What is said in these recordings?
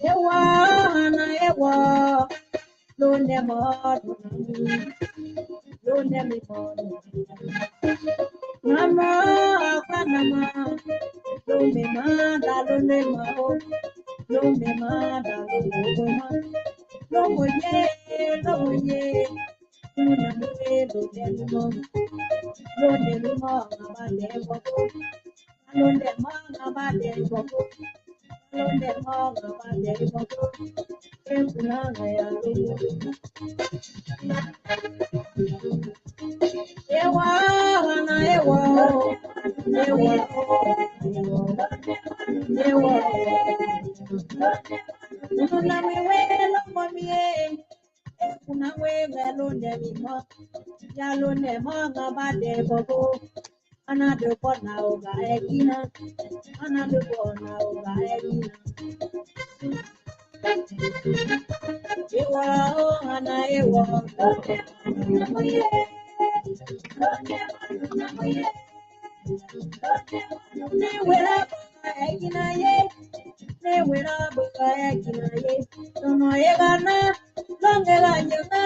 Ewa na ewa lo ne mo lo ne mi mo mama kanama lo me ma da lo ne ma lo me ma da lo ma lo mo ye lo ne mo lo ne mo ma ne mo lo ne mo ma ne mo lo ne mo ma ne mo Kuna ya ewa na ewa kuna wewe lo mwamie kuna wewe lo ndemi mo ya lo ndemo ngaba de bobo ana de kona oga ekina ana de kona oga ekina Ewa ana ewa ne wera ekina ye ne wera buka ekina ye no egana longe ganyana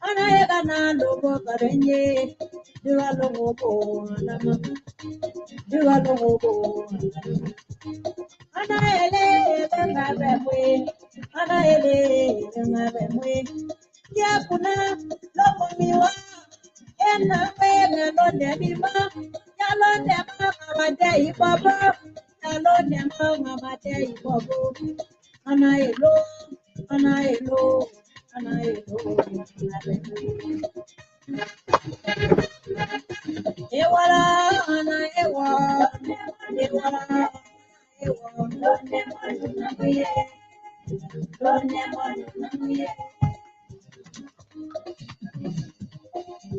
ana egana lobo karenye diwa lobo anama diwa lobo ana ele benga bemwe ana ele benga bemwe ya kuna lobo miwa ena benga londe bima ya londe mama mate ibaba ya londe mama mate ibabo ana elo ana elo ana elo ewala ana ewa ewala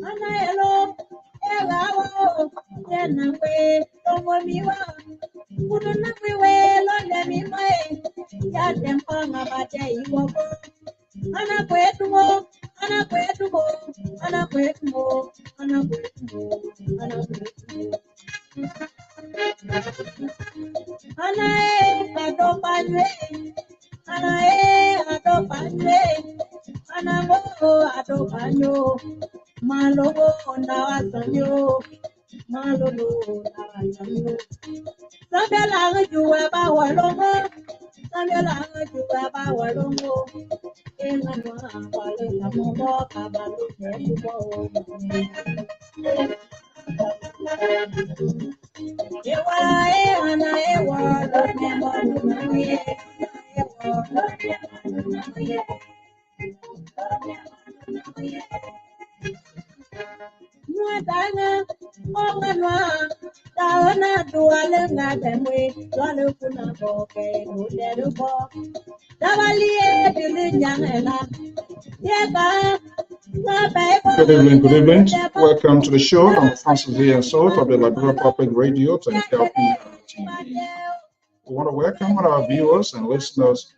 ana elo elawo tenawe tomo miwa kuno nawe londe mimae ya tempanga bate iwobo ana kwetumo ana kwetumo ana kwetumo ana kwetumo ana kwetumo ana adopanywe ana adopanywe ana go adopanyo malogo na wasanyo malolo na wasanyo sabela juwa ba walongo sabela juwa ba walongo enganwa wale na momo kabalu nebubo ewa ana ewa lo nemo nuye ewa lo nemo nuye Nuadana, Onganwa, Tawana, Duala, Nadamwe, Dualukuna, Boke, Uderubo, Davalie, Dilijana, Yeba, Good evening, good evening. Welcome to the show. I'm Francis V. Salt of the Liberia Public Radio to LPR-TV. We want to welcome all our viewers and listeners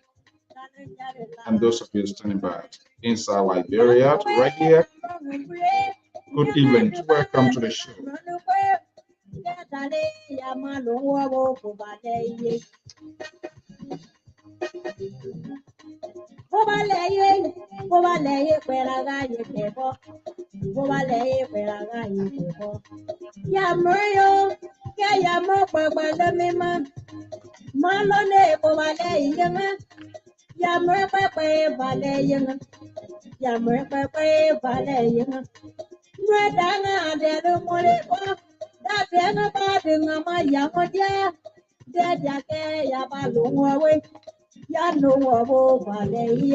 and those of you standing by inside Liberia right here. Good evening. Welcome to the show. Nuedana de Morebo, that Dana Badin, my Yamodia, dead Yake, Yabalungaway, Yano Abo Valley,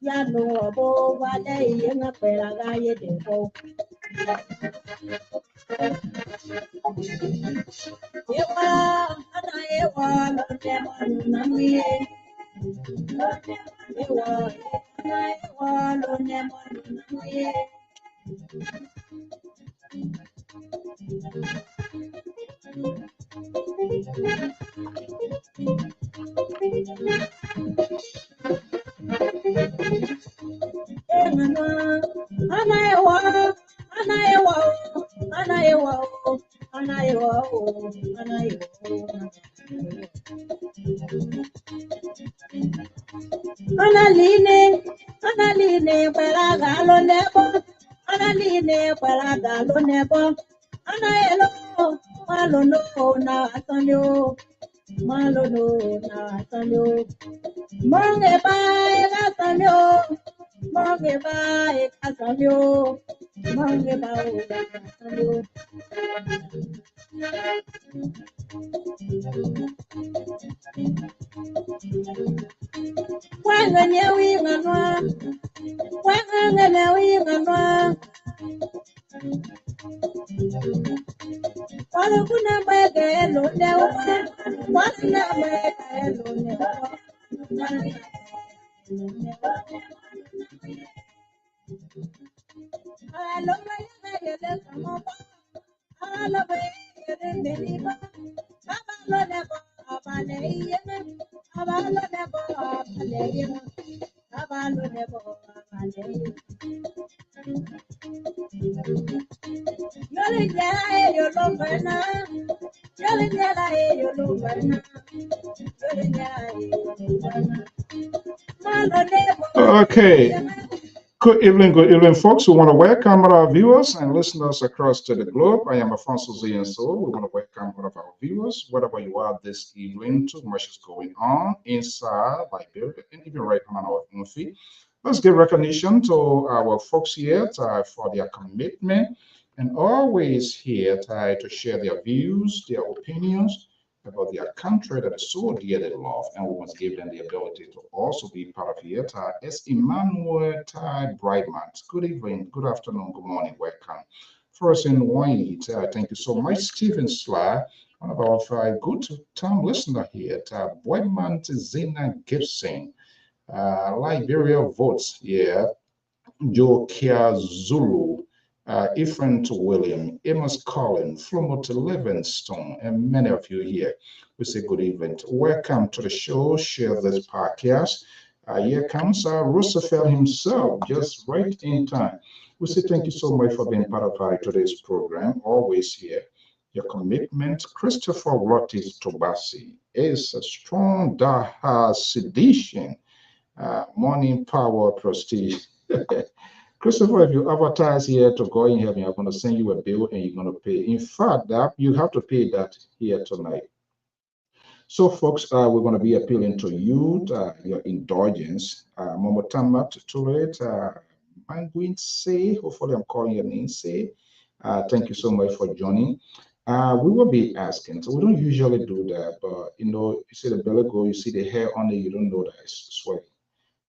Yano Abo Valley, and a Pelagaya Depo. Ewa, and I ewa, Nami, ewa, and I ewa, Nami. Ana Analine, Paragalo Nebo, Analine, Paragalo Nebo, Anaelo, Malono, Natanyo, Malono, Natanyo, Mange by Natanyo, Mange by Casanyo, Mange by Natanyo. When we run, Okay. Good evening, folks. We want to welcome our viewers and listeners across to the globe. I am Alfonso Z, and so we want to welcome all of our viewers, wherever you are this evening. Too much is going on inside Liberia and even right on our own feet. Let's give recognition to our folks here for their commitment and always here to share their views, their opinions about their country that is so dearly loved, and we must give them the ability to also be part of here. As Emmanuel Brightman. Good evening, good afternoon, good morning, welcome. First in Wayne, thank you so much. Stephen Sly, one of our good time listener here. Brightman Zena Gibson, Liberia votes, yeah. Joe Kia Zulu, Ifrant William, Amos Collins, Flomot Livingstone, and many of you here. We say good evening. Welcome to the show. Share this podcast. Here comes Roosevelt himself, just right in time. We say thank you so much for being part of today's program. Always here. Your commitment, Christopher Rotis Tobasi, is a strong Daha sedition, morning power prestige. Christopher, if you advertise here to go in heaven, I'm going to send you a bill and you're going to pay. In fact, that you have to pay that here tonight. So, folks, we're going to be appealing to you, your indulgence. Momotama Tuturet, Manguin say, hopefully I'm calling your name, say. Thank you so much for joining. We will be asking, so we don't usually do that, but you see the belly go, you see the hair on it, you don't know that it's swelling.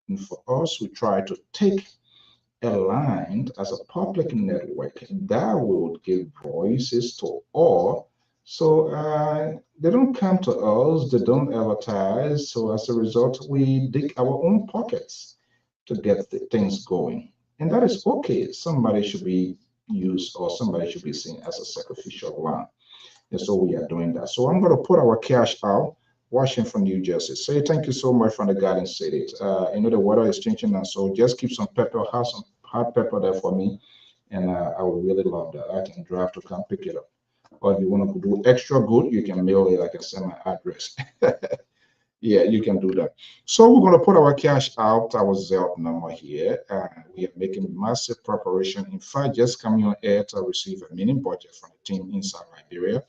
And for us, we try to take aligned as a public network that will give voices to all. So they don't come to us, they don't advertise. So as a result, we dig our own pockets to get things going. And that is okay. Somebody should be used or somebody should be seen as a sacrificial lamb. And so we are doing that. So I'm going to put our cash out. Washington, New Jersey. Say thank you so much from the Garden City. The weather is changing, and so just keep some pepper, have some hot pepper there for me, and I would really love that. I can drive to come pick it up. Or if you want to do extra good, you can mail it. I can send my address. Yeah, you can do that. So we're going to put our cash out, our Zelle number here. We are making massive preparation. In fact, just coming on air to receive a mini budget from the team inside Liberia,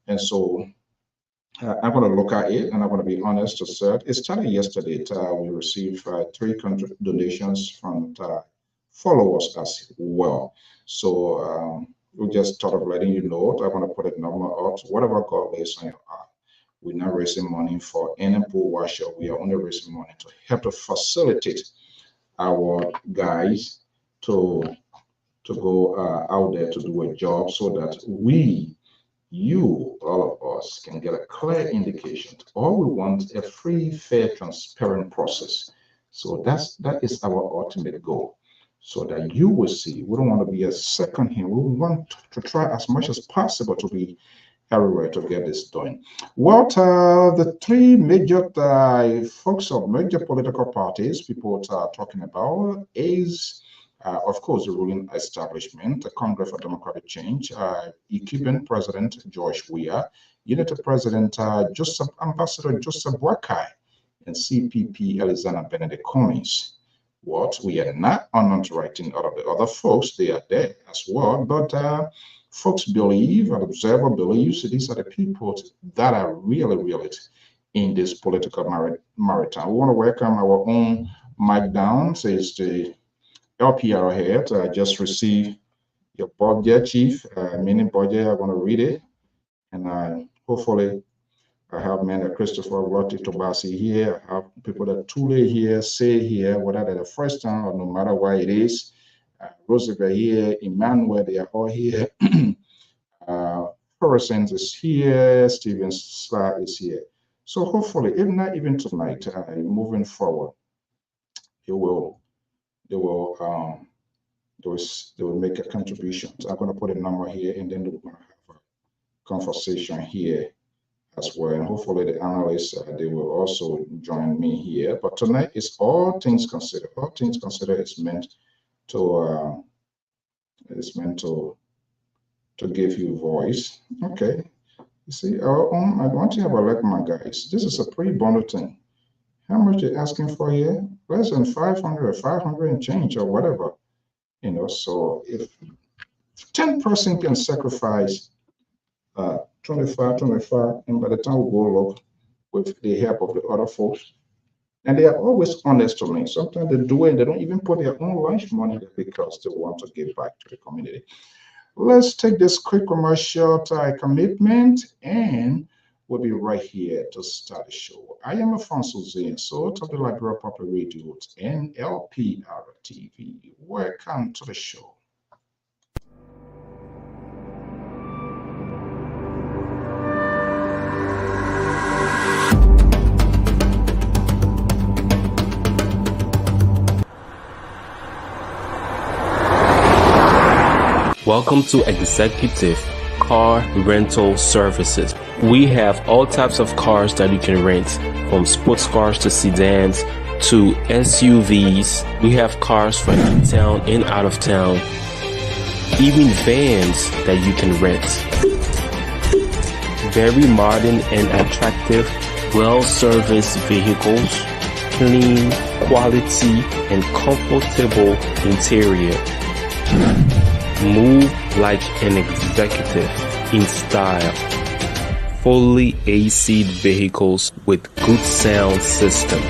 and so. I'm going to look at it, and I'm going to be honest to say it started yesterday. We received 300 donations from followers as well. So we just thought of letting you know. I'm going to put a number out. Whatever God lays on your heart. We're not raising money for any pool washer. We are only raising money to help to facilitate our guys to go out there to do a job so that you, all of us, can get a clear indication. All we want a free, fair, transparent process. So that is our ultimate goal. So that you will see. We don't want to be a second here. We want to try as much as possible to be everywhere to get this done. Well, the three major folks of major political parties people are talking about is of course, the ruling establishment, the Congress for Democratic Change, Cuban President George Weah, Unity President Ambassador Joseph Boakai, and CPP Elizana Benedict Cummings. What we are not underwriting out of the other folks, they are there as well, but folks believe, an observer believes, these are the people that are really in this political maritime. We want to welcome our own Mike Down, says the LPR head. I just received your budget, Chief, meaning budget. I want to read it, and hopefully I have men like Christopher Roti Tobasi here. I have people that Tule here, say here, whether they're the first time or no matter why it is. Roosevelt here, Emmanuel, they are all here. Florissant is here, Steven Sla is here. So hopefully, if not even tonight, moving forward, they will make a contribution. So I'm going to put a number here, and then we're going to have a conversation here as well. And hopefully the analysts, they will also join me here. But tonight is All Things Considered. All Things Considered is meant to give you voice. Okay. You see, I want to have a look, my guys. This is a pretty bundle thing. How much they're asking for here? Less than 500 or 500 and change or whatever. You know, so if 10% can sacrifice 25, and by the time we go up with the help of the other folks, and they are always honest to me. Sometimes they do it, they don't even put their own lunch money there because they want to give back to the community. Let's take this quick commercial commitment, and we'll be right here to start the show. I am Alfonso Zane, so of the Liberia Public Radio and LPR-TV. Welcome to the show. Welcome to Executive Car Rental Services. We have all types of cars that you can rent, from sports cars to sedans to SUVs. We have cars for in-town and out of town, even vans that you can rent. Very modern and attractive, well-serviced vehicles, clean, quality, and comfortable interior. Move like an executive in style. Fully AC vehicles with good sound system.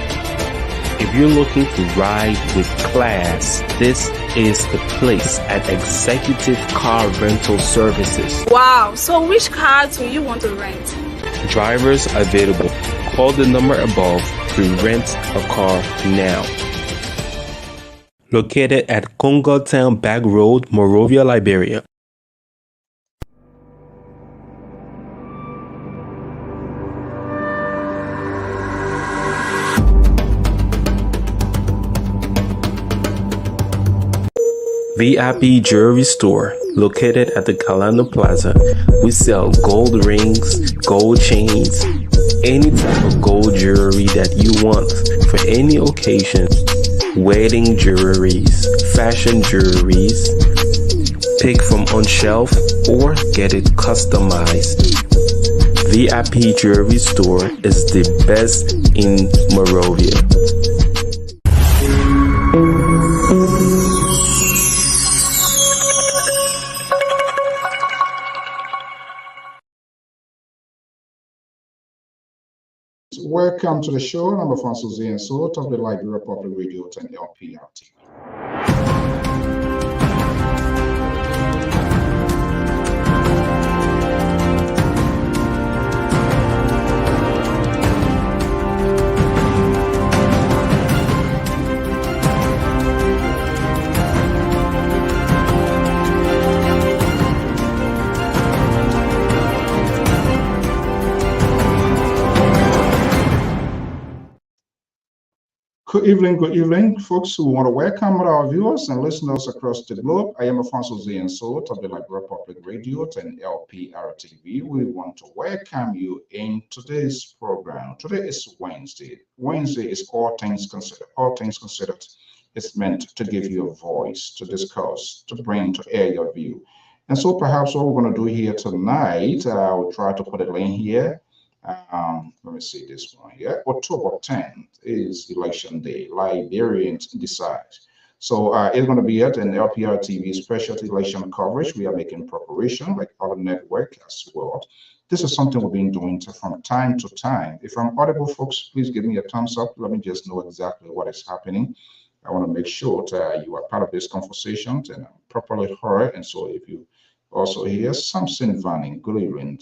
If you're looking to ride with class, this is the place at Executive Car Rental Services. Wow, so which cars do you want to rent? Drivers available. Call the number above to rent a car now. Located at Congo Town Back Road, Monrovia, Liberia. VIP Jewelry Store, located at the Kalano Plaza. We sell gold rings, gold chains, any type of gold jewelry that you want for any occasion. Wedding jewelries, fashion jewelries, pick from on shelf or get it customized. VIP Jewelry Store is the best in Monrovia. Welcome to the show. I'm Alfonso Zane, so of the Liberia Public Radio and LPR-TV. Good evening, folks who want to welcome our viewers and listeners across the globe. I am Alfonso Zane Sot of the Liberia Public Radio and LPR-TV. We want to welcome you in today's program. Today is Wednesday. Wednesday is All Things Considered. All Things Considered It's meant to give you a voice, to discuss, to bring, to air your view. And so perhaps what we're going to do here tonight, I'll try to put a link here. Let me see this one here. October 10th is election day. Liberians decide. So it's going to be at an LPR-TV specialty election coverage. We are making preparation like other network as well. This is something we've been doing from time to time. If I'm audible, folks, please give me a thumbs up. Let me just know exactly what is happening. I want to make sure that you are part of this conversation and I'm properly heard. And so if you also hear Samson Vanning, good evening.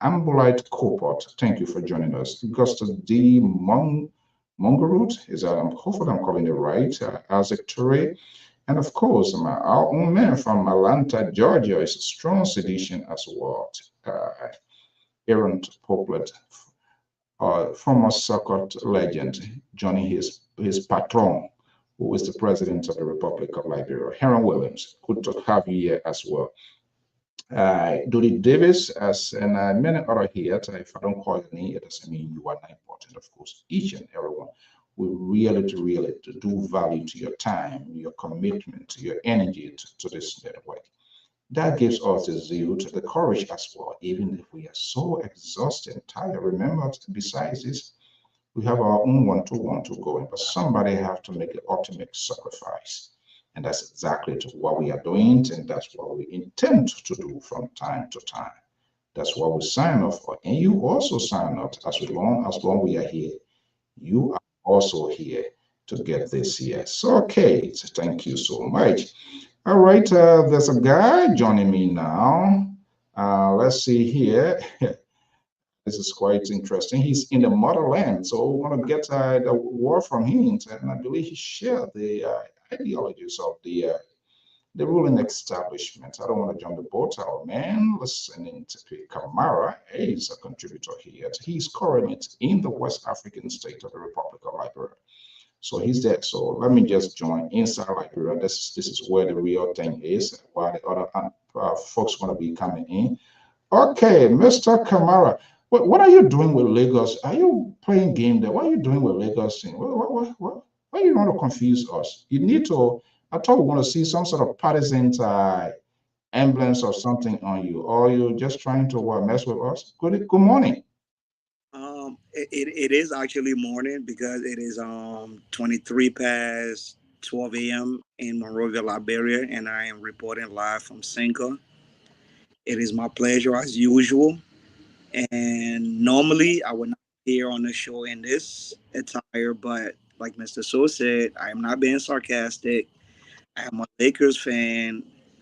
Ambolite Copot, thank you for joining us. Augustus D. Mongarut, hopefully I'm calling it right, Isaac Toure, and of course, our own man from Atlanta, Georgia, is a strong sedition as well. Aaron Poplet, former circuit legend, joining his patron, who is the president of the Republic of Liberia, Heron Williams. Good to have you here as well. Dodi Davis, and many other here. If I don't call your name, it doesn't mean you are not important. Of course, each and everyone will really do value to your time, your commitment, your energy to this network. That gives us the zeal, the courage as well, even if we are so exhausted and tired. Remember, besides this, we have our own one-to-one to go in, but somebody have to make the ultimate sacrifice. And that's exactly what we are doing, and that's what we intend to do from time to time. That's what we sign up for. And you also sign up as long we are here. You are also here to get this here. So, okay, thank you so much. All right, there's a guy joining me now. Let's see here. This is quite interesting. He's in the motherland, so we want to get the word from him, and I believe he shared the ideologies of the ruling establishment. I don't want to jump the boat. Our man listening to Kamara is a contributor here. He's currently in the West African state of the Republic of Liberia. So he's there. So let me just join inside Liberia. This is where the real thing is, while the other folks want to be coming in. Okay, Mr. Kamara, what are you doing with Lagos? Are you playing game there? What are you doing with Lagos? Why you want to confuse us? You need to. I thought we want to see some sort of partisan emblems or something on you, or you're just trying to mess with us. Good morning. It is actually morning because it is 23 past 12 a.m. in Monrovia, Liberia, and I am reporting live from Cinco. It is my pleasure as usual, and normally I would not be here on the show in this attire, but like Mr. So said, I am not being sarcastic. I am a Lakers fan,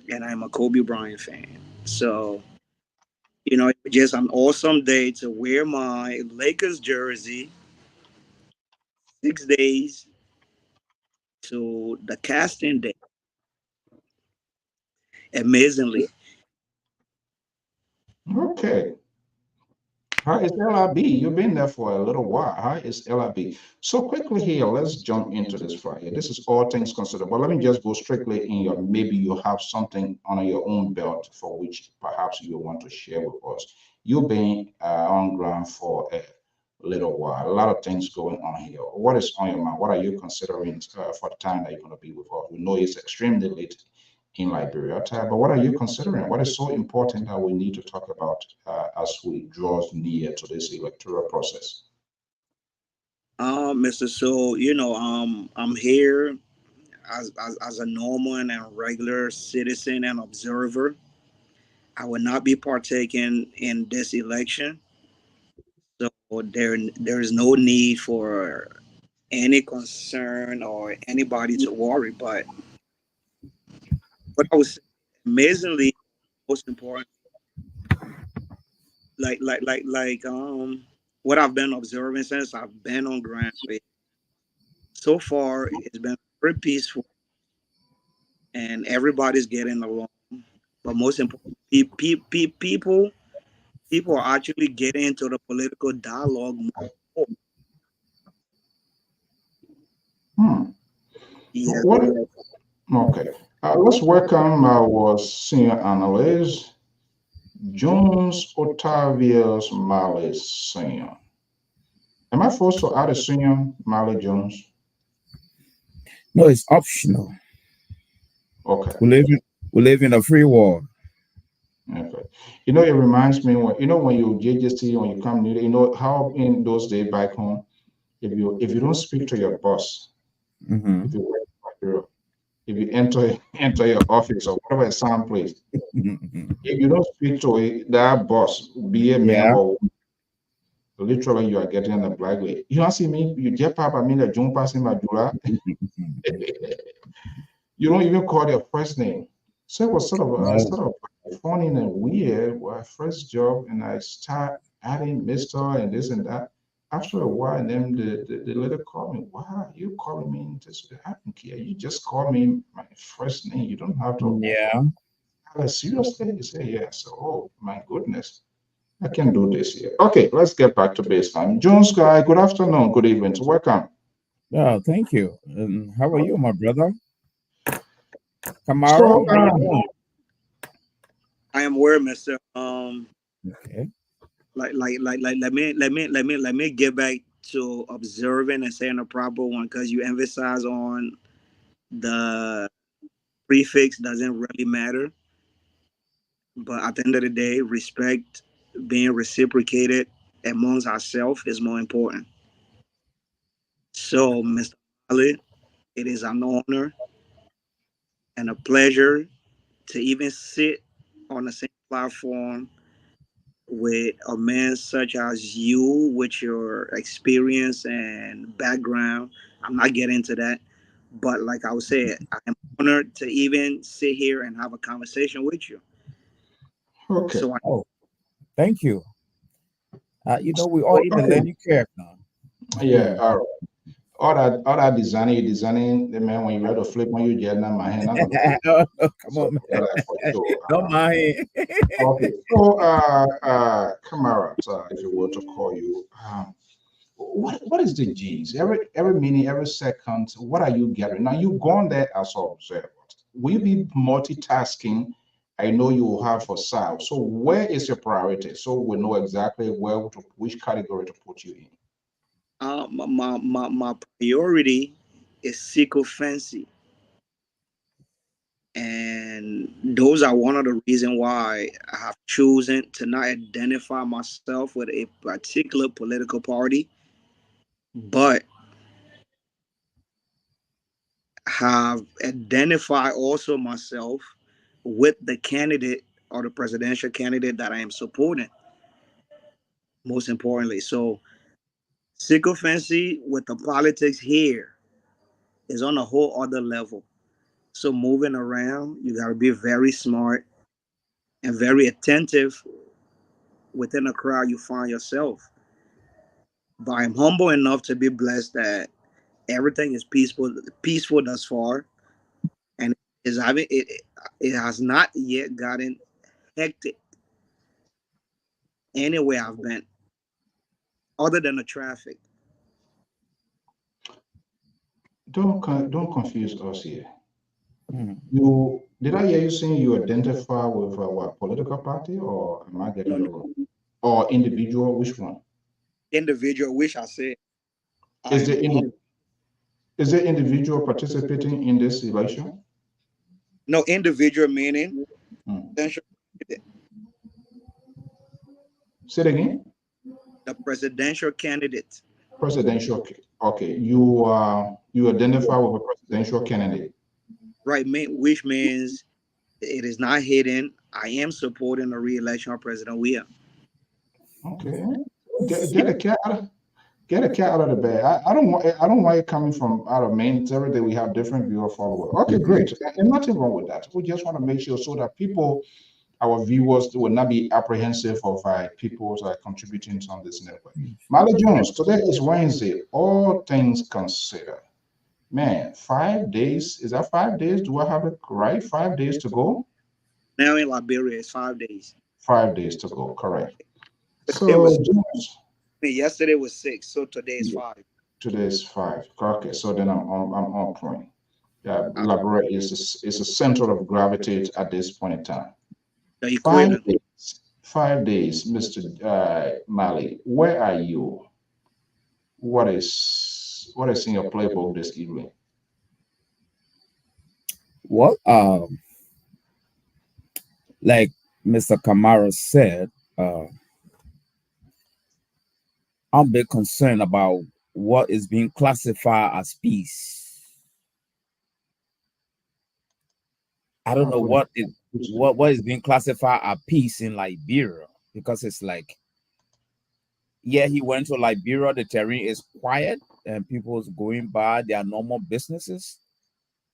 and I'm a Kobe Bryant fan. So just an awesome day to wear my Lakers jersey 6 days to the casting day. Amazingly. Okay. How is LIB? You've been there for a little while. How is LIB? So quickly here, let's jump into this right here. This is all things considered, but let me just go strictly in your, maybe you have something on your own belt for which perhaps you want to share with us. You've been on ground for a little while, a lot of things going on here. What is on your mind? What are you considering for the time that you're going to be with us? We know it's extremely late in Liberia, but what are you considering? What is so important that we need to talk about as we draw near to this electoral process? Mr. So, I'm here as a normal and regular citizen and observer. I will not be partaking in this election. So there is no need for any concern or anybody to worry. But what I was amazingly most important, what I've been observing since I've been on ground. So far, it's been very peaceful, and everybody's getting along. But most important, people are actually getting into the political dialogue more. Yeah. Okay. Let's welcome our senior analyst, Jones Otavius Malley Senior. Am I forced to add a senior, Malley Jones? No, it's optional. Okay. We live in a free world. Okay. You know, it reminds me when you JJC, when you come new, how in those days back home, if you don't speak to your boss, Mm-hmm. if you work for a bureau, if you enter your office or whatever some place, if you don't speak to that boss, be a man Yeah. or woman, literally you are getting a black way. You don't see me, you get up, I mean a jump passing my dura. You don't even call your first name. So it was No. sort of funny and weird. My first job, and I start adding Mister and this and that. After a while, and then the lady called me. Why are you calling me this? I don't care. You just call me my first name. You don't have to. Yeah. Seriously, you say yes. Oh my goodness, I can do this here. Okay, let's get back to baseline. Jones guy, good afternoon, good evening. Welcome. Yeah. Thank you. And how are you, my brother? Kamara, So, how you doing? I am aware, Mister. Okay. Let me get back to observing and saying the proper one because you emphasize on the prefix doesn't really matter, but at the end of the day, respect being reciprocated amongst ourselves is more important. So, Mr. Ali, it is an honor and a pleasure to even sit on the same platform with a man such as you, with your experience and background. I'm not getting into that, but like I was saying, I am honored to even sit here and have a conversation with you. okay. So, Oh, thank you. We all in the Okay. learning curve now. Yeah, all right. All that designing the man when you read to flip on you jet my hand, I'm gonna do. Oh, come So on, yeah, man. that's for sure. Don't mind. Okay. So Kamara, if you were to call you, what is the G's? Every minute, every second, what are you getting? Now you gone there as an observer. Will you be multitasking? I know you will have for sale. So where is your priority? So we know exactly which category to put you in. my priority is sycophancy. And those are one of the reasons why I have chosen to not identify myself with a particular political party, but have identified also myself with the candidate or the presidential candidate that I am supporting, most importantly. So sycophancy with the politics here is on a whole other level. So moving around, you got to be very smart and very attentive within the crowd you find yourself. But I'm humble enough to be blessed that everything is peaceful thus far, and is having it has not yet gotten hectic anywhere I've been, other than the traffic. Don't confuse us here. Hmm. You did I hear you saying you identify with what political party, or am I No, getting no, it wrong? Or individual? Which one? individual. Wish I said I Is am. the is the individual participating in this election? No, individual meaning Hmm. presidential Say it again. the presidential candidate. Presidential. Okay, you identify with a presidential candidate. Right, which means it is not hidden. I am supporting the re-election of President Weah. Okay, get a cat out of get a cat out of the bag. I don't want it coming from out of Maine. It's every day we have different viewer follower. Okay, great, and nothing wrong with that. We just want to make sure so that people, our viewers, will not be apprehensive of people contributing on this network. Mala Jones, today is Wednesday. All things considered. Man, 5 days. Is that 5 days? Do I have it right? 5 days to go? Now in Liberia, it's 5 days. 5 days to go, correct. It So, was Jones, yesterday was 6, so today is 5. today is 5. Okay, so then I'm on point. Yeah, Uh, Labrador is a center of gravity at this point in time. the Five equator. days, 5 days, Mr. Mali. Where are you? What is in your playbook this evening? Well, like Mr. Kamara said, I'm a bit concerned about what is being classified as peace. I don't know what is being classified as peace in Liberia, because it's like, yeah, he went to Liberia, the terrain is quiet and people's going by their normal businesses.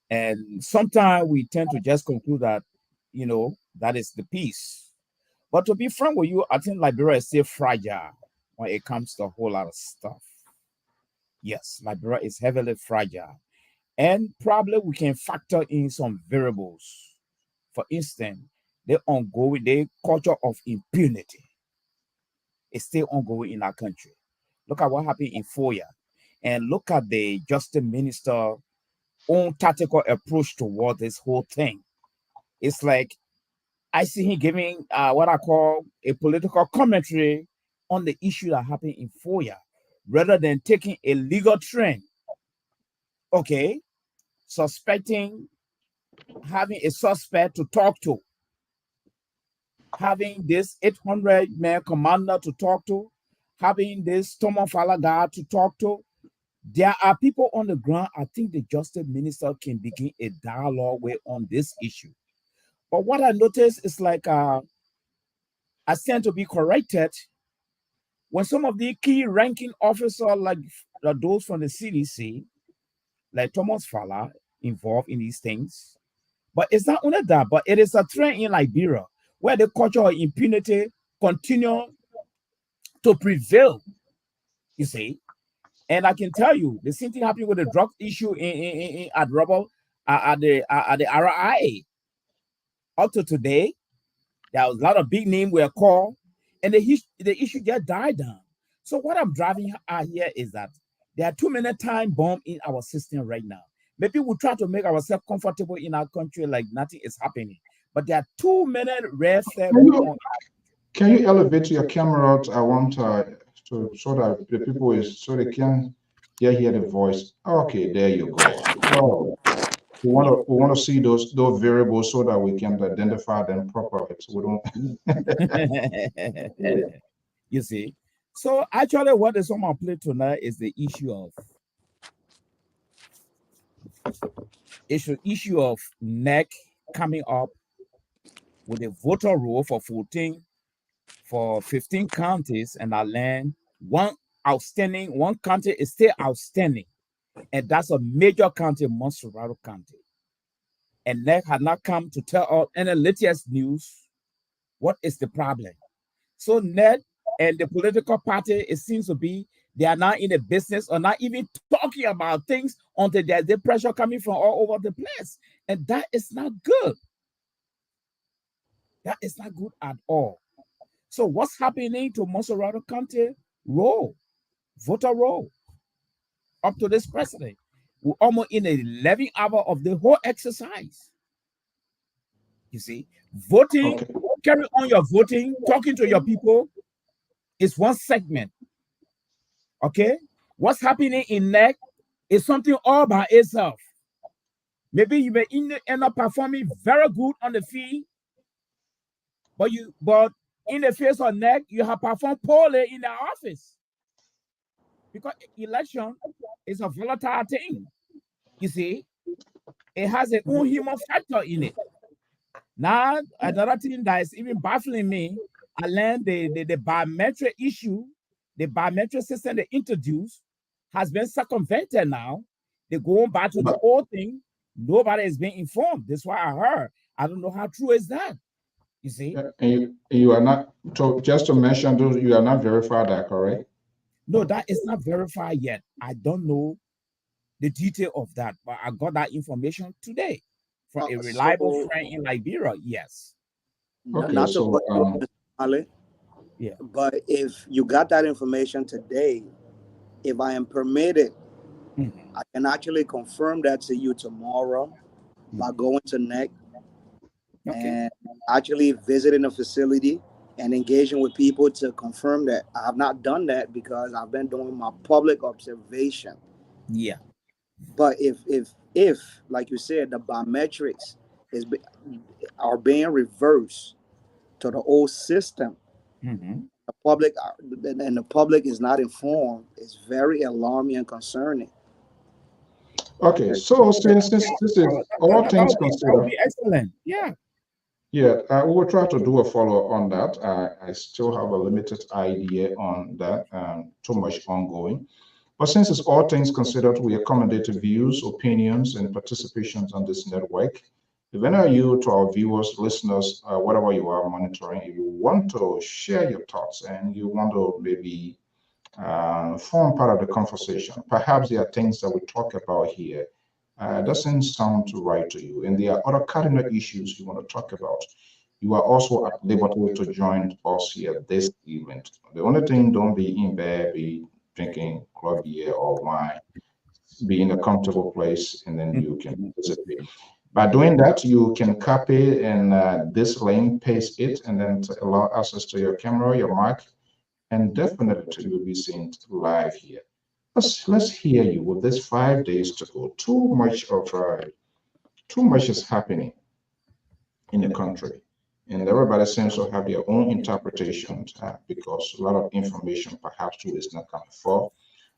And sometimes we tend to just conclude that, that is the peace. But to be frank with you, I think Liberia is still fragile when it comes to a whole lot of stuff. Yes, Liberia is heavily fragile. And probably we can factor in some variables. For instance, the culture of impunity is still ongoing in our country. Look at what happened in Foya, and look at the justice minister own tactical approach toward this whole thing. It's like I see him giving what I call a political commentary on the issue that happened in Foya, rather than taking a legal trend. Okay, having a suspect to talk to, having this 800-man commander to talk to, having this Thomas Falaga to talk to. There are people on the ground. I think the justice minister can begin a dialogue with on this issue. But what I noticed is like I stand to be corrected when some of the key ranking officers, like those from the CDC, like Thomas Fala, involved in these things. But it's not only that, but it is a trend in Liberia where the culture of impunity continue to prevail. You see, and I can tell you the same thing happened with the drug issue at the RIA. Up to today, there was a lot of big names were called, and the issue just died down. So what I'm driving at here is that there are too many time bombs in our system right now. Maybe we try to make ourselves comfortable in our country like nothing is happening, but there are too many red flags. Can you elevate your camera out? I want to so that the people so they can hear the voice. Okay, there you go. Oh, we want to see those variables so that we can identify them properly. So we don't. You see, so actually, what is on my plate tonight is the issue of NEC coming up with a voter roll for 15 counties, and I learned one county is still outstanding, and that's a major county, Monserrato County. And NEC had not come to tell us any latest news. What is the problem? So NEC and the political party, it seems to be they are not in the business or not even talking about things until there's the pressure coming from all over the place. And that is not good. That is not good at all. So what's happening to Monserrato County voter roll, up to this president? We're almost in the 11th hour of the whole exercise. You see, voting, carry on your voting, talking to your people is one segment. Okay, what's happening in NEC is something all by itself. Maybe you may end up performing very good on the field, but in the face of NEC, you have performed poorly in the office, because election is a volatile thing. You see, it has its own human factor in it. Now, another thing that is even baffling me, I learned the biometric issue, the biometric system they introduced has been circumvented now. They're going back to the old thing. Nobody is being informed. That's why I heard. I don't know how true is that. You see? And you are not, just to mention those, you are not verified that, correct? No, that is not verified yet. I don't know the detail of that, but I got that information today from a reliable friend in Liberia. Yes. Okay, not so yeah. But if you got that information today, if I am permitted, I can actually confirm that to you tomorrow by going to NEC and actually visiting the facility and engaging with people to confirm that. I have not done that because I've been doing my public observation. Yeah. But if if, like you said, the biometrics are being reversed to the old system, Mm-hmm. the public and the public is not informed, is very alarming and concerning. Okay, so since this is all things That would considered, be excellent. Yeah. yeah, we will try to do a follow on that. I still have a limited idea on that, too much ongoing. But since it's all things considered, we accommodate views, opinions, and participations on this network. If any of you, to our viewers, listeners, whatever you are monitoring, if you want to share your thoughts and you want to maybe form part of the conversation, perhaps there are things that we talk about here doesn't sound right to you, and there are other cardinal issues you want to talk about. You are also at liberty to join us here this event. The only thing, don't be in bed, be drinking club beer or wine, be in a comfortable place, and then you can participate. By doing that, you can copy and this link, paste it, and then to allow access to your camera, your mic, and definitely you will be seen live here. Let's hear you with this 5 days to go. Too much is happening in the country. And everybody seems to have their own interpretations because a lot of information perhaps too is not coming forth.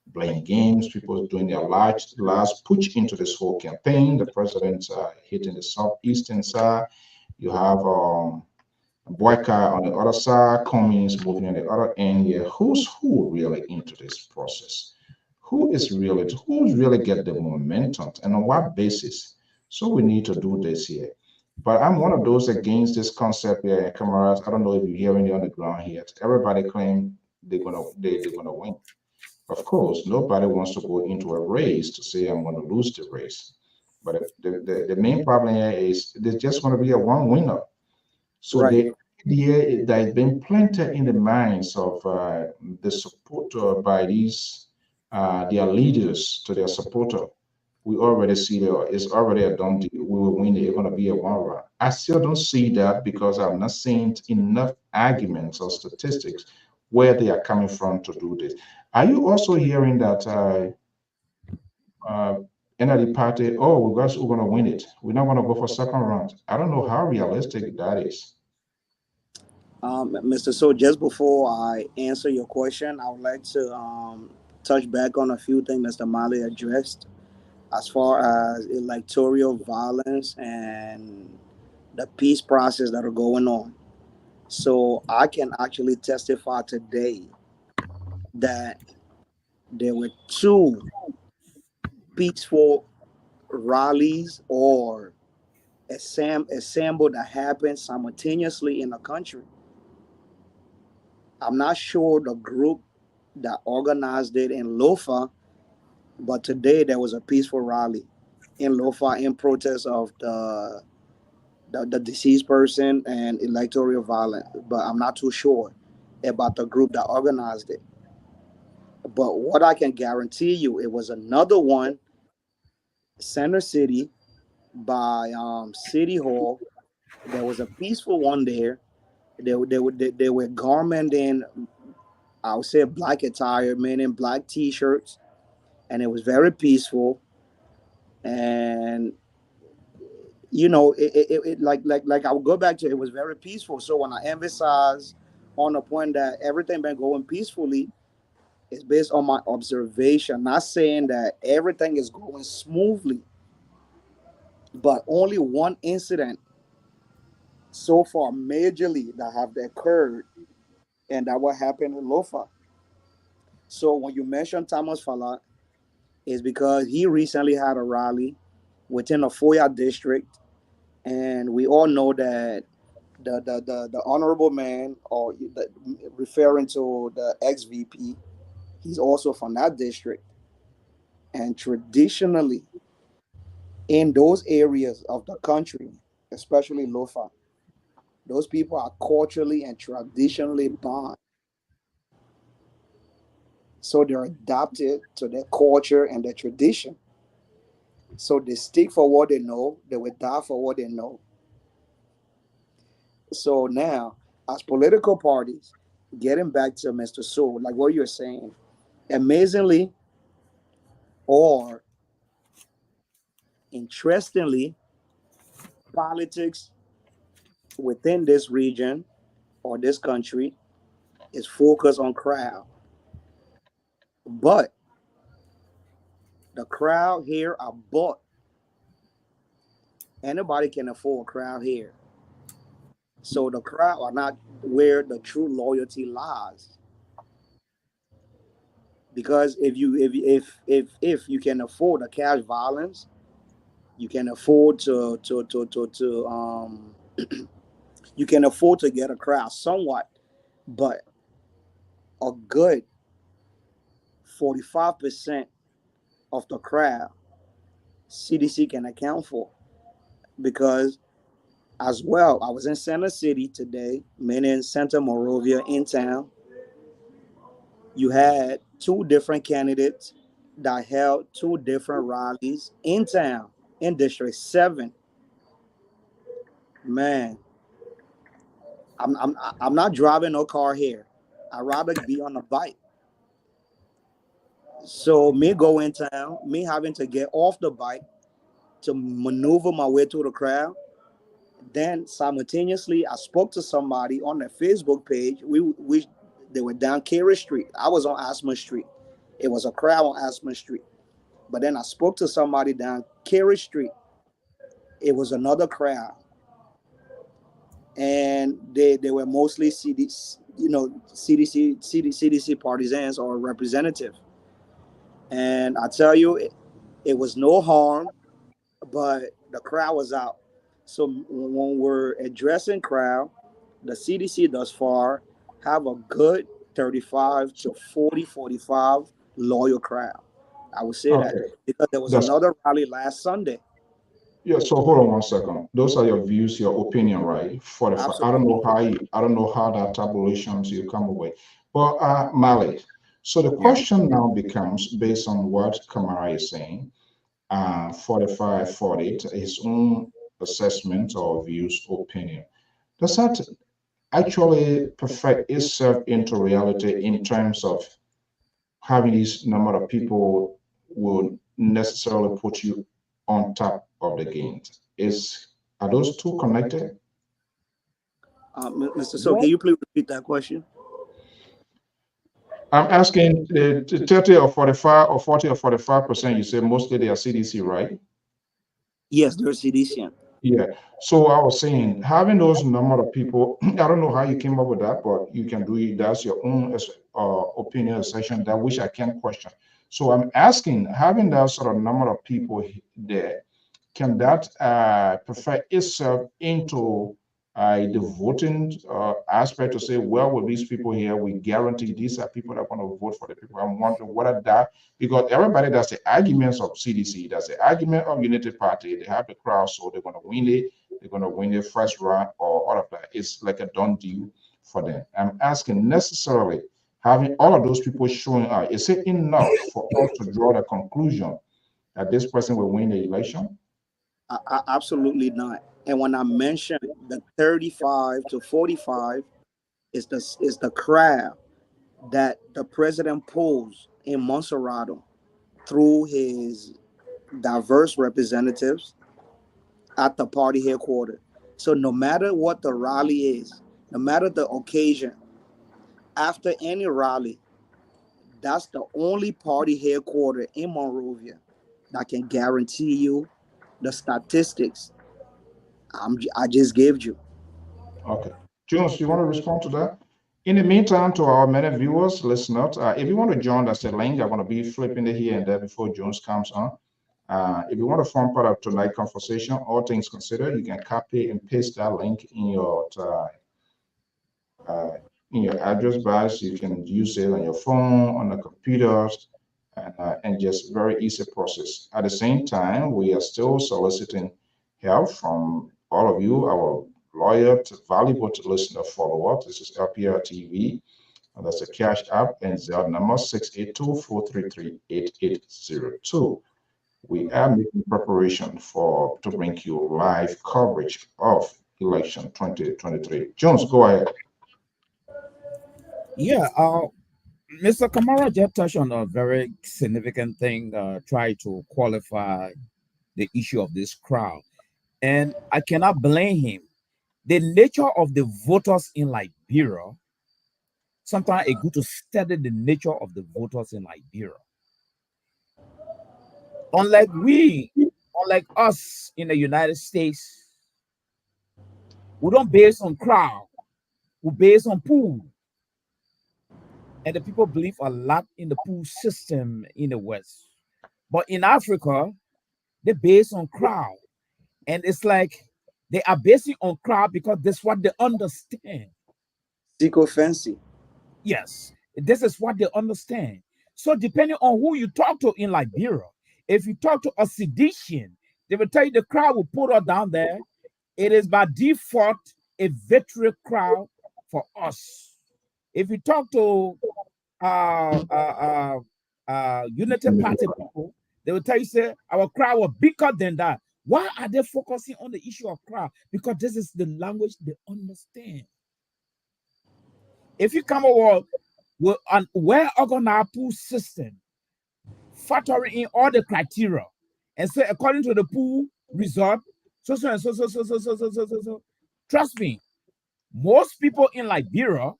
Blame games, people doing their last push into this whole campaign. The president's hitting the southeastern side. You have boycott on the other side, Cummings moving on the other end here. Who's who really into this process? Who's really get the momentum and on what basis? So we need to do this here. But I'm one of those against this concept here, comrades. I don't know if you're hearing it on the ground here. Everybody claim they're gonna win. Of course, nobody wants to go into a race to say I'm gonna lose the race. But the main problem here is there's just gonna be a one winner. So Right. the idea that has been planted in the minds of the supporter by these their leaders to their supporter, we already see there is already a done deal. We will win. It's going to be a one run. I still don't see that because I'm not seeing enough arguments or statistics where they are coming from to do this. Are you also hearing that uh, NLD party? Oh, we're going to win it. We're not going to go for second round. I don't know how realistic that is. Mr. So, just before I answer your question, I would like to touch back on a few things Mr. Mali addressed as far as electoral violence and the peace process that are going on. So, I can actually testify today that there were two peaceful rallies or assemble that happened simultaneously in the country. I'm not sure the group that organized it in Lofa, but today there was a peaceful rally in Lofa in protest of the deceased person and electoral violence. But I'm not too sure about the group that organized it. But what I can guarantee you, it was another one, Center City by City Hall. There was a peaceful one there. They were garmented in, I would say, black attire, meaning black T-shirts, and it was very peaceful. And like I would go back to it was very peaceful. So when I emphasize on the point that everything been going peacefully, it's based on my observation. Not saying that everything is going smoothly, but only one incident so far majorly that have occurred, and that what happened in Lofa. So when you mention Thomas Fala, is because he recently had a rally within the Foya district, and we all know that the honorable man, or referring to the ex VP, he's also from that district, and traditionally in those areas of the country, especially Lofa, those people are culturally and traditionally bound. So they're adapted to their culture and their tradition. So they stick for what they know, they will die for what they know. So now, as political parties, getting back to Mr. Sewell, like what you're saying, amazingly or Interestingly, politics within this region or this country is focused on crowd. But the crowd here are bought. Anybody can afford a crowd here. So the crowd are not where the true loyalty lies. Because if you can afford the cash violence, you can afford to you can afford to get a crowd somewhat, but a good 45% of the crowd CDC can account for. Because as well, I was in Center City today, meaning Santa Moravia in town. You had two different candidates that held two different rallies in town in District 7. Man, I'm not driving no car here. I'd rather be on a bike. So me go in town, me having to get off the bike to maneuver my way through the crowd. Then simultaneously, I spoke to somebody on their Facebook page. We they were down Carey Street. I was on Asma Street. It was a crowd on Asma Street. But then I spoke to somebody down Carey Street. It was another crowd, and they were mostly CDC partisans or representative. And I tell you, it was no harm, but the crowd was out. So when we're addressing crowd, the CDC thus far have a good 35 to 45 loyal crowd. I would say that Okay. because there was That's another rally last Sunday. Yeah, so hold on 1 second. Those are your views, your opinion, right? I don't Absolutely. know I don't know how that tabulations you come away. But Malik, so the Yeah. question now becomes based on what Kamara is saying, 45, 40, his own assessment or views, opinion. Does that actually perfect itself into reality in terms of having this number of people will necessarily put you on top of the game? Are those two connected? Mr. So, can Well, you please repeat that question? I'm asking the 30 or 45 or 40 or 45%, you say mostly they are CDC, right? Yes, they're CDC. Yeah. So I was saying, having those number of people, I don't know how you came up with that, but you can do it. That's your own opinion session that which I can't question. So I'm asking, having that sort of number of people there, can that perfect itself into the voting aspect to say, well, with these people here, we guarantee these are people that are going to vote for the people. I'm wondering what are that, because everybody does the arguments of CDC, that's the argument of Unity Party. They have the crowd, so they're going to win it. They're going to win the first round or all of that. It's like a done deal for them. I'm asking necessarily having all of those people showing up, is it enough for us to draw the conclusion that this person will win the election? Absolutely not. And when I mentioned the 35 to 45 is the crowd that the president pulls in Monserrato through his diverse representatives at the party headquarters. So no matter what the rally is, no matter the occasion, after any rally, that's the only party headquarters in Monrovia that can guarantee you the statistics I just gave you. Okay. Jones, you want to respond to that? In the meantime, to our many viewers, listeners, if you want to join us, the link, I'm going to be flipping it here and there before Jones comes on. If you want to form part of tonight's conversation, all things considered, you can copy and paste that link uh, in your address bar. So you can use it on your phone, on the computers, and just very easy process. At the same time, we are still soliciting help from all of you, our loyal, valuable listener follower. This is LPR-TV. And that's a cash app and Zelle number 682-433-8802. We are making preparation to bring you live coverage of election 2023. Jones, go ahead. yeah. Mr. Kamara just touched on a very significant thing. Try to qualify the issue of this crowd. And I cannot blame him. The nature of the voters in Liberia, sometimes it's good to study the nature of the voters in Liberia. Unlike us in the United States, we don't base on crowd, we base on pool. And the people believe a lot in the pool system in the West. But in Africa, they base on crowd. And it's like they are basing on crowd because that's what they understand. Fancy. Yes, this is what they understand. So depending on who you talk to in Liberia, if you talk to a sedition, they will tell you the crowd will put her down there. It is by default a victory crowd for us. If you talk to Unity Party people, they will tell you, say, our crowd was bigger than that. Why are they focusing on the issue of crowd? Because this is the language they understand. If you come over with an well-organized pool system, factoring in all the criteria, and say, according to the pool result, so, trust me, most people in Liberia,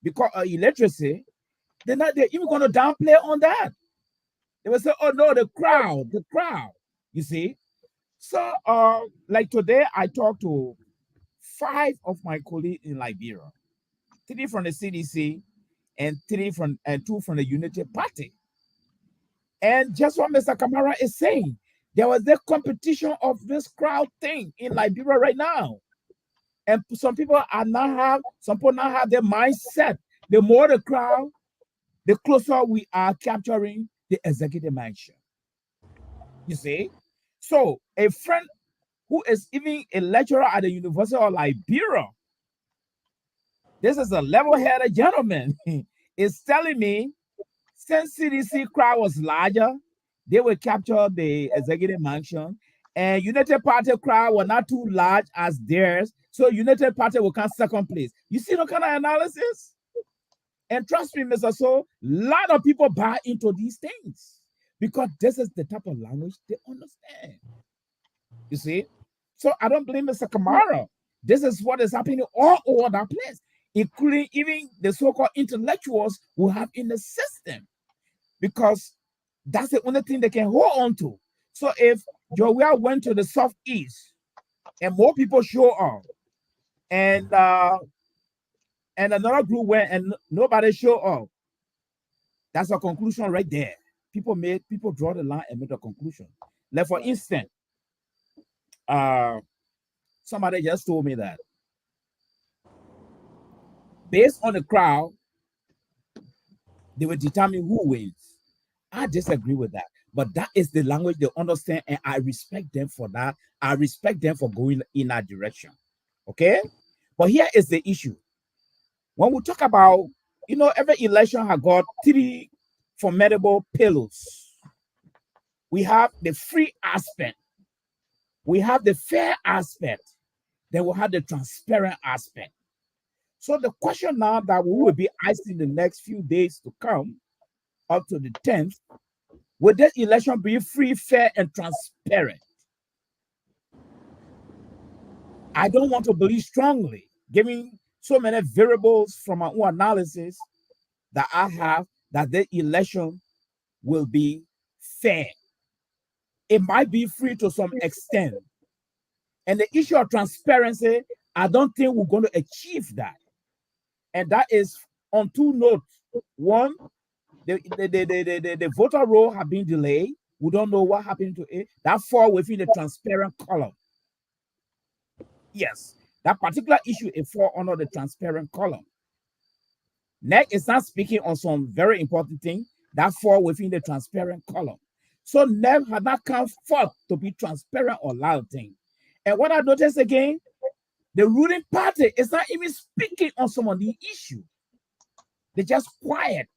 because of illiteracy, they're even going to downplay on that. They will say, oh no, the crowd, you see. So like today, I talked to 5 of my colleagues in Liberia, 3 from the CDC and 2 from the Unity Party. And just what Mr. Kamara is saying, there was the competition of this crowd thing in Liberia right now. And some people now have their mindset. The more the crowd, the closer we are capturing the executive mansion. You see? So a friend who is even a lecturer at the University of Liberia, this is a level-headed gentleman, is telling me since CDC crowd was larger, they will capture the executive mansion, and United Party crowd were not too large as theirs, so United Party will come second place. You see the kind of analysis? And trust me, Mr. So, a lot of people buy into these things because this is the type of language they understand. You see? So I don't blame Mr. Kamara. This is what is happening all over that place, including even the so-called intellectuals who have in the system, because that's the only thing they can hold on to. So if Joel went to the Southeast and more people show up, and another group went and nobody showed up, that's a conclusion right there. People draw the line and make a conclusion. Like for instance, somebody just told me that based on the crowd, they will determine who wins. I disagree with that. But that is the language they understand, and I respect them for that. I respect them for going in that direction. Okay? But here is the issue. When we talk about, every election has got 3 formidable pillars. We have the free aspect. We have the fair aspect. Then we have the transparent aspect. So the question now that we will be asking the next few days to come, up to the 10th, will this election be free, fair, and transparent? I don't want to believe strongly, given so many variables from my own analysis that I have, that the election will be fair. It might be free to some extent. And the issue of transparency, I don't think we're going to achieve that. And that is on 2 notes. One, the voter roll have been delayed. We don't know what happened to it. That fall within the transparent column. Yes, that particular issue is fall under the transparent column. NEC is not speaking on some very important thing that fall within the transparent column. So NEC had not come forth to be transparent or loud thing. And what I noticed again, the ruling party is not even speaking on some of the issue. They're just quiet.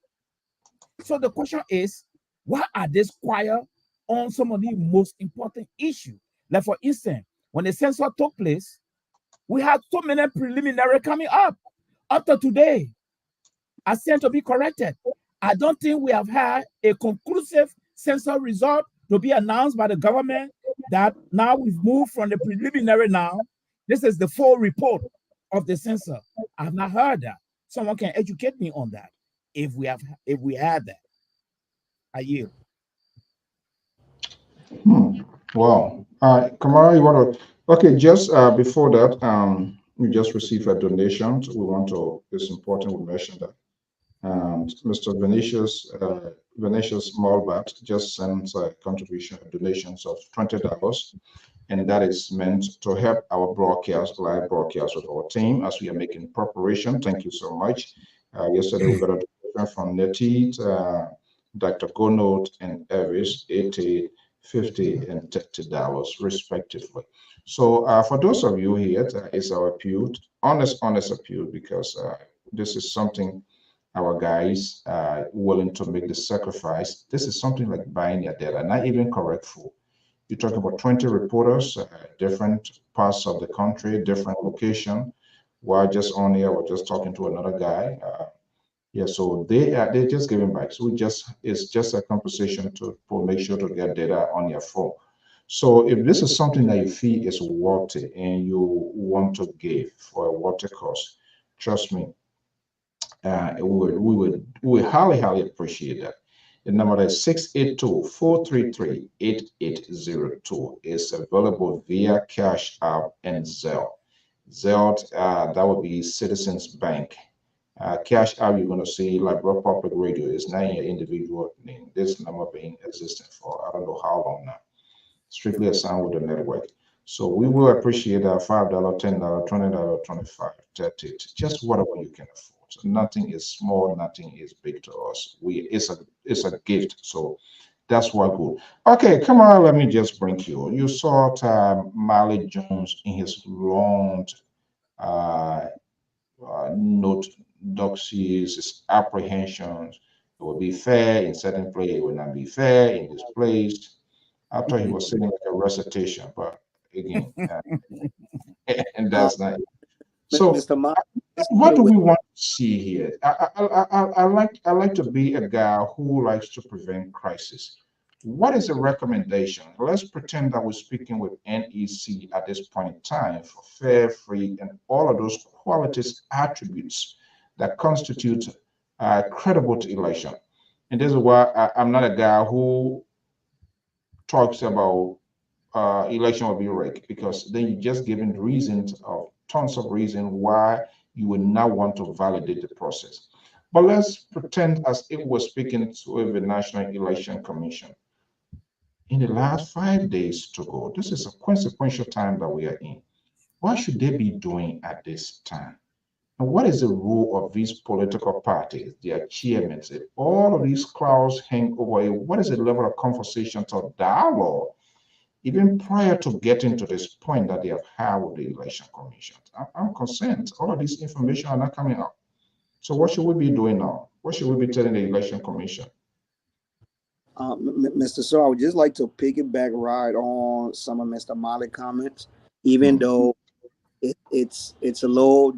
So the question is, why are they quiet on some of the most important issues? Like for instance, when the census took place, we had so many preliminary coming up to today. I stand to be corrected. I don't think we have had a conclusive census result to be announced by the government that now we've moved from the preliminary now. This is the full report of the censor. I've not heard that. Someone can educate me on that if we had that. I yield. Wow. Kamara, you want to? Okay, just before that, we just received a donation. We want to. It's important we mention that. Mr. Venetius Malbat just sent a contribution, donations of $20, and that is meant to help our broadcast, live broadcast with our team as we are making preparation. Thank you so much. Yesterday we got a donation from Netit, Dr. Gonot, and Evis, 80, 50, and $30 respectively. So for those of you here, it's our appeal, honest appeal, because this is something our guys willing to make the sacrifice. This is something like buying your data, not even correct food. You're talking about 20 reporters, different parts of the country, different location. While just on here, we're just talking to another guy. Yeah, so they're just giving back. So it's just a conversation to make sure to get data on your phone. So if this is something that you feel is worthy and you want to give for a worthy cause, trust me, we would highly appreciate that. The number is 682-433-8802. It's available via Cash App and Zelle. Zelle, that would be Citizens Bank. Cash App, you're going to see like Broad Public Radio is not your individual name. This number being existing for I don't know how long now. Strictly assigned with the network. So we will appreciate that $5, $10, $20, 25, 30, just whatever you can afford. So nothing is small, nothing is big to us. It's a gift. So that's what good. Okay, come on, let me just bring you. You saw Malik Jones in his long uh, note doxies, his apprehensions. It will be fair in certain place, it will not be fair in this place. I thought he was saying like a recitation, but again, and Uh, that's not it. So, Mr. Mark, let's what deal do with we want to see here? I like to be a guy who likes to prevent crisis. What is the recommendation? Let's pretend that we're speaking with NEC at this point in time for fair, free, and all of those qualities, attributes that constitute credible to election. And this is why I'm not a guy who talks about election will be rigged because then you're just giving reasons of tons of reasons why you would not want to validate the process. But let's pretend as if we're speaking to the National Election Commission. In the last 5 days to go, this is a consequential time that we are in. What should they be doing at this time? And what is the role of these political parties, their chairmen? If all of these clouds hang over it, what is the level of conversation or dialogue even prior to getting to this point that they have had with the election commission? I'm concerned. All of this information are not coming out. So what should we be doing now? What should we be telling the election commission? Mr. So I would just like to piggyback right on some of Mr. Malik comments, even Hmm. though it's a little,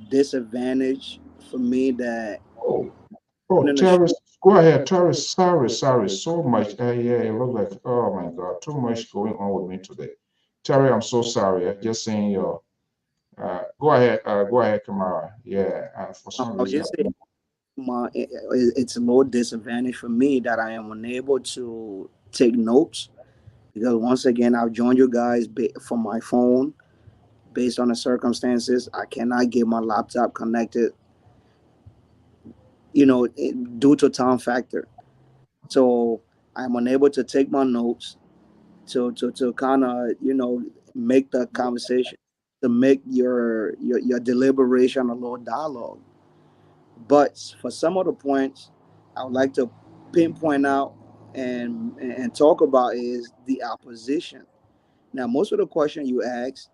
disadvantage for me that Oh, oh, in the show. Terrace, go ahead, Terrace. Sorry, so much. Yeah, it looks like, oh my God, too much going on with me today. Terry, I'm so sorry. I'm just saying your, go ahead, Kamara. Yeah, for some I was reason, just saying it's a little disadvantage for me that I am unable to take notes because once again I've joined you guys from my phone based on the circumstances. I cannot get my laptop connected, due to time factor. So I'm unable to take my notes to kind of make the conversation, to make your deliberation a little dialogue. But for some of the points I would like to pinpoint out and talk about is the opposition. Now, most of the question you ask,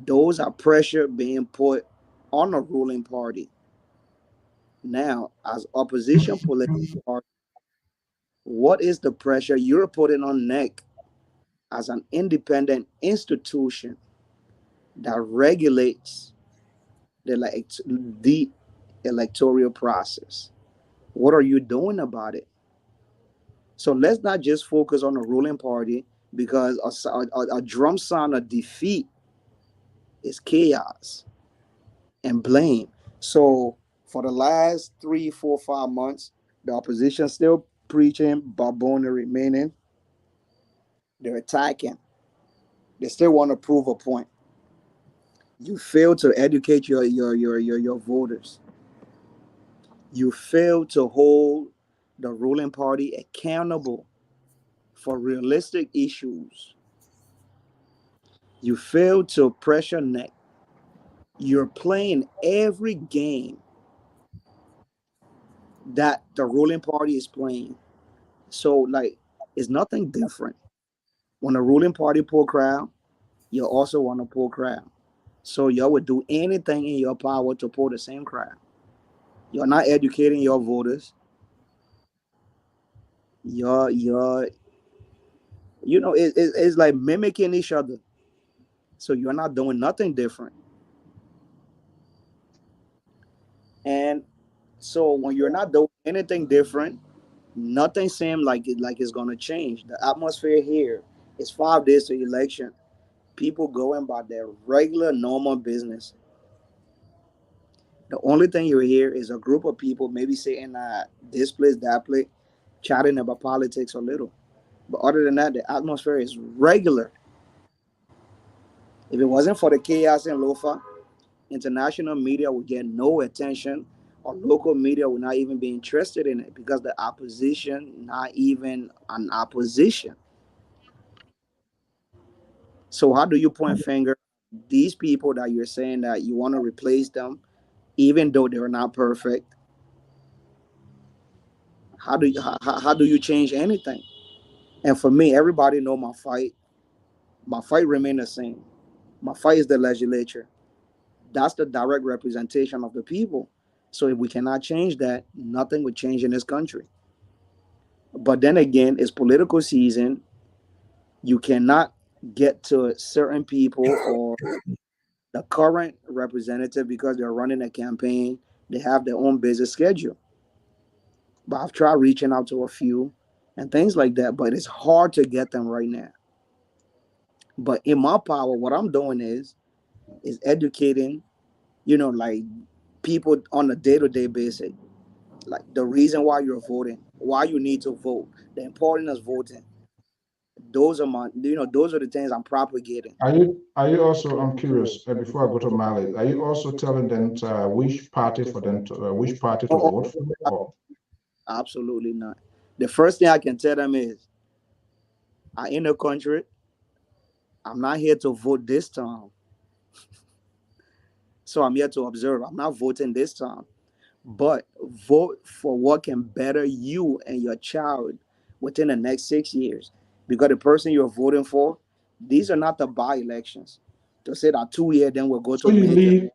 those are pressure being put on the ruling party. Now, as opposition political party, what is the pressure you're putting on NEC as an independent institution that regulates the electoral process? What are you doing about it? So let's not just focus on the ruling party because a drum sound of defeat is chaos and blame. So for the last 3, 4, 5 months, the opposition still preaching barbonery, meaning they're attacking. They still want to prove a point. You fail to educate your voters. You fail to hold the ruling party accountable for realistic issues. You fail to pressure neck. You're playing every game that the ruling party is playing. So like it's nothing different. When the ruling party pull crowd, you also want to pull crowd. So you would do anything in your power to pull the same crowd. You're not educating your voters. You're it's like mimicking each other. So you're not doing nothing different. And so when you're not doing anything different, nothing seems like it's gonna change. The atmosphere here is 5 days to election. People going about their regular normal business. The only thing you hear is a group of people maybe saying this place, that place, chatting about politics a little. But other than that, the atmosphere is regular. If it wasn't for the chaos in Lofa, international media would get no attention, or local media would not even be interested in it because the opposition, not even an opposition. So how do you point finger these people that you're saying that you want to replace them, even though they're not perfect? How do you change anything? And for me, everybody know my fight. My fight remain the same. My fight is the legislature. That's the direct representation of the people. So if we cannot change that, nothing would change in this country. But then again, it's political season. You cannot get to certain people or the current representative because they're running a campaign. They have their own busy schedule. But I've tried reaching out to a few and things like that, but it's hard to get them right now. But in my power, what I'm doing is educating, like people on a day-to-day basis, like the reason why you're voting, why you need to vote, the importance of voting. Those are the things I'm propagating. Are you also, I'm curious, before I go to Mali, are you also telling them which party to Oh, vote for? Or absolutely not. The first thing I can tell them is, I'm in the country. I'm not here to vote this time. So I'm here to observe. I'm not voting this time. But vote for what can better you and your child within the next 6 years. Because the person you're voting for, these are not the by-elections. To say that 2 years, then we'll go so to you major. leave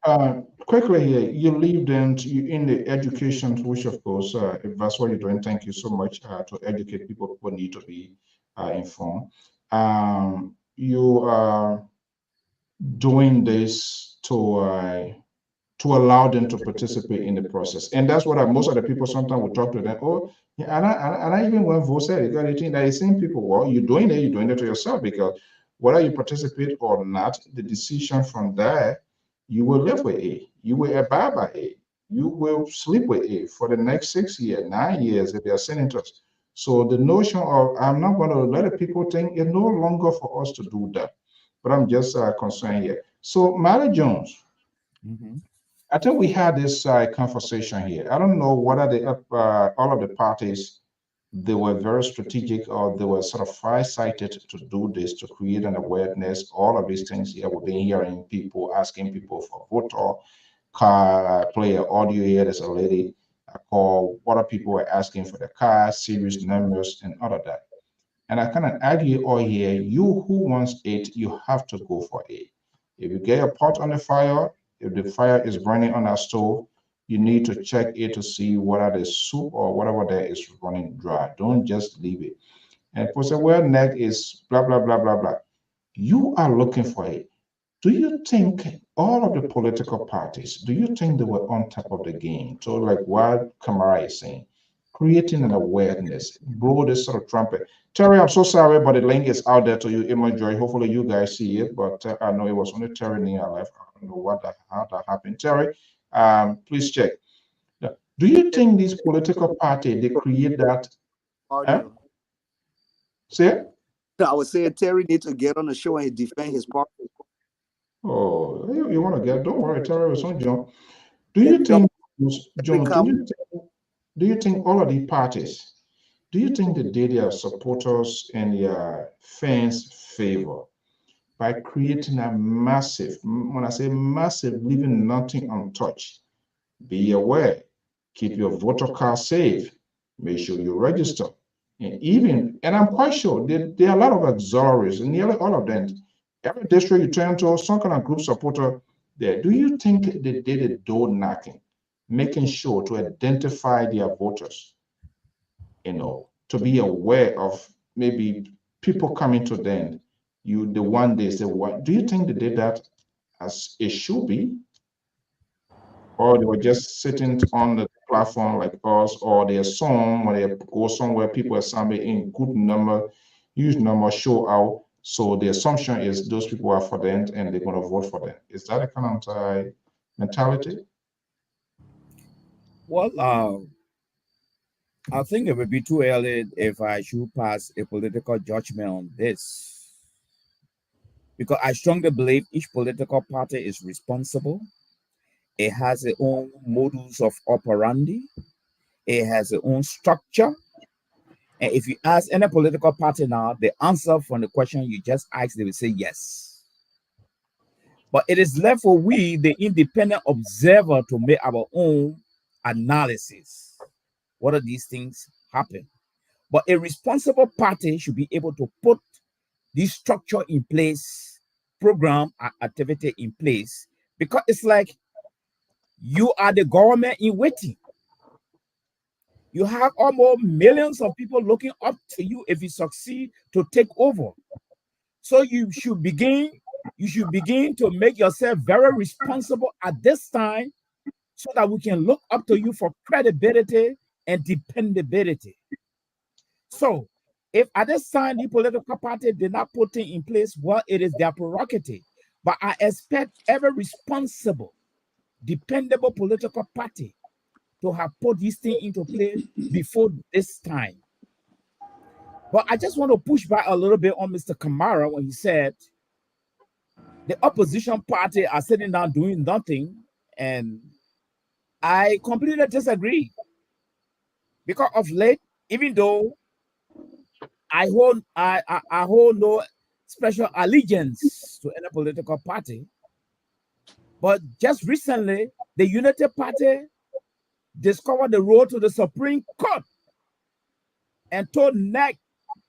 quickly here. You leave them you in the education, which of course, if that's what you're doing, thank you so much to educate people who need to be informed. You are doing this to allow them to participate in the process. And that's what most of the people sometimes will talk to them. Oh, yeah, and I even when vote said, you got 18, that is same people, well, you're doing it to yourself because whether you participate or not, the decision from there, you will live with it. You will abide by it. You will sleep with it for the next 6 years, 9 years if they are senators. So the notion of I'm not going to let the people think it's no longer for us to do that. But I'm just concerned here. So Mary Jones, Mm-hmm. I think we had this conversation here. I don't know whether all of the parties they were very strategic or they were sort of far-sighted to do this to create an awareness. All of these things here, we've been hearing people asking people for voter car player audio here. There's a lady called what are people were asking for the car, series numbers, and all of that. And I cannot argue or here, you who wants it, you have to go for it. If you get a pot on the fire, if the fire is burning on a stove, you need to check it to see whether the soup or whatever there is running dry. Don't just leave it. And people say, well, neck is blah, blah, blah, blah, blah. You are looking for it. Do you think all of the political parties, do you think they were on top of the game? So like what Kamara is saying, creating an awareness, blow this sort of trumpet. Terry, I'm so sorry, but the link is out there to you, Emma Joy. Hopefully you guys see it, but I know it was only Terry near left. I don't know how that happened. Terry, please check. Do you think these political parties, they create that? Say it? I was saying Terry needs to get on the show and defend his party. Oh, you want to get? Don't worry, Terry was on John. Do you think, John? Do you think all of the parties? Do you think they did their supporters and their fans favor by creating a massive? When I say massive, leaving nothing untouched. Be aware. Keep your voter card safe. Make sure you register. And I'm quite sure there are a lot of auxiliaries, and nearly all of them. Every district you turn to, some kind of group supporter there. Do you think they did a door knocking, making sure to identify their voters, to be aware of maybe people coming to them, the one they say, what do you think they did that as it should be? Or they were just sitting on the platform like us, or their song when they go somewhere, people are somebody in good number, huge number show out. So the assumption is those people are for them and they're going to vote for them. Is that a kind of mentality? Well, I think it would be too early if I should pass a political judgment on this, because I strongly believe each political party is responsible. It has its own modus of operandi. It has its own structure. And if you ask any political party now, the answer from the question you just asked, they will say yes. But it is left for we, the independent observer, to make our own analysis. What are these things happen? But a responsible party should be able to put this structure in place, program activity in place, because it's like you are the government in waiting. You have almost millions of people looking up to you if you succeed to take over. So you should begin to make yourself very responsible at this time, so that we can look up to you for credibility and dependability. So if at this time the political party did not put it in place, well, it is their prerogative. But I expect every responsible, dependable political party to have put this thing into place before this time. But I just want to push back a little bit on Mr. Kamara when he said the opposition party are sitting down doing nothing, and I completely disagree. Because of late, even though I hold no special allegiance to any political party, but just recently the United Party discovered the road to the Supreme Court and told neck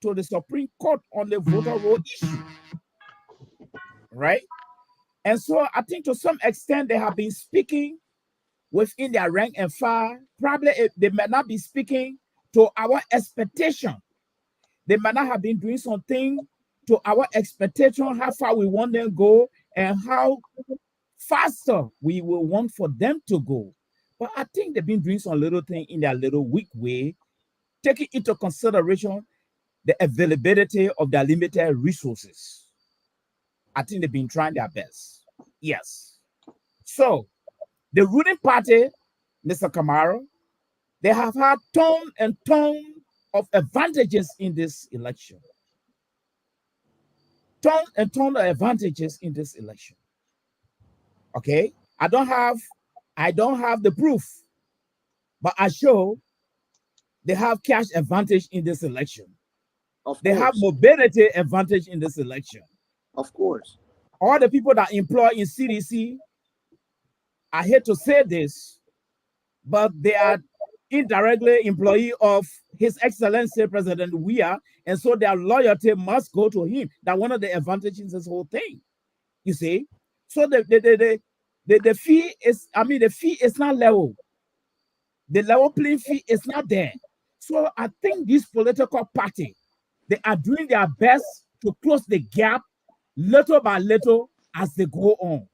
to the Supreme Court on the voter roll issue, right? And so I think to some extent they have been speaking within their rank and file. Probably they may not be speaking to our expectation. They might not have been doing something to our expectation, how far we want them to go and how faster we will want for them to go. But I think they've been doing some little thing in their little weak way, taking into consideration the availability of their limited resources. I think they've been trying their best. Yes. So the ruling party, Mr. Kamara, they have had ton and ton of advantages in this election. Ton and ton of advantages in this election. Okay, I don't have the proof, but I show they have cash advantage in this election. They have mobility advantage in this election. Of course. All the people that employ in CDC, I hate to say this, but they are indirectly employee of His Excellency President Weah, and so their loyalty must go to him. That's one of the advantages in this whole thing. You see, so the fee is, the fee is not level. The level playing fee is not there. So I think this political party, they are doing their best to close the gap little by little as they go on.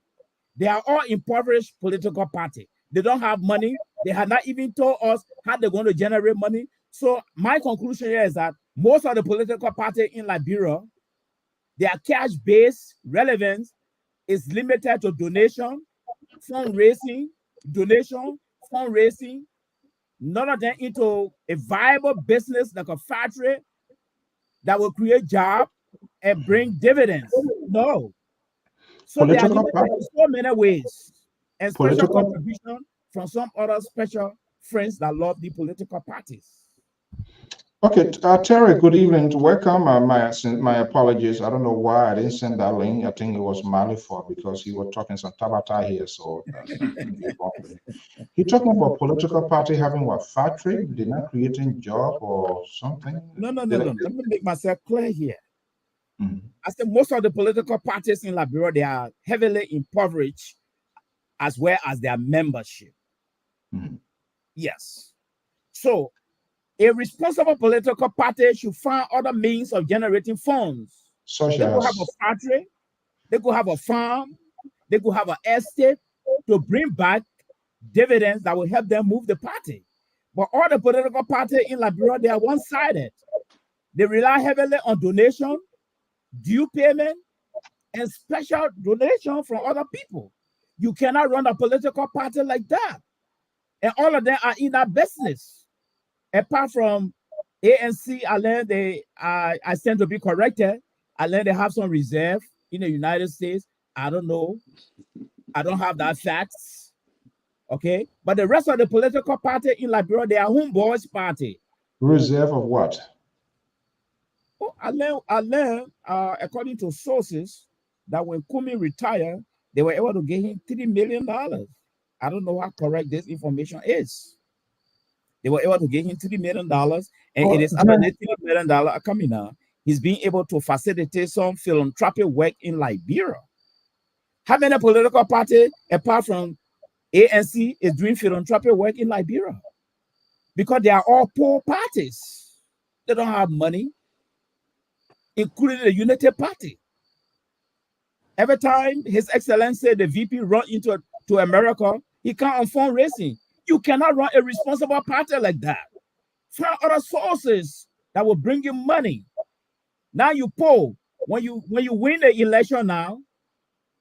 They are all impoverished political party. They don't have money. They have not even told us how they're going to generate money. So my conclusion here is that most of the political parties in Liberia, their cash-based relevance is limited to donation, fundraising, none of them into a viable business like a factory that will create jobs and bring dividends. No. So they are limited in so many ways. And special contribution from some other special friends that love the political parties. Okay, Terry, good evening. Welcome. My apologies. I don't know why I didn't send that link. I think it was Mali for because he was talking some tabata here. So he's talking about political party having what factory? They're not creating job or something? No. Let me make myself clear here. I said most of the political parties in Liberia, they are heavily impoverished as well as their membership. Yes. So a responsible political party should find other means of generating funds. They could have a factory, they could have a farm, they could have an estate to bring back dividends that will help them move the party. But all the political parties in Liberia, they are one-sided. They rely heavily on donation, due payment, and special donation from other people. You cannot run a political party like that. And all of them are in that business. Apart from ANC, I learned I stand to be corrected. I learned they have some reserve in the United States. I don't know. I don't have that facts. Okay. But the rest of the political party in Liberia, they are homeboys party. Reserve of what? Oh, I learned according to sources that when Kumi retired, they were able to give him $3 million. I don't know how correct this information is. They were able to give him $3 million, and it is after the $3 million coming now, he's being able to facilitate some philanthropic work in Liberia. How many political parties, apart from ANC, is doing philanthropic work in Liberia? Because they are all poor parties. They don't have money, including the Unity Party. Every time His Excellency, the VP, run to America, he can't on fundraising. You cannot run a responsible party like that. Find other sources that will bring you money. Now you poll. When you win the election now,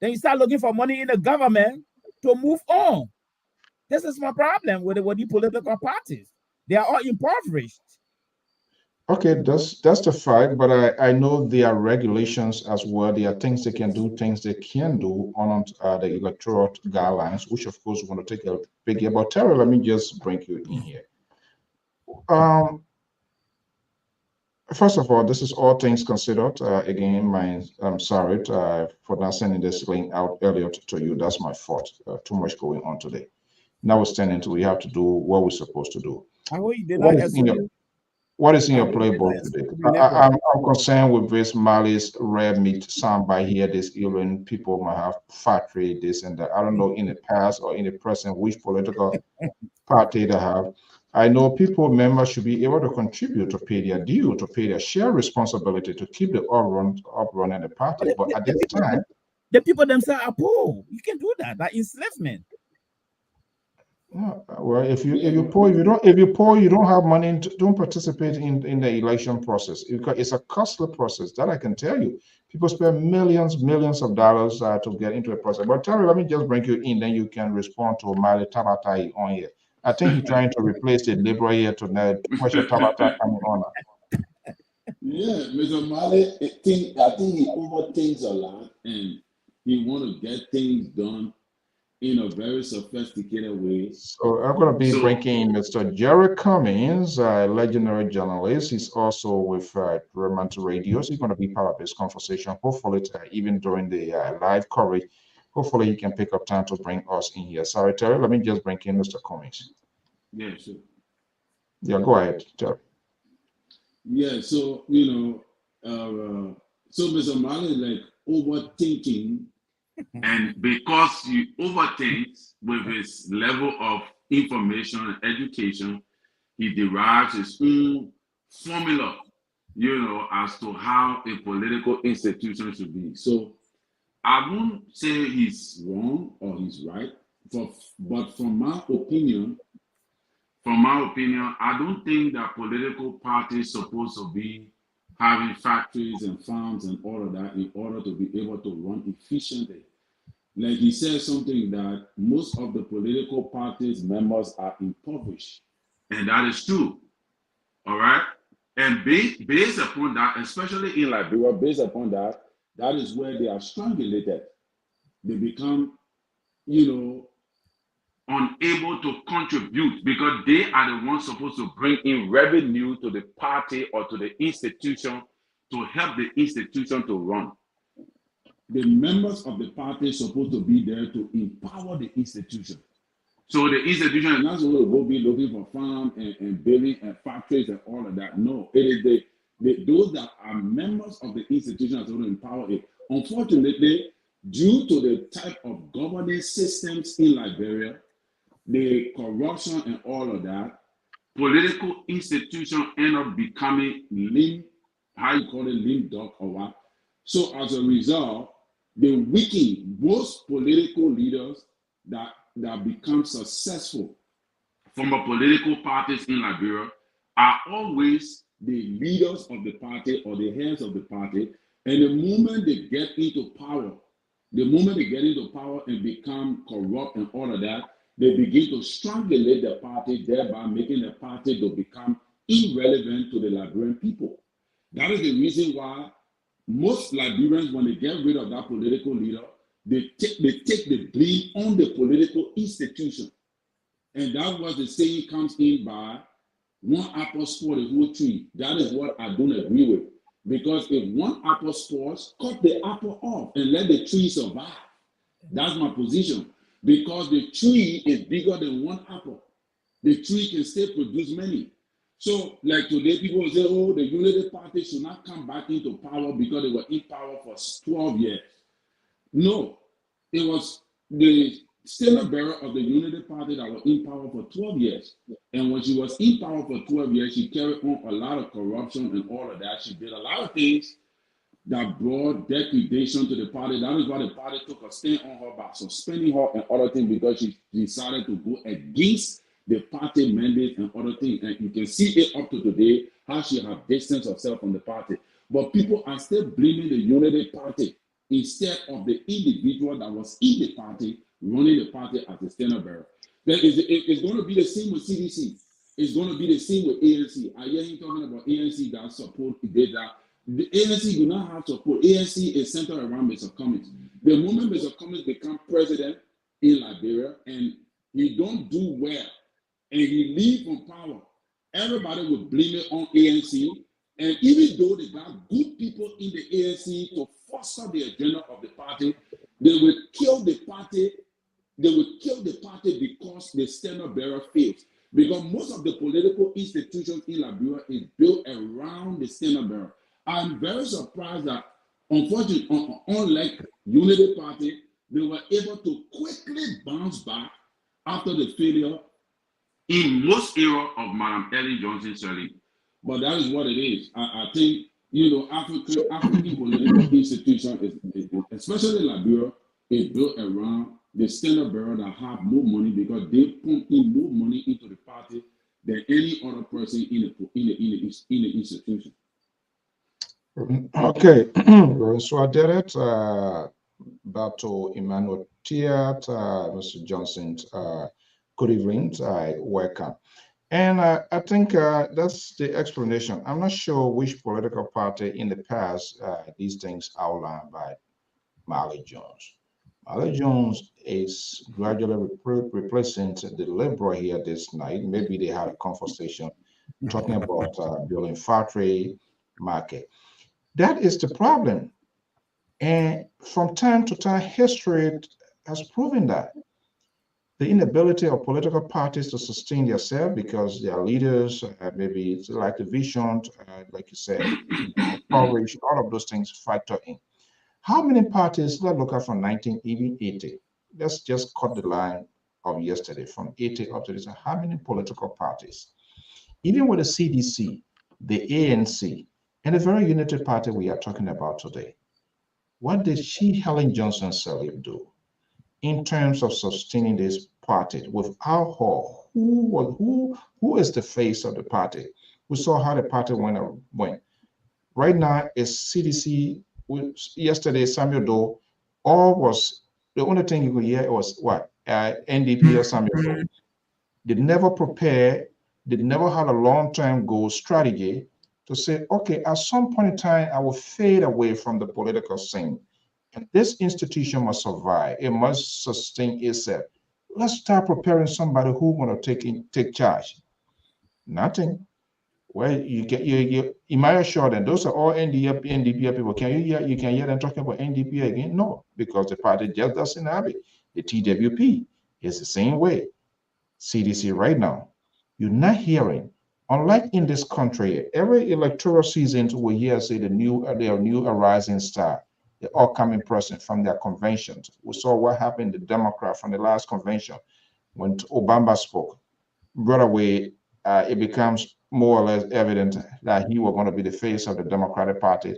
then you start looking for money in the government to move on. This is my problem with the political parties. They are all impoverished. Okay, that's the fact, but I know there are regulations as well. There are things they can do, things they can do on the electoral guidelines, which of course we're going to take a big year. But Terry, let me just bring you in here. First of all, this is all things considered. Again, I'm sorry for not sending this link out earlier to you. That's my fault. Too much going on today. Notwithstanding, we have to do what we're supposed to do. What is in your playbook today? I'm concerned with this Mali's red meat soundbite here. This even people might have factory, this and that. I don't know in the past or in the present which political party they have. I know members should be able to contribute to pay their due, to pay their share responsibility to keep the up running the party. But at this time, the people themselves are poor. You can do that. That enslavement. Well, if you poor, you don't have money. Don't participate in the election process because it's a costly process. That I can tell you. People spend millions of dollars to get into a process. But Terry, let me just bring you in, then you can respond to Mali Tabatai on here. I think he's trying to replace the liberal here tonight. Question Tabata coming on. Yeah, Mr. Mali, I think he overthinks a lot, and he want to get things done in a very sophisticated way. So I'm going to be bringing Mr. Jerry Cummings, a legendary journalist. He's also with Remant Radio. So he's going to be part of this conversation. Hopefully, even during the live coverage, hopefully he can pick up time to bring us in here. Sorry, Terry, let me just bring in Mr. Cummings. Yeah, sure. Yeah, go ahead, Terry. Yeah, so, so Mr. Mali, like overthinking. And because he overthinks with his level of information and education, he derives his own formula, as to how a political institution should be. So I won't say he's wrong or he's right. But from my opinion, I don't think that political parties supposed to be having factories and farms and all of that in order to be able to run efficiently. Like he said something that most of the political parties members are impoverished, and that is true. All right, and based upon that, especially in Liberia, based upon that, that is where they are strangulated. They become, unable to contribute because they are the ones supposed to bring in revenue to the party or to the institution to help the institution to run. The members of the party are supposed to be there to empower the institution. So the institution is not supposed to go be looking for farm and building and factories and all of that. No, it is those that are members of the institution are supposed to empower it. Unfortunately, due to the type of governance systems in Liberia, the corruption and all of that, political institutions end up becoming lame duck or what. So as a result, they weaken most political leaders that become successful from the political parties in Liberia are always the leaders of the party or the heads of the party. And the moment they get into power and become corrupt and all of that, they begin to strangulate the party, thereby making the party to become irrelevant to the Liberian people. That is the reason why most Liberians, when they get rid of that political leader, they take the blame on the political institution. And that's what the saying comes in by, one apple spoils the whole tree. That is what I don't agree with. Because if one apple spoils, cut the apple off and let the tree survive. That's my position. Because the tree is bigger than one apple. The tree can still produce many. So, like today, people will say, oh, the Unity Party should not come back into power because they were in power for 12 years. No, it was the standard bearer of the Unity Party that was in power for 12 years. And when she was in power for 12 years, she carried on a lot of corruption and all of that. She did a lot of things that brought degradation to the party. That is why the party took a stand on her by suspending her and other things, because she decided to go against the party mandate and other things. And you can see it up to today, how she has distanced herself from the party. But people are still blaming the Unity Party instead of the individual that was in the party, running the party as the standard bearer. Then it's going to be the same with CDC. It's going to be the same with ANC. I hear him talking about ANC that support data. The ANC do not have support. ANC is centered around Mr. Cummings. The moment Mr. Cummings becomes president in Liberia and he don't do well and he leave from power, everybody will blame it on ANC. And even though they got good people in the ANC to foster the agenda of the party, they will kill the party. They will kill the party because the standard bearer fails. Because most of the political institutions in Liberia is built around the standard bearer. I'm very surprised that, unfortunately, unlike Unity Party, they were able to quickly bounce back after the failure in most era of Madam Ellen Johnson Sirleaf. But that is what it is. I think, African political institution, especially Liberia, is built around the standard bearer that have more money because they pump in more money into the party than any other person in the institution. Okay, so I did it. Dr. Emmanuel Tiat, Mr. Johnson, good evening. Welcome. And I think that's the explanation. I'm not sure which political party in the past these things outlined by Marley Jones. Marley Jones is gradually replacing the Liberal here this night. Maybe they had a conversation talking about building factory market. That is the problem. And from time to time, history has proven that the inability of political parties to sustain themselves because their leaders, maybe it's like the vision, like you said, coverage, all of those things factor in. How many parties, let's look at from 1980, let's just cut the line of yesterday, from 80 up to this, how many political parties? Even with the CDC, the ANC, and the very Unity Party we are talking about today, what did Helen Johnson Sirleaf do? in terms of sustaining this party. Without her, who is the face of the party? We saw how the party went. Right now, it's CDC. Yesterday, Samuel Doe, the only thing you could hear was what? NDP or Samuel Doe. They never prepare, they never had a long-term goal strategy to say, okay, at some point in time, I will fade away from the political scene. And this institution must survive. It must sustain itself. Let's start preparing somebody who's going to take charge. Nothing. Well, you might assure them those are all NDP people. You can hear them talking about NDP again? No, because the party just doesn't have it. The TWP is the same way. CDC right now, you're not hearing. Unlike in this country, every electoral season we hear say their new rising star, the upcoming president from their conventions. We saw what happened to the Democrat from the last convention when Obama spoke. Right away, it becomes more or less evident that he was going to be the face of the Democratic Party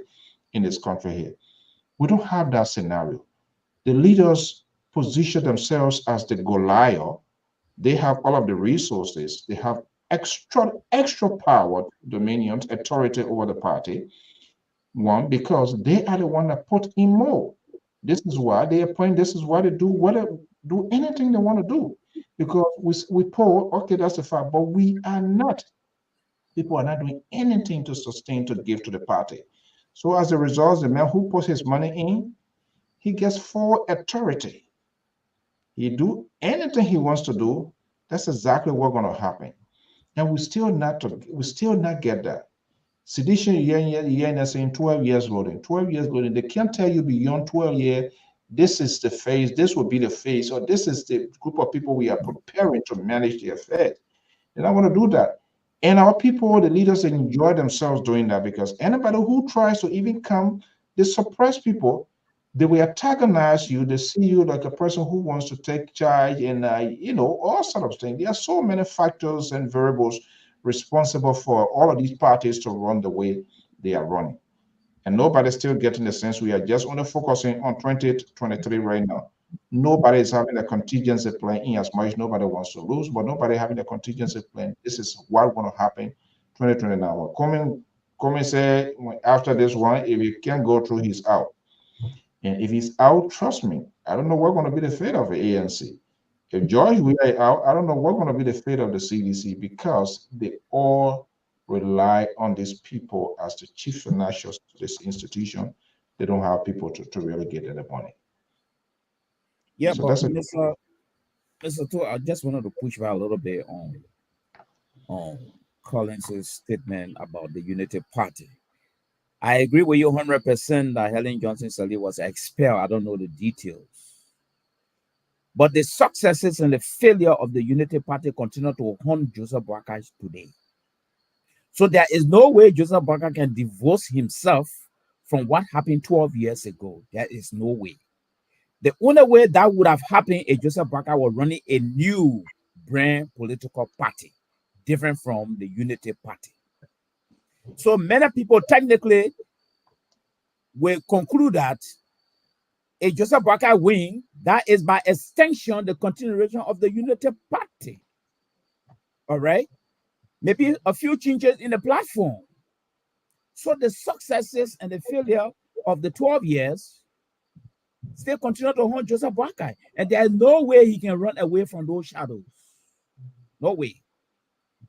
in this country here. We don't have that scenario. The leaders position themselves as the Goliath. They have all of the resources. They have extra power, dominion, authority over the party. One, because they are the one that put in more. This is why they appoint. This is why they do anything they want to do. Because we poll, okay, that's the fact, but we are not. People are not doing anything to sustain, to give to the party. So as a result, the man who puts his money in, he gets full authority. He do anything he wants to do. That's exactly what's going to happen. And we still not get that. Sedition, you're saying 12 years loading. 12 years loading. They can't tell you beyond 12 years, this is the phase, this will be the phase, or this is the group of people we are preparing to manage the affairs. They don't want to do that. And our people, the leaders, enjoy themselves doing that because anybody who tries to even come, they suppress people. They will antagonize you. They see you like a person who wants to take charge and, all sort of things. There are so many factors and variables responsible for all of these parties to run the way they are running. And nobody's still getting the sense we are just only focusing on 2023 right now. Nobody is having a contingency plan in as much. Nobody wants to lose, but nobody having a contingency plan. This is what's going to happen 2029. Come say after this one, if he can't go through, he's out. And if he's out, trust me, I don't know what's going to be the fate of the ANC. If George will be out, I don't know what's going to be the fate of the CDC because they all rely on these people as the chief financiers to this institution. They don't have people to really get the money. Yeah, so but Mr. Tour, I just wanted to push back a little bit on Collins' statement about the Unity Party. I agree with you 100% that Helen Johnson-Sirleaf was expelled. I don't know the details. But the successes and the failure of the Unity Party continue to haunt Joseph Boakai today. So there is no way Joseph Boakai can divorce himself from what happened 12 years ago. There is no way. The only way that would have happened is Joseph Boakai was running a new brand political party, different from the Unity Party. So many people technically will conclude that a Joseph Boakai win, that is by extension the continuation of the Unity Party. All right? Maybe a few changes in the platform. So the successes and the failure of the 12 years still continue to haunt Joseph Boakai. And there is no way he can run away from those shadows. No way.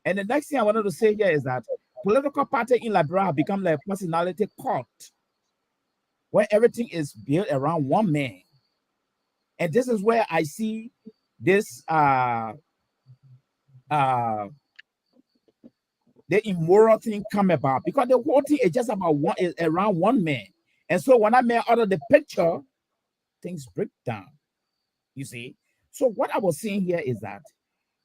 And the next thing I wanted to say here is that political party in Liberia have become like a personality cult where everything is built around one man. And this is where I see this the immoral thing come about, because the whole thing is just about around one man. And so when I man out of the picture, things break down. You see? So what I was saying here is that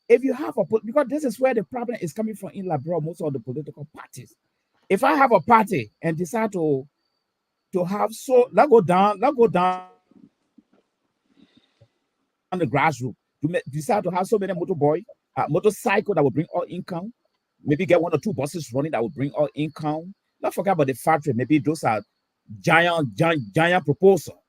if you have because this is where the problem is coming from in Liberia, most of the political parties. If I have a party and decide to have, so let's go down on the grassroots, to decide to have so many motorcycle that will bring all income, maybe get 1 or 2 buses running that will bring all income. Don't forget about the factory. Maybe those are giant proposal.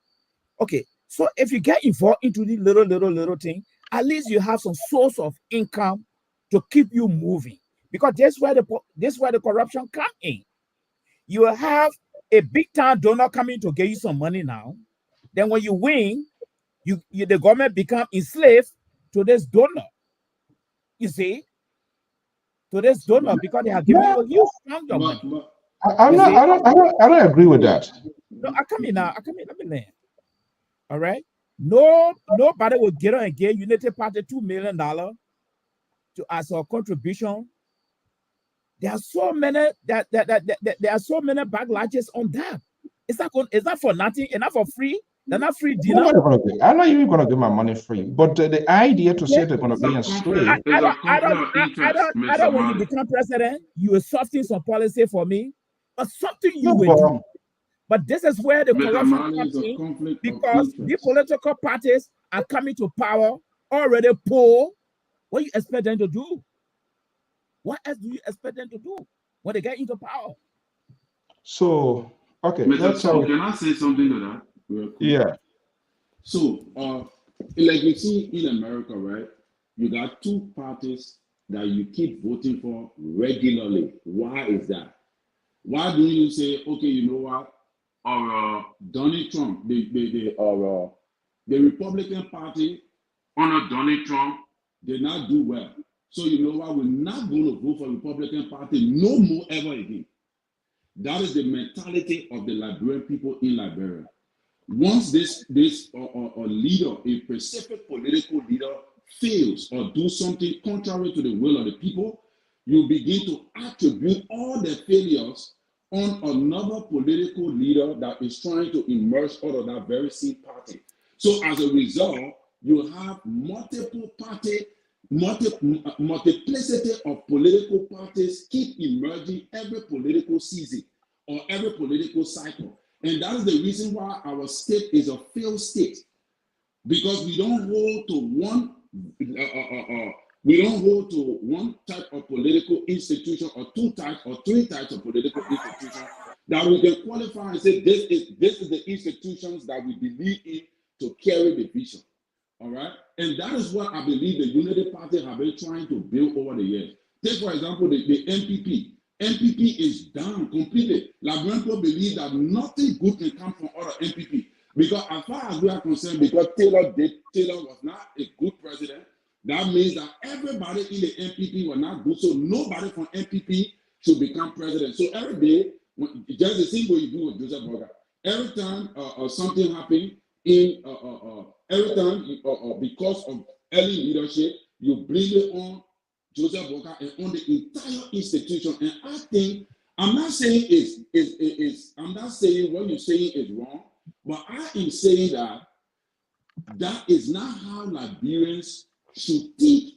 Okay, So if you get involved into the little thing, at least you have some source of income to keep you moving. Because this is where the corruption come in. You will have a big time donor coming to get you some money now. Then when you win, the government become enslaved to this donor. You see, to this donor because they have given you a huge amount of money. I don't agree with that. No, I come in now. Let me learn. All right. Nobody will get on and give Unity Party $2 million to as a contribution. There are so many there are so many backlashes on that. Is that for nothing? Enough for free? They're not free dinner. I'm not even gonna give my money free. But the idea to say they're gonna be enslaved. I don't when you become president, you will soften some policy for me, or something you will do. But this is where the corruption comes in, because the political parties are coming to power already poor. What do you expect them to do? What else do you expect them to do when they get into power? So, okay. Can I say something to that? Yeah. So, like we see in America, right? You got two parties that you keep voting for regularly. Why is that? Why don't you say, okay, you know what? Or Donald Trump, the Republican Party under Donald Trump did not do well. So you know what? We're not going to vote for Republican Party no more ever again. That is the mentality of the Liberian people in Liberia. Once this leader, a specific political leader, fails or do something contrary to the will of the people, you begin to attribute all the failures on another political leader that is trying to emerge out of that very same party. So as a result, you have multiplicity of political parties keep emerging every political season or every political cycle. And that is the reason why our state is a failed state, because we don't hold to one type of political institution or two types or three types of political institutions that we can qualify and say this is the institutions that we believe in to carry the vision. All right, and that is what I believe the Unity Party have been trying to build over the years. Take for example the NPP. NPP is down completely. Liberian people believe that nothing good can come from other NPP, because as far as we are concerned, because Taylor was not a good president, that means that everybody in the NPP were not good, so nobody from NPP should become president. So every day, just the same way you do with Joseph Boga, every time something happens every time because of early leadership, you blame it on Joseph Boga and on the entire institution. And I think I'm not saying I'm not saying what you're saying is wrong, but I am saying that is not how Liberians should think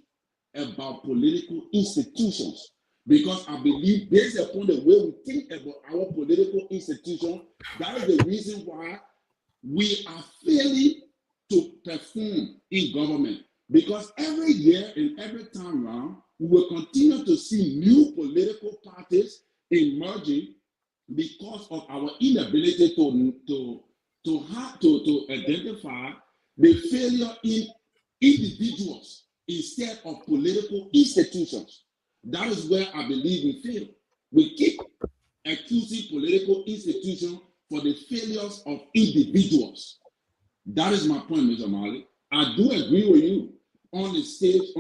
about political institutions. Because I believe based upon the way we think about our political institution, that is the reason why we are failing to perform in government. Because every year and every time around, we will continue to see new political parties emerging because of our inability to identify the failure in individuals instead of political institutions. That is where I believe we fail. We keep accusing political institutions for the failures of individuals. That is my point, Mr. Mali. I do agree with you on the stage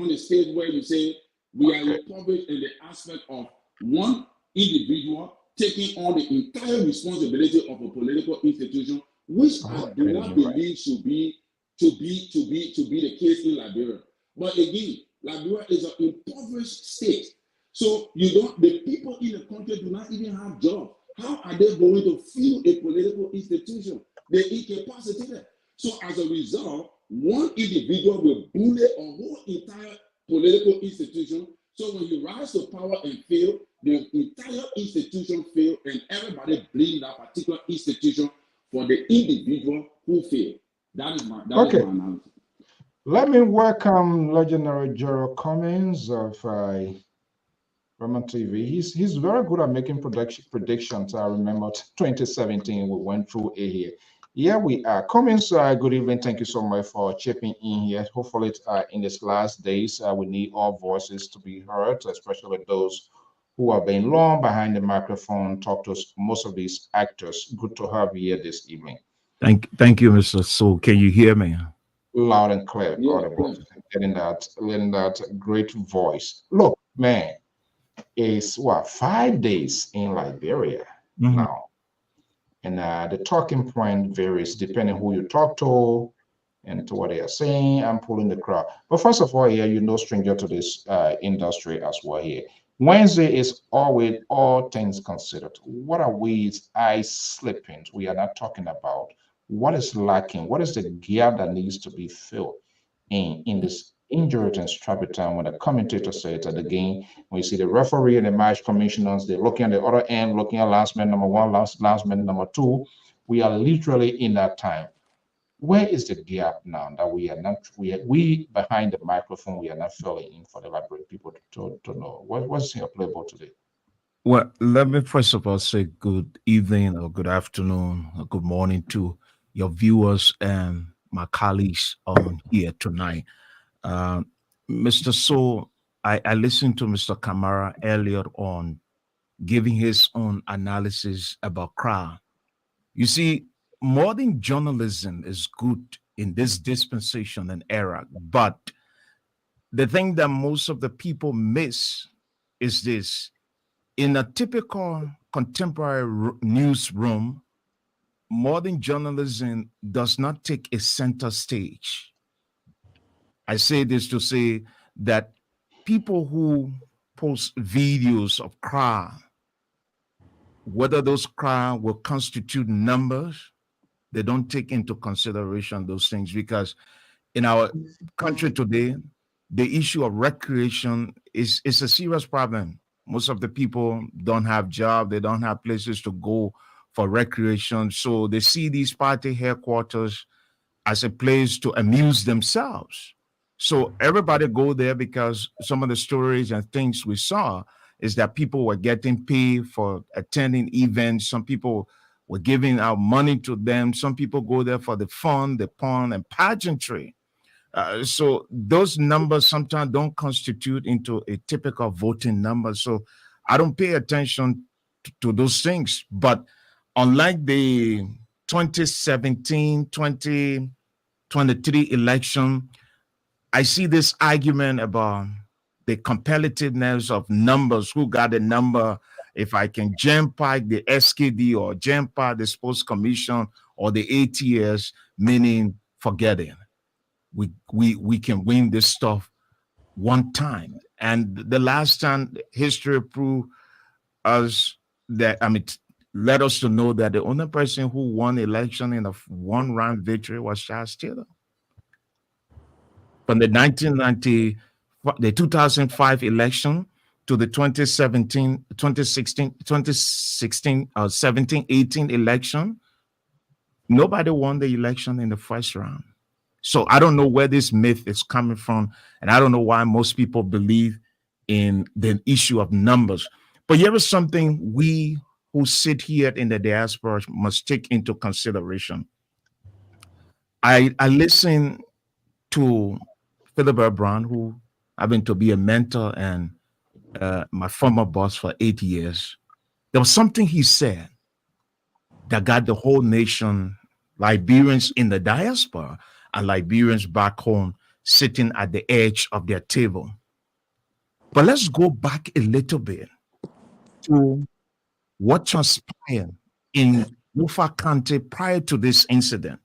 where you say we are impoverished in the aspect of one individual taking on the entire responsibility of a political institution, which I do not believe should be the case in Liberia. But again, Liberia is an impoverished state. So the people in the country do not even have jobs. How are they going to fuel a political institution? They're incapacitated. So as a result, one individual will bully a whole entire political institution. So when you rise to power and fail, the entire institution fail, and everybody blame that particular institution for the individual who failed. That is my analysis. Let me welcome legendary Gerald Cummings of Roman TV. He's very good at making predictions. I remember 2017 we went through a here. Yeah, we are. Cummins, good evening. Thank you so much for chipping in here. Hopefully, in these last days, we need all voices to be heard, especially those who have been long behind the microphone, talk to most of these actors. Good to have you here this evening. Thank you, Mr. So. Can you hear me? Loud and clear, audible. Getting that great voice. Look, man, it's what 5 days in Liberia now. And the talking point varies depending who you talk to and to what they are saying. I'm pulling the crowd. But first of all, here, you're no stranger to this industry as well here. Wednesday is always all things considered. What are we eyes slipping? We are not talking about what is lacking, what is the gap that needs to be filled in this injured and strappy time when the commentator says at the game, when you see the referee and the match commissioners, they're looking at the other end, looking at last man number one, last man number two. We are literally in that time. Where is the gap now that we are not we behind the microphone we are not filling in for the library people to know what's your playbook today? Well, let me first of all say good evening or good afternoon or good morning to your viewers and my colleagues on here tonight. Mr. So, I listened to Mr. Kamara earlier on giving his own analysis about crowd. You see, modern journalism is good in this dispensation and era, but the thing that most of the people miss is this. In a typical contemporary newsroom, modern journalism does not take a center stage. I say this to say that people who post videos of crime, whether those crime will constitute numbers, they don't take into consideration those things because in our country today, the issue of recreation is a serious problem. Most of the people don't have jobs, they don't have places to go for recreation. So they see these party headquarters as a place to amuse themselves. So everybody go there because some of the stories and things we saw is that people were getting paid for attending events. Some people were giving out money to them. Some people go there for the fun, the fun, and pageantry. So those numbers sometimes don't constitute into a typical voting number. So I don't pay attention to those things. But unlike the 2017, 2023 election, I see this argument about the competitiveness of numbers, who got a number, if I can jam pack the SKD or jam pack the Sports Commission or the ATS, meaning forgetting. We can win this stuff one time. And the last time history proved us that, let us to know that the only person who won election in a one-round victory was Charles Taylor. From the 2005 election to the 2017, 18 election, nobody won the election in the first round. So I don't know where this myth is coming from, and I don't know why most people believe in the issue of numbers. But here is something we who sit here in the diaspora must take into consideration. I listen to Philip Brown, who happened to be a mentor and my former boss for 8 years. There was something he said that got the whole nation, Liberians in the diaspora and Liberians back home, sitting at the edge of their table. But let's go back a little bit to what transpired in Lufa County prior to this incident.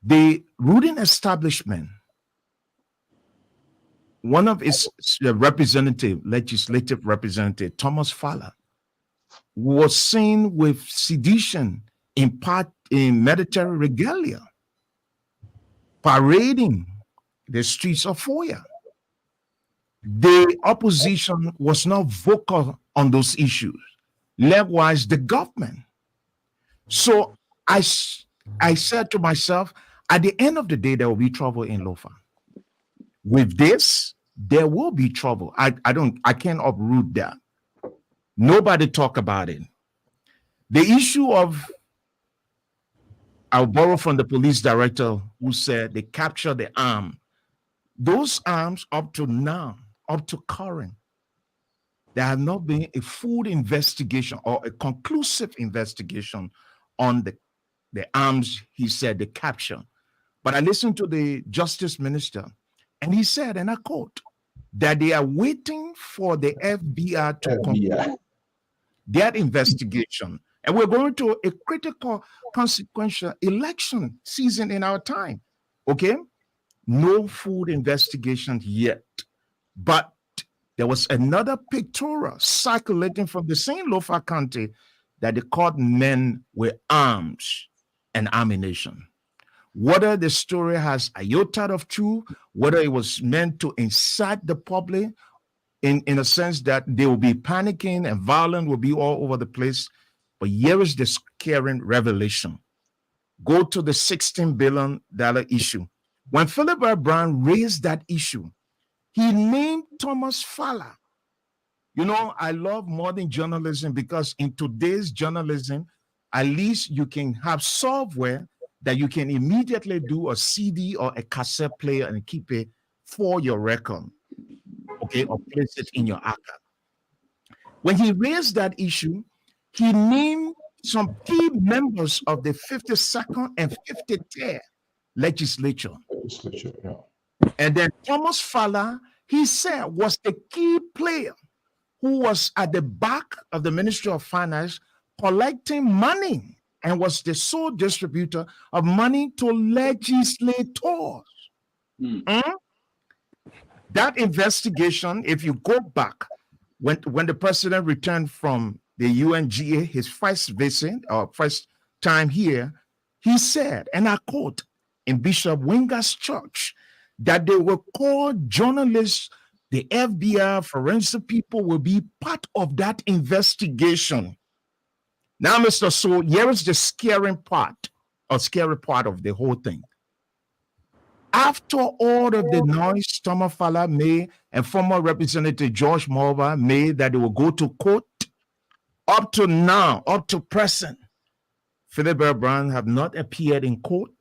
The ruling establishment, one of its legislative representative, Thomas Fowler, was seen with sedition in military regalia, parading the streets of Foya. The opposition was not vocal on those issues. Likewise, the government. So I said to myself, at the end of the day, there will be trouble in Lofa. With this, there will be trouble. I can't uproot that. Nobody talk about it. The issue of I'll borrow from the police director who said they captured the arm. Those arms up to now, up to current, there have not been a full investigation or a conclusive investigation on the arms he said they captured. But I listened to the justice minister, and he said, and I quote, that they are waiting for the FBI to conclude their investigation. And we're going to a critical, consequential election season in our time. Okay? No full investigation yet. But there was another pictorial circulating from the same Lofa County that they caught men with arms and ammunition. Whether the story has a iota of truth, whether it was meant to incite the public in a sense that they will be panicking and violence will be all over the place. But here is the scaring revelation. Go to the $16 billion issue. When Philip Brown raised that issue, he named Thomas Fowler. You know, I love modern journalism because in today's journalism, at least you can have software that you can immediately do a CD or a cassette player and keep it for your record, okay, or place it in your archive. When he raised that issue, he named some key members of the 52nd and 53rd legislature. Yeah. And then Thomas Fowler, he said, was the key player who was at the back of the Ministry of Finance collecting money and was the sole distributor of money to legislators. That investigation, if you go back, when the president returned from the UNGA, his first visit or first time here, he said, and I quote, in Bishop Winger's church, that they will call journalists, the FBI, forensic people will be part of that investigation. Now, Mr. So, here is the scary part of the whole thing. After all of the noise Thomas Fowler made and former Representative George Mulva made that they will go to court, up to now, up to present, Philip Brown have not appeared in court.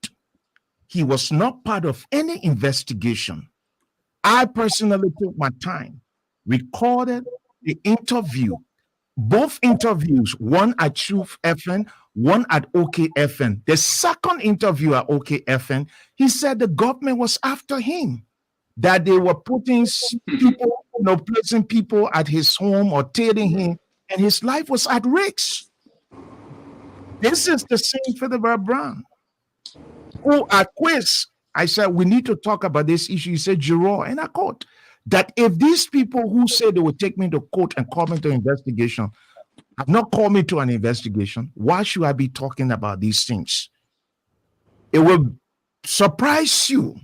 He was not part of any investigation. I personally took my time, recorded the interview, both interviews, one at Truth FM, one at OKFN. The second interview at OKFN, he said the government was after him, that they were putting people, placing people at his home or tailing him, and his life was at risk. This is the same Philip Brown, who at quiz, I said, we need to talk about this issue. He said, Juror, and I quote, that if these people who say they will take me to court and call me to investigation have not called me to an investigation, why should I be talking about these things? It will surprise you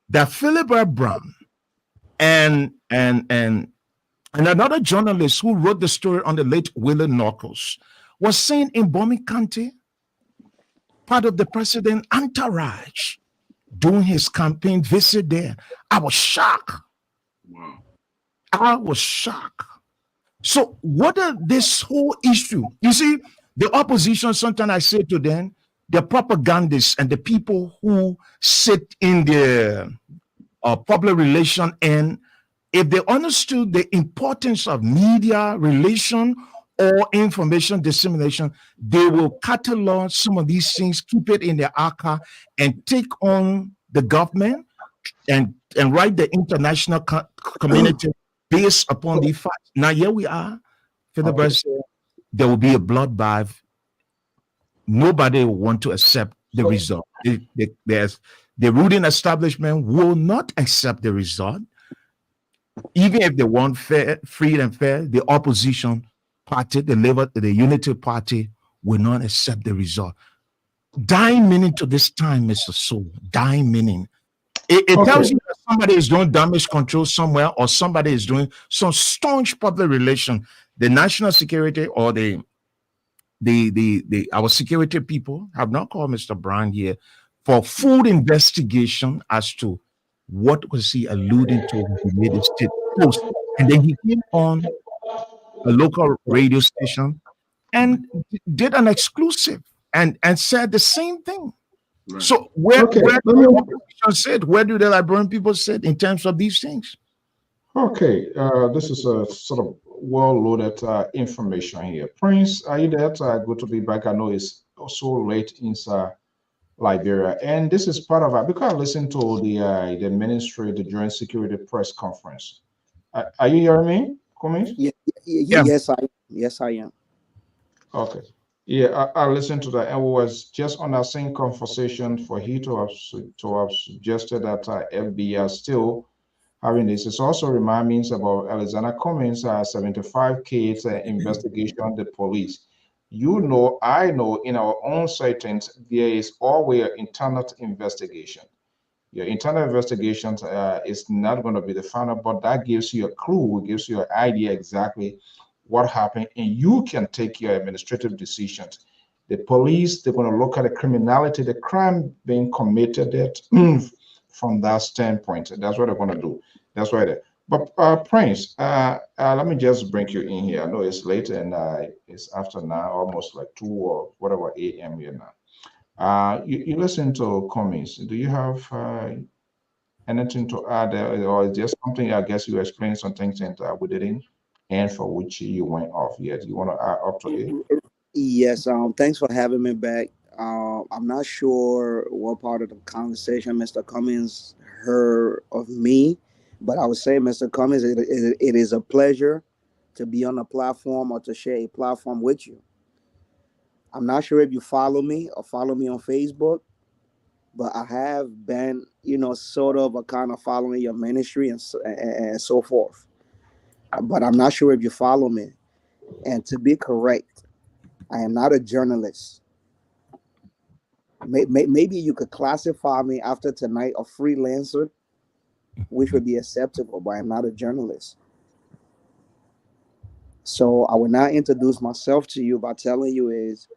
that Philip Brown and another journalist who wrote the story on the late Willie Knuckles was saying in Bomi County, part of the president entourage, doing his campaign visit there. I was shocked. Wow. I was shocked. So what are this whole issue? You see, the opposition, sometimes I say to them, the propagandists and the people who sit in the public relation end, if they understood the importance of media relation or information dissemination, they will catalog some of these things, keep it in their archive, and take on the government and write the international community based upon the facts. Now, here we are. Philip said there will be a bloodbath. Nobody will want to accept the result. The ruling establishment will not accept the result. Even if they want fair, free and fair, the opposition party, the Unity Party, will not accept the result. Dying meaning to this time, Mr. Soul. Dying meaning. It tells you that somebody is doing damage control somewhere, or somebody is doing some staunch public relation. The national security or our security people have not called Mr. Brown here for full investigation as to what was he alluding to when he made the state post. And then he came on a local radio station and did an exclusive and said the same thing. Right. So where Okay, do let me- the politicians sit? Where do the Liberian people sit in terms of these things? Okay, this is a sort of well-loaded information here. Prince, are you there? Good to be back. I know it's so late in Liberia, and this is part of it because I listened to the ministry, the Joint Security Press Conference. Are you hearing me, Cummings? Yeah. Yes, I am. Okay. Yeah, I listened to that, and we was just on that same conversation for he to have suggested that FBI still having this. It also reminds me about Alexander Cummings' 75 case investigation, the police. You know, I know in our own settings, there is always an internal investigation. Your internal investigation is not going to be the final, but that gives you a clue, it gives you an idea exactly what happened, and you can take your administrative decisions. The police, they're going to look at the criminality, the crime being committed from that standpoint. That's what they're going to do. That's why. But Prince, let me just bring you in here. I know it's late and it's after now, almost like 2 or whatever a.m. here now. You listen to Cummings. Do you have anything to add, or is just something? I guess you explained some things and we didn't, and for which you went off yet. You want to add up to it? Yes. Thanks for having me back. I'm not sure what part of the conversation Mr. Cummings heard of me, but I would say, Mr. Cummings, it is a pleasure to be on a platform or to share a platform with you. I'm not sure if you follow me or follow me on Facebook, but I have been, sort of a kind of following your ministry and so forth. But I'm not sure if you follow me. And to be correct, I am not a journalist. Maybe you could classify me after tonight a freelancer, which would be acceptable, but I'm not a journalist. So I will not introduce myself to you by telling you is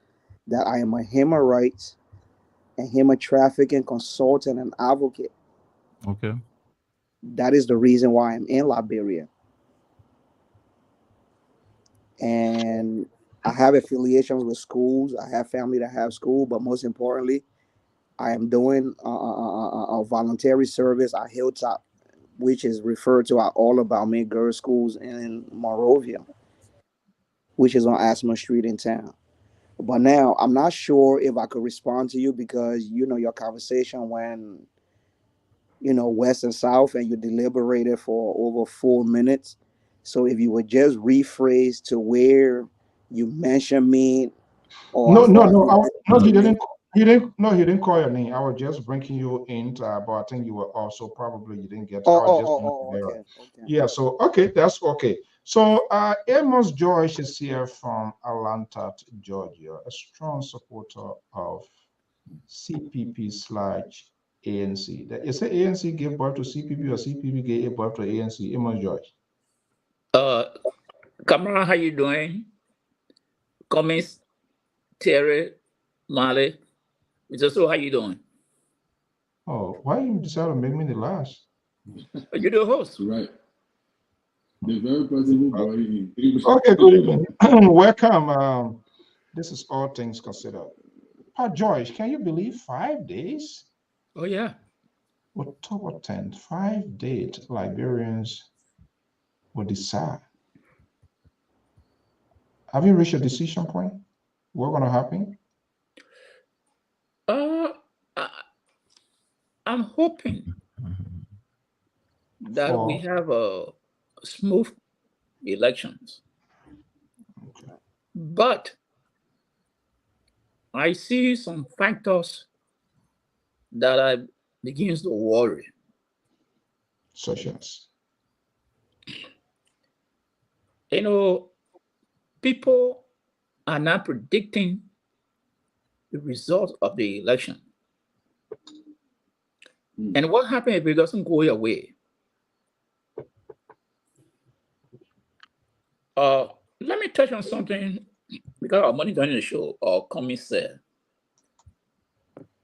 that I am a human rights and human trafficking consultant and advocate. Okay. That is the reason why I'm in Liberia. And I have affiliations with schools. I have family that have school, but most importantly, I am doing a voluntary service at Hilltop, which is referred to at All About Me Girls Schools in Monrovia, which is on Asma Street in town. But now I'm not sure if I could respond to you because your conversation when west and south, and you deliberated for over 4 minutes. So if you would just rephrase to where you mentioned me, or No, as no, far as no. you No, he mentioned me. didn't. He didn't. No, he didn't call your name. I was just bringing you in, but I think you were also probably you didn't get. I was just Okay, there. okay. Yeah. So okay, that's okay. So Amos Joyce is here from Atlanta, Georgia, a strong supporter of CPP/ANC. Is it ANC gave birth to CPP or CPP gave birth to ANC? Amos Joyce. Uh, Kamara, how you doing? Cummings, Terry, Molly, Mr. So, how you doing? Oh, why you decide to make me the last? You the host. Right. The very person who brought you in. Okay, good evening. Welcome. This is all things considered. Joyce, can you believe 5 days? Oh yeah. October 10th, 5 days, Liberians will decide. Have you reached a decision point? What's going to happen? I'm hoping that we have a smooth elections, but I see some factors that I begins to worry. Such as? People are not predicting the result of the election. And what happens if it doesn't go your way? Let me touch on something because our money done in the show, Cummings said.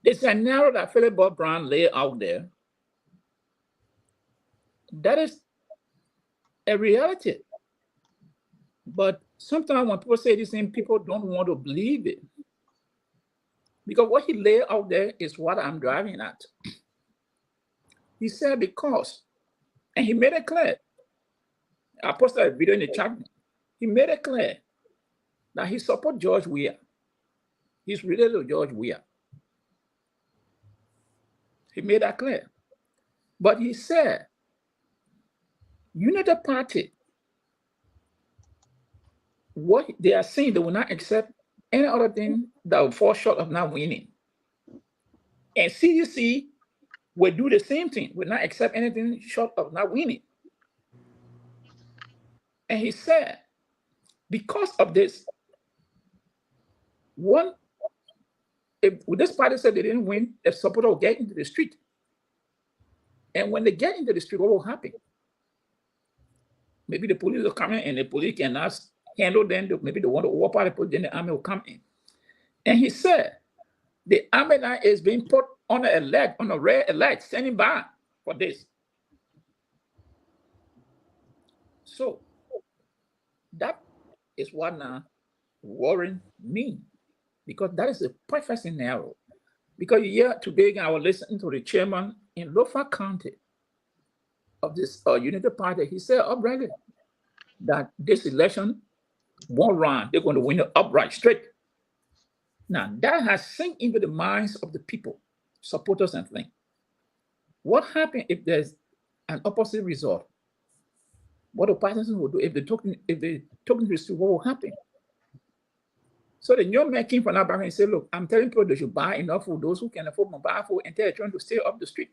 The scenario that Philip Bob Brown laid out there, that is a reality. But sometimes when people say this thing, people don't want to believe it. Because what he laid out there is what I'm driving at. He said because, and he made it clear. I posted a video in the chat. He made it clear that he supports George Weah. He's related to George Weah. He made that clear. But he said, Unity Party, what they are saying, they will not accept any other thing that will fall short of not winning. And CDC will do the same thing, will not accept anything short of not winning. And he said, because of this, one, if this party said they didn't win, the supporter will get into the street. And when they get into the street, what will happen? Maybe the police will come in and the police cannot handle them. Maybe they want to overpower the police, then the army will come in. And he said, the army now is being put on a leg, on a red alert, standing by for this. So that is what now worrying me, because that is a perfect scenario. Because here today, I was listening to the chairman in Lofa County of this Unity Party. He said uprightly that this election, one round, they're going to win it upright, straight. Now, that has sunk into the minds of the people, supporters and things. What happens if there's an opposite result? What the partisans will do if they talking to the street, what will happen? So the young man came from that background and said, look, I'm telling people they should buy enough for those who can afford to buy food, and they're trying to stay up the street.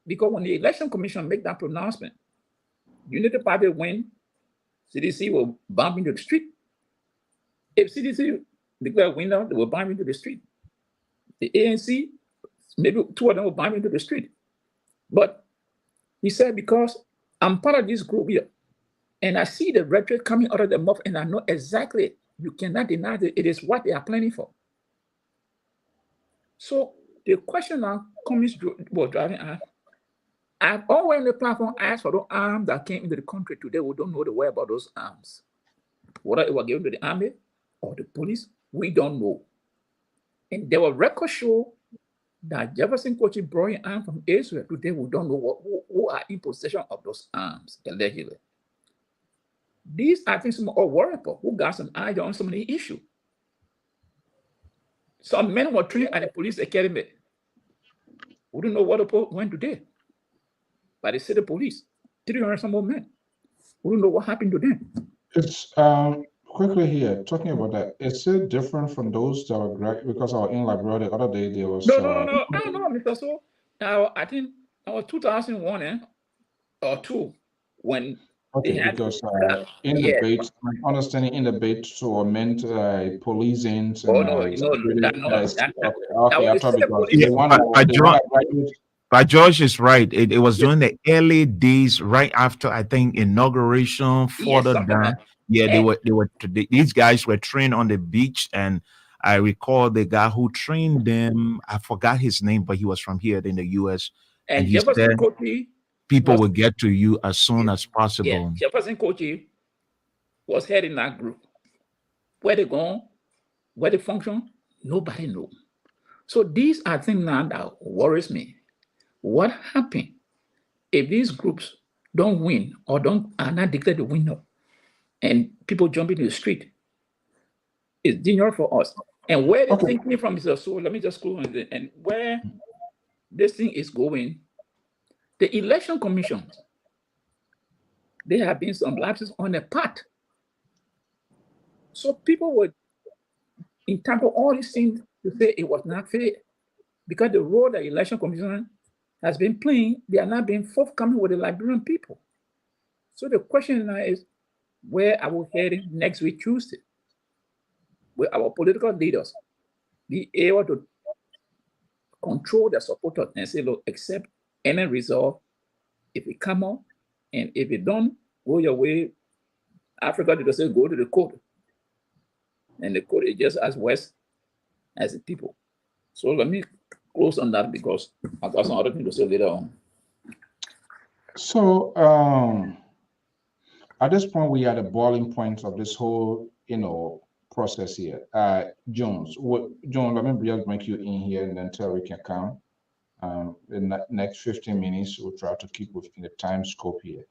Because when the election commission make that pronouncement, Unity Party win, CDC will bomb into the street. If CDC declare winner, they will bomb into the street. The ANC, maybe two of them will bomb into the street. But he said, because I'm part of this group here, and I see the rhetoric coming out of their mouth, and I know exactly, you cannot deny that it is what they are planning for. So the question now communists were driving at, I've always on the platform asked for the arms that came into the country today. We don't know the way about those arms. Whether it was given to the army or the police, we don't know. And there were records show that Jefferson Kochi brought an arm from Israel. Today, we don't know who are in possession of those arms allegedly. These are things some are worried about, who got some idea on some of the issue. Some men were trained at the police academy. We don't know what the went today. By the city police, 300 some more men. We don't know what happened to them. It's quickly here talking about that. Is it different from those that were because I was in Liberia the other day? There was no, Mr. So. I think I was 2001 or 2 when. Okay, because in the debate, my understanding in the debate so meant policing. But George is right. It was during the early days, right after I think inauguration, further down. Yeah, these guys were trained on the beach, and I recall the guy who trained them. I forgot his name, but he was from here in the U.S. And he said people will get to you as soon as possible. Yeah, Jefferson Kochi was heading that group. Where they go, where they function, nobody knows. So these are things now that worries me. What happened if these groups don't win or are not declared the winner, and people jump into the street? It's dangerous for us. And where the thing came from is so let me just close on it. And where this thing is going, the election commission, there have been some lapses on the part. So people would interpret all these things to say it was not fair, because the role the election commission has been playing, they are not being forthcoming with the Liberian people. So the question now is, where are we heading next week, Tuesday? Will our political leaders be able to control their supporters and say, look, accept any result if it come up, and if it don't, go your way. Africa, they say, go to the court. And the court is just as west as the people. So let me close on that, because I've got some other things to say later on. So at this point, we are at the boiling point of this whole, process here. Jones, Jones, let me just bring you in here and then tell we can come. In the next 15 minutes, we'll try to keep within the time scope here.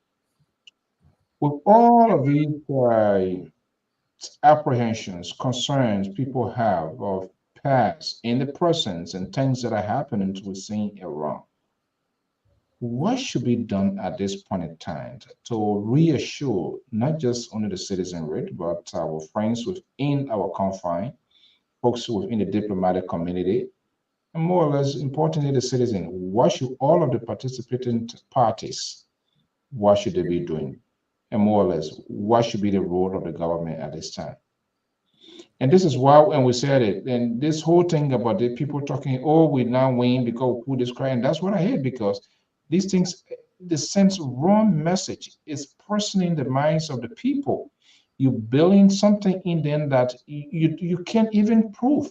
With all of these apprehensions, concerns people have of past, in the present, and things that are happening to us seeing around, what should be done at this point in time to reassure not just only the citizenry, but our friends within our confine, folks within the diplomatic community, and more or less importantly, the citizen? What should all of the participating parties, what should they be doing? And more or less, what should be the role of the government at this time? And this is why, when we said it, and this whole thing about the people talking, oh, we now win because we put this cry, and that's what I hate, because these things, the sense wrong message is personing the minds of the people. You building something in them that you can't even prove.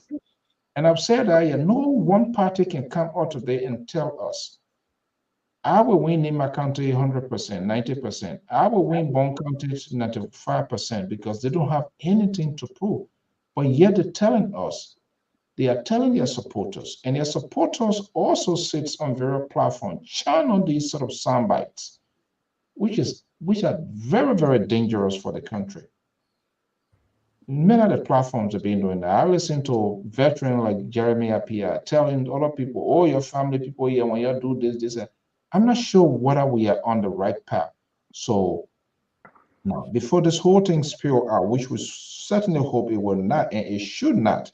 And I've said that no one party can come out today and tell us, I will win in my country 100%, 90%. I will win Bond County 95% because they don't have anything to prove. But yet they're telling us, they are telling their supporters, and their supporters also sits on various platforms, channel these sort of sound bites, which are very, very dangerous for the country. Many of the platforms have been doing that. I listen to veterans like Jeremy LPR telling other people, oh, your family people here, when you do this, this, and I'm not sure whether we are on the right path. So now, before this whole thing spill out, which we certainly hope it will not, and it should not,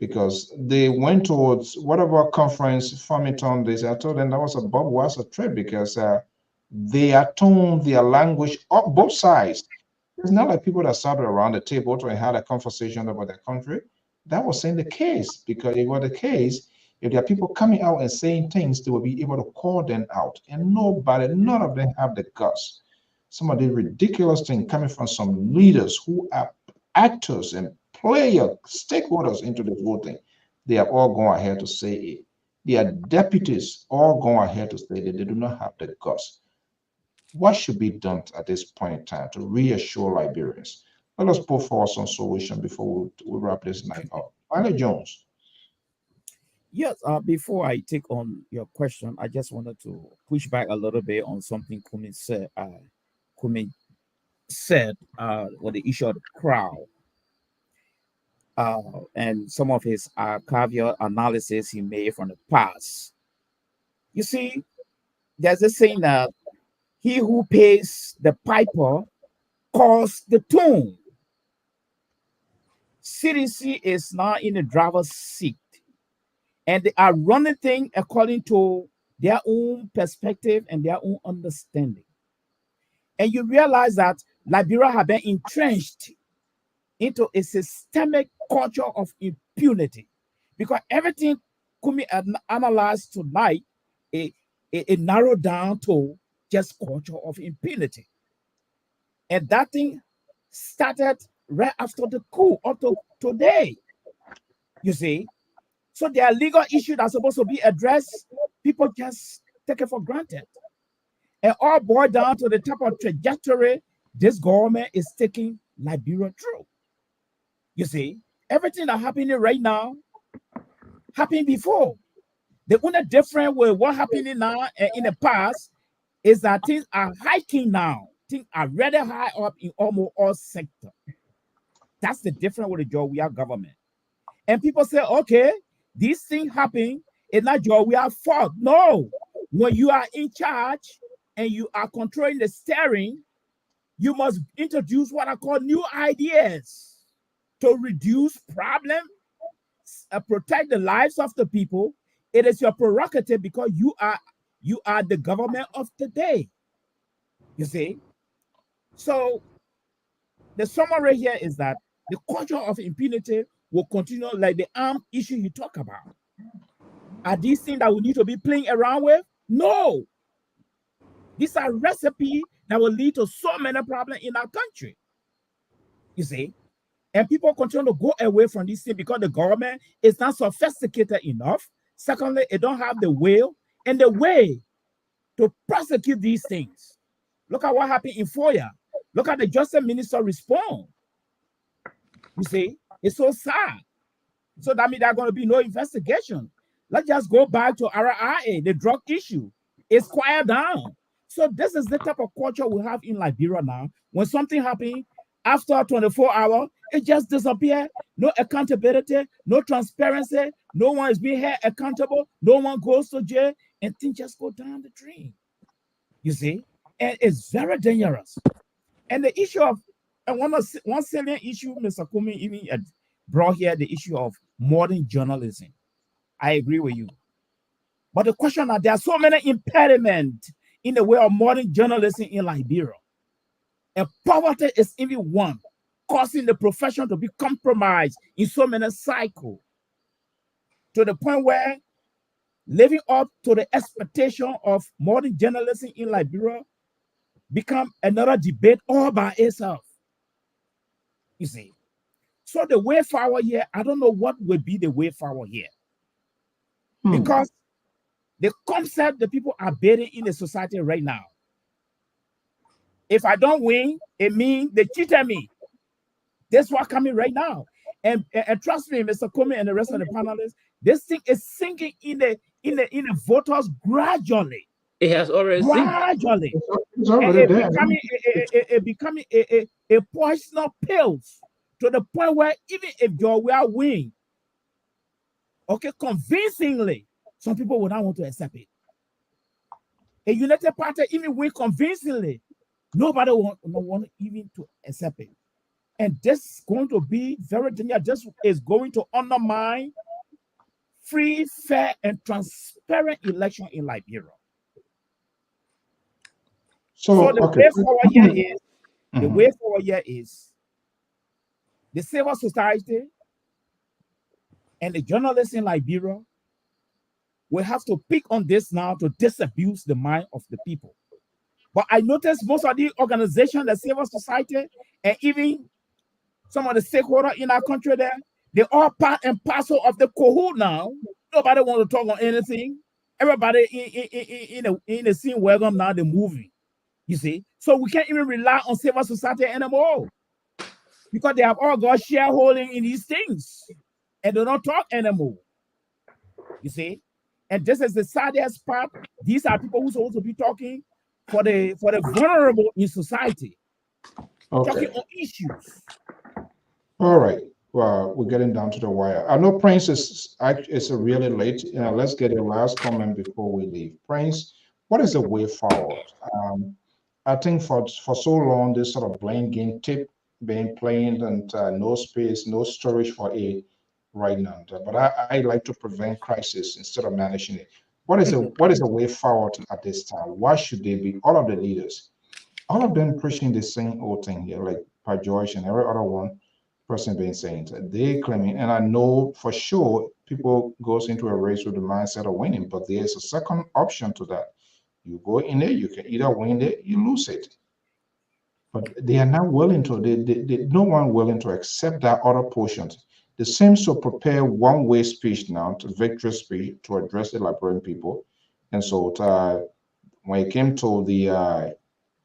because they went towards whatever conference, Farmington, this, I told them that was a Bob Wasser trip, because they are toned their language up both sides. It's not like people that sat around the table to had a conversation about their country. That wasn't the case, because if it were the case, if there are people coming out and saying things, they will be able to call them out. And none of them have the guts. Some of the ridiculous things coming from some leaders who are actors and player stakeholders into this whole thing, they have all gone ahead to say it. Their deputies all gone ahead to say that they do not have the guts. What should be done at this point in time to reassure Liberians? Let us put forward some solution before we wrap this night up. Finally, Jones. Yes, before I take on your question, I just wanted to push back a little bit on something Kumi said. With the issue of the crowd, and some of his caveat analysis he made from the past. You see, there's a saying that he who pays the piper calls the tune. CDC is now in the driver's seat, and they are running things according to their own perspective and their own understanding. And you realize that Liberia have been entrenched into a systemic culture of impunity, because everything could be analyzed tonight, it narrowed down to just culture of impunity. And that thing started right after the coup up to today. You see? So there are legal issues that are supposed to be addressed. People just take it for granted. And all boiled down to the type of trajectory this government is taking Liberia through. You see, everything that's happening right now happened before. The only difference with what happening now and in the past is that things are hiking now. Things are really high up in almost all sectors. That's the difference with the Georgia government. And people say, okay, these things happen, it's not Georgia's fault. No, when you are in charge and you are controlling the steering, you must introduce what I call new ideas to reduce problems, protect the lives of the people. It is your prerogative, because you are the government of today. You see? So the summary here is that the culture of impunity will continue, like the armed issue you talk about. Are these things that we need to be playing around with? No. These are recipes that will lead to so many problems in our country. You see? And people continue to go away from these things because the government is not sophisticated enough. Secondly, it don't have the will and the way to prosecute these things. Look at what happened in FOIA. Look at the justice minister respond. You see, it's so sad. So that means there's going to be no investigation. Let's just go back to RIA, the drug issue. It's quiet down. So this is the type of culture we have in Liberia now. When something happens, after 24 hours, it just disappears. No accountability, no transparency. No one is being held accountable. No one goes to jail, and things just go down the drain. You see? And it's very dangerous. And the issue of, and one salient issue, Mr. Kumi even brought here, the issue of modern journalism. I agree with you. But the question is, there are so many impediments in the way of modern journalism in Liberia. And poverty is even one, causing the profession to be compromised in so many cycles, to the point where living up to the expectation of modern journalism in Liberia become another debate all by itself. You see. So the way forward here, I don't know what will be the way forward here. Because the concept the people are bearing in the society right now, if I don't win, it means they cheated me. That's what's coming right now. And trust me, Mr. Comey and the rest of the panelists, this thing is sinking in the voters gradually. It has already gradually. It's already there. Becoming a poisonous pills to the point where even if George will win, okay, convincingly, some people will not want to accept it. A united party even win convincingly, nobody want even to accept it. And this is going to be very dangerous. This is going to undermine free, fair, and transparent election in Liberia. So the way forward here is, the way forward here is the civil society and the journalists in Liberia will have to pick on this now to disabuse the mind of the people. But I noticed most of the organizations, the civil society, and even some of the stakeholders in our country there, they're all part and parcel of the cohort now. Nobody wants to talk on anything. Everybody in the scene wagon now, they're moving. You see? So we can't even rely on civil society anymore, because they have all got shareholding in these things and they don't talk anymore. You see? And this is the saddest part. These are people who are supposed to be talking for the vulnerable in society, talking on issues. All right. Well, we're getting down to the wire. I know Prince is really late. Let's get your last comment before we leave. Prince, what is the way forward? I think for so long, this sort of blame game tip being played and no space, no storage for it right now. But I like to prevent crisis instead of managing it. What is the way forward at this time? Why should they be, all of the leaders, all of them pushing the same old thing here, like Pa George and every other one person being saying that they claiming, and I know for sure people goes into a race with the mindset of winning, but there's a second option to that. You go in there, you can either win it, you lose it. But they are not willing to, no one willing to accept that other portion. They seem to prepare one-way speech now, to victory speech, to address the Liberian people. And so when it came to the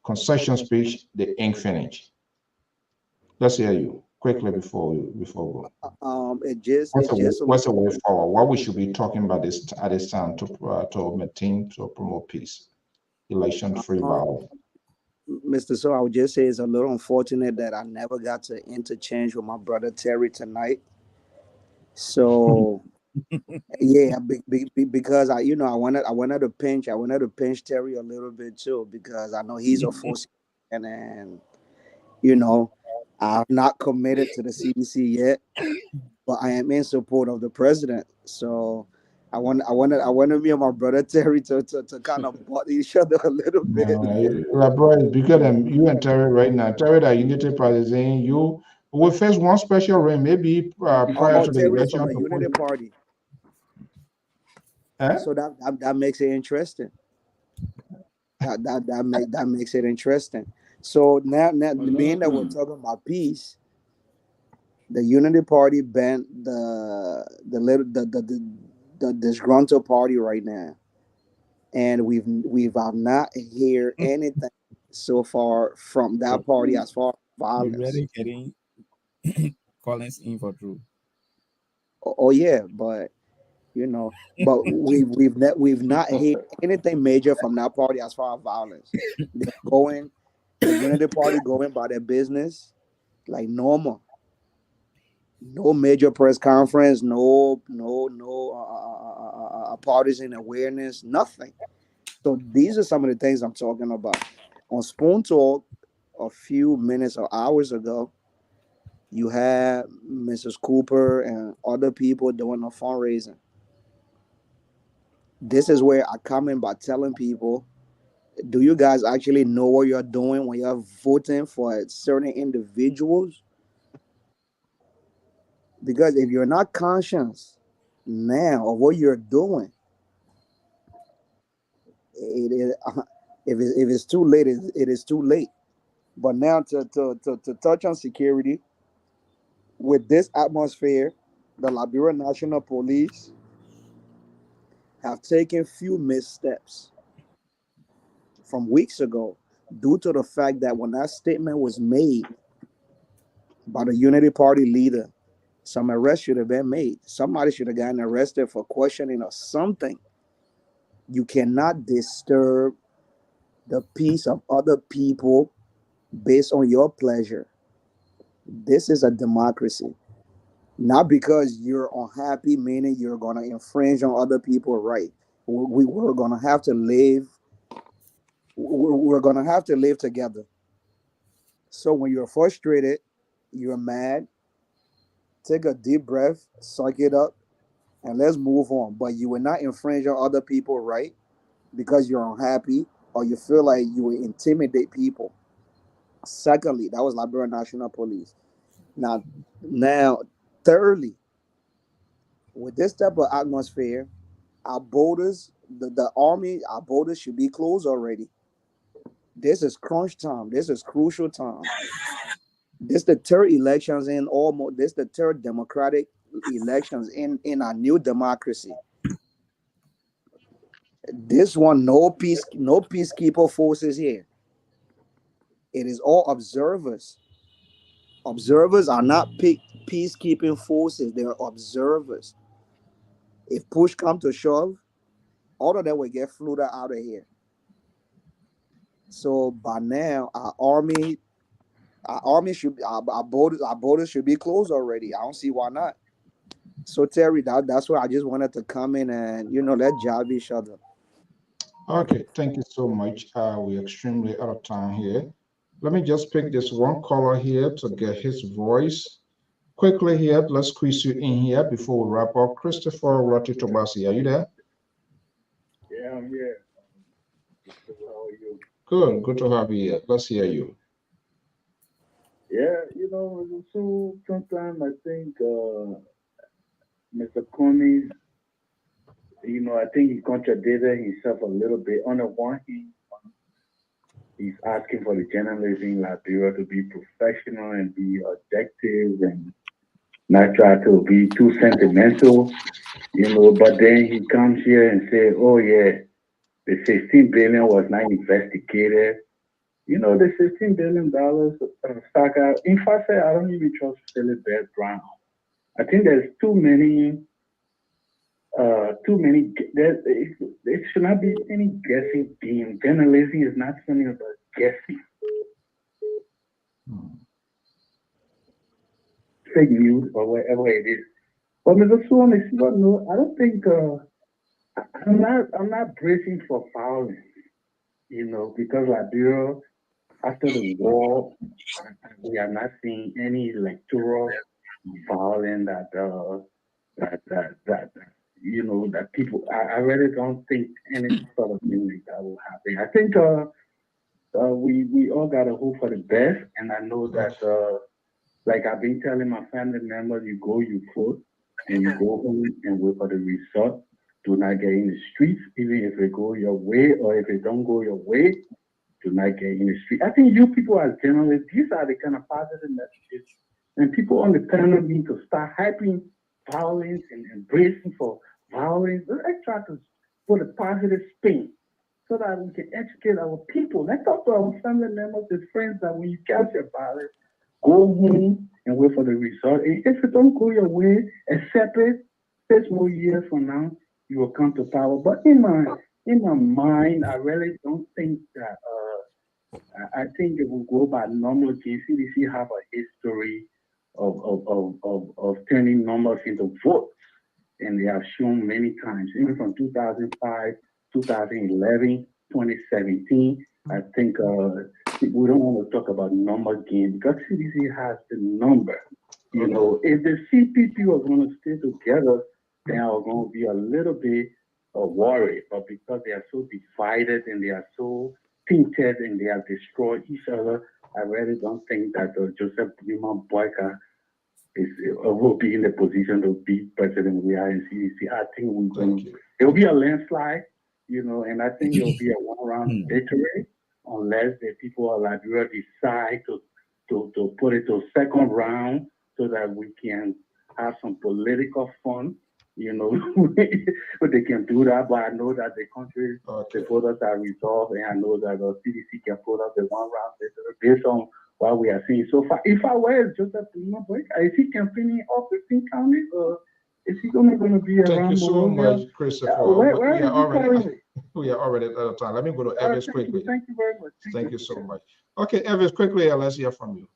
concession speech, they ain't finished. Let's hear you quickly before we go. What's the way forward? What we should be talking about at this time to maintain, to promote peace, election free violence. Mr. So I would just say it's a little unfortunate that I never got to interchange with my brother Terry tonight. So yeah, because I wanted to pinch Terry a little bit too, because I know he's a force, and I've not committed to the CDC yet, but I am in support of the president. So I wanted me and my brother Terry to kind of butt each other a little bit. Bro, it's bigger than you and Terry right now. Terry, that Unity Party is saying you will face one special rain, maybe prior to the election. From the Unity Party. So that makes it interesting. That makes it interesting. So now being that we're talking about peace, the Unity Party banned the disgruntled party right now, and we've not heard anything so far from that party as far as violence. Really getting Collins in for Drew. Oh yeah, but but we've not hit anything major from that party as far as violence. They're going, the Unity Party going by their business like normal. No major press conference, no partisan awareness, nothing. So these are some of the things I'm talking about. On Spoon Talk, a few minutes or hours ago, you had Mrs. Cooper and other people doing a fundraising. This is where I come in by telling people, do you guys actually know what you're doing when you're voting for certain individuals? Because if you're not conscious now of what you're doing, it is if it's too late, it is too late. But now to touch on security, with this atmosphere, the Liberia National Police have taken few missteps from weeks ago due to the fact that when that statement was made by the Unity Party leader, some arrest should have been made. Somebody should have gotten arrested for questioning or something. You cannot disturb the peace of other people based on your pleasure. This is a democracy. Not because you're unhappy, meaning you're going to infringe on other people's rights. We're going to have to live. We're going to have to live together. So when you're frustrated, you're mad, take a deep breath, suck it up, and let's move on. But you will not infringe on other people's rights because you're unhappy or you feel like you will intimidate people. Secondly, that was Liberia National Police. Now, thirdly, with this type of atmosphere, our borders, the army, our borders should be closed already. This is crunch time. This is crucial time. This the third elections in almost. This the third democratic elections in our new democracy. This one, no peacekeeper forces here. It is all observers. Observers are not peacekeeping forces. They are observers. If push comes to shove, all of them will get flued out of here. So by now, our army should our borders should be closed already. I don't see why not. So Terry, that's why I just wanted to come in and let jab each other. Okay, thank you so much. We're extremely out of time here. Let me just pick this one caller here to get his voice. Quickly here, let's squeeze you in here before we wrap up. Christopher Roti Tobasi, are you there? Yeah, I'm here. How are you? Good to have you here. Let's hear you. Yeah, so sometimes I think Mr. Cummings, I think he contradicted himself a little bit. On the one hand, he's asking for the journalists in Liberia to be professional and be objective and not try to be too sentimental, but then he comes here and says, oh yeah, the $16 billion was not investigated. The $16 billion stock out. In fact, I don't even trust Philip Bear Brown. I think there's too many. There should not be any guessing game. Journalism is not something about guessing. Fake news or whatever it is. But Mr. Swan, I don't think I'm not bracing for violence. Because Liberia, after the war, we are not seeing any electoral violence that people. I really don't think any sort of thing like that will happen. I think we all gotta hope for the best, and I know that like I've been telling my family members, you vote, and you go home and wait for the result. Do not get in the streets, even if it go your way or if it don't go your way. Do not get in the street. I think you people as journalists, these are the kind of positive messages, and people on the panel need to start hyping violence and embracing for violence. Let's try to put a positive spin so that we can educate our people. Let's talk to our family members and friends that when you capture violence, go home and wait for the result. And if it don't go your way, accept it. 6 more years from now, you will come to power. But in my mind, I really don't think that. I think it will go by normal gain. CDC have a history of turning numbers into votes, and they have shown many times, even from 2005, 2011, 2017. I think we don't want to talk about number game because CDC has the number. You know, if the CPP was going to stay together, then I was going to be a little bit worried. But because they are so divided and they are so tinted and they have destroyed each other, I really don't think that Joseph Newman Boyka will be in the position to be president. We are in CDC. I think it will be a landslide, you know, and I think it will be a one-round victory unless the people of Liberia decide to put it to second round so that we can have some political fun. You know, they can do that, but I know that the country, the voters are resolved, and I know that the CDC can put up the one-round victory based on what we are seeing so far. If I were Joseph Lima Boyka, is he campaigning all 15 counties, or is he only going to be around? Thank you so much, Christopher. We are already out of time. Let me go to Elvis quickly. Thank you very much. Thank you so much. Okay, Elvis, quickly, let's hear from you.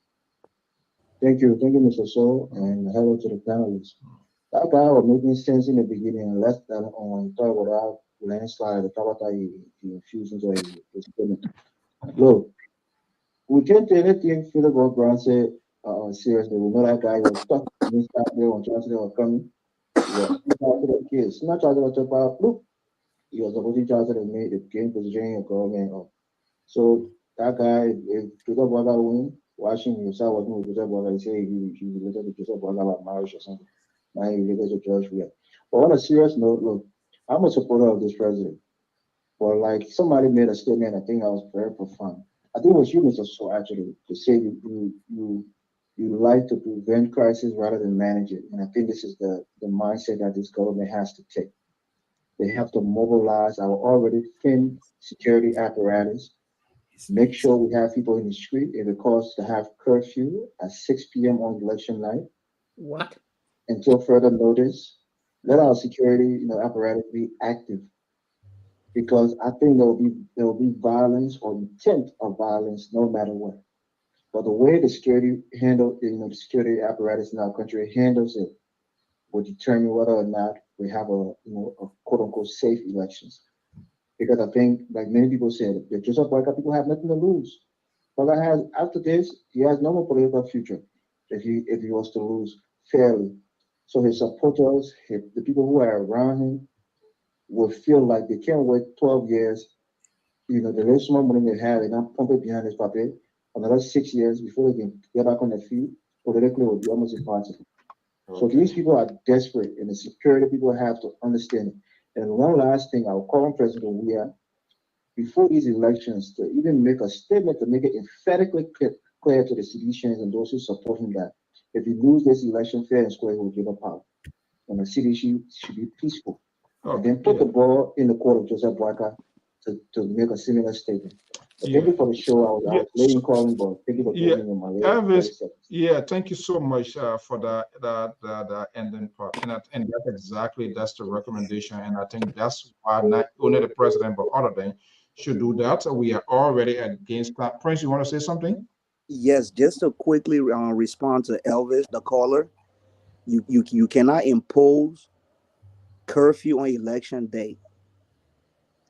Thank you, Mr. Soul, and hello to the panelists. That guy was making sense in the beginning, and let's talk about landslide, talk about the infusions or the statement. Look, we can't do anything Philip Brown said seriously. We know that guy was stuck inside there on Johnson or coming. The kids, not trying to talk about look. He was supposed to make the game position in government. So that guy, if Joseph Boyka win, watching yourself working with Joseph Boyka, say he related to Joseph Boyka about marriage or something. Now he related to George Weah. But on a serious note, look, I'm a supporter of this president. But like somebody made a statement, I think that was very profound. I think it was you, Mr. So actually, to say you like to prevent crisis rather than manage it. And I think this is the mindset that this government has to take. They have to mobilize our already thin security apparatus, make sure we have people in the street. If it calls to have curfew at 6 p.m. on election night. What? Until further notice, let our security apparatus be active. Because I think there will be violence or intent of violence no matter what. But the way the security the security apparatus in our country handles it will determine whether or not we have a quote unquote safe elections. Because I think, like many people said, if Joseph Boyka, people have nothing to lose. Boyka has, after this, he has no more political future if he was to lose fairly. So his supporters, the people who are around him, will feel like they can't wait 12 years. The little small money they have, they not pump it behind his puppet. Another 6 years before they can get back on their feet, politically will be almost impossible. Okay. So these people are desperate, and the security people have to understand it. And one last thing, I'll call on President Weah before these elections to even make a statement to make it emphatically clear to the CDCians and those who support him that if he lose this election fair and square, he will give up power. And the CDC should be peaceful. And then put the ball in the court of Joseph Boyka to make a similar statement. Thank you for the show. I was late calling, but thank you for being in my Elvis, thank you so much for the ending part. And that's the recommendation. And I think that's why not only the president, but other than should do that. We are already against that. Prince, you want to say something? Yes, just to quickly respond to Elvis, the caller. You cannot impose curfew on election day,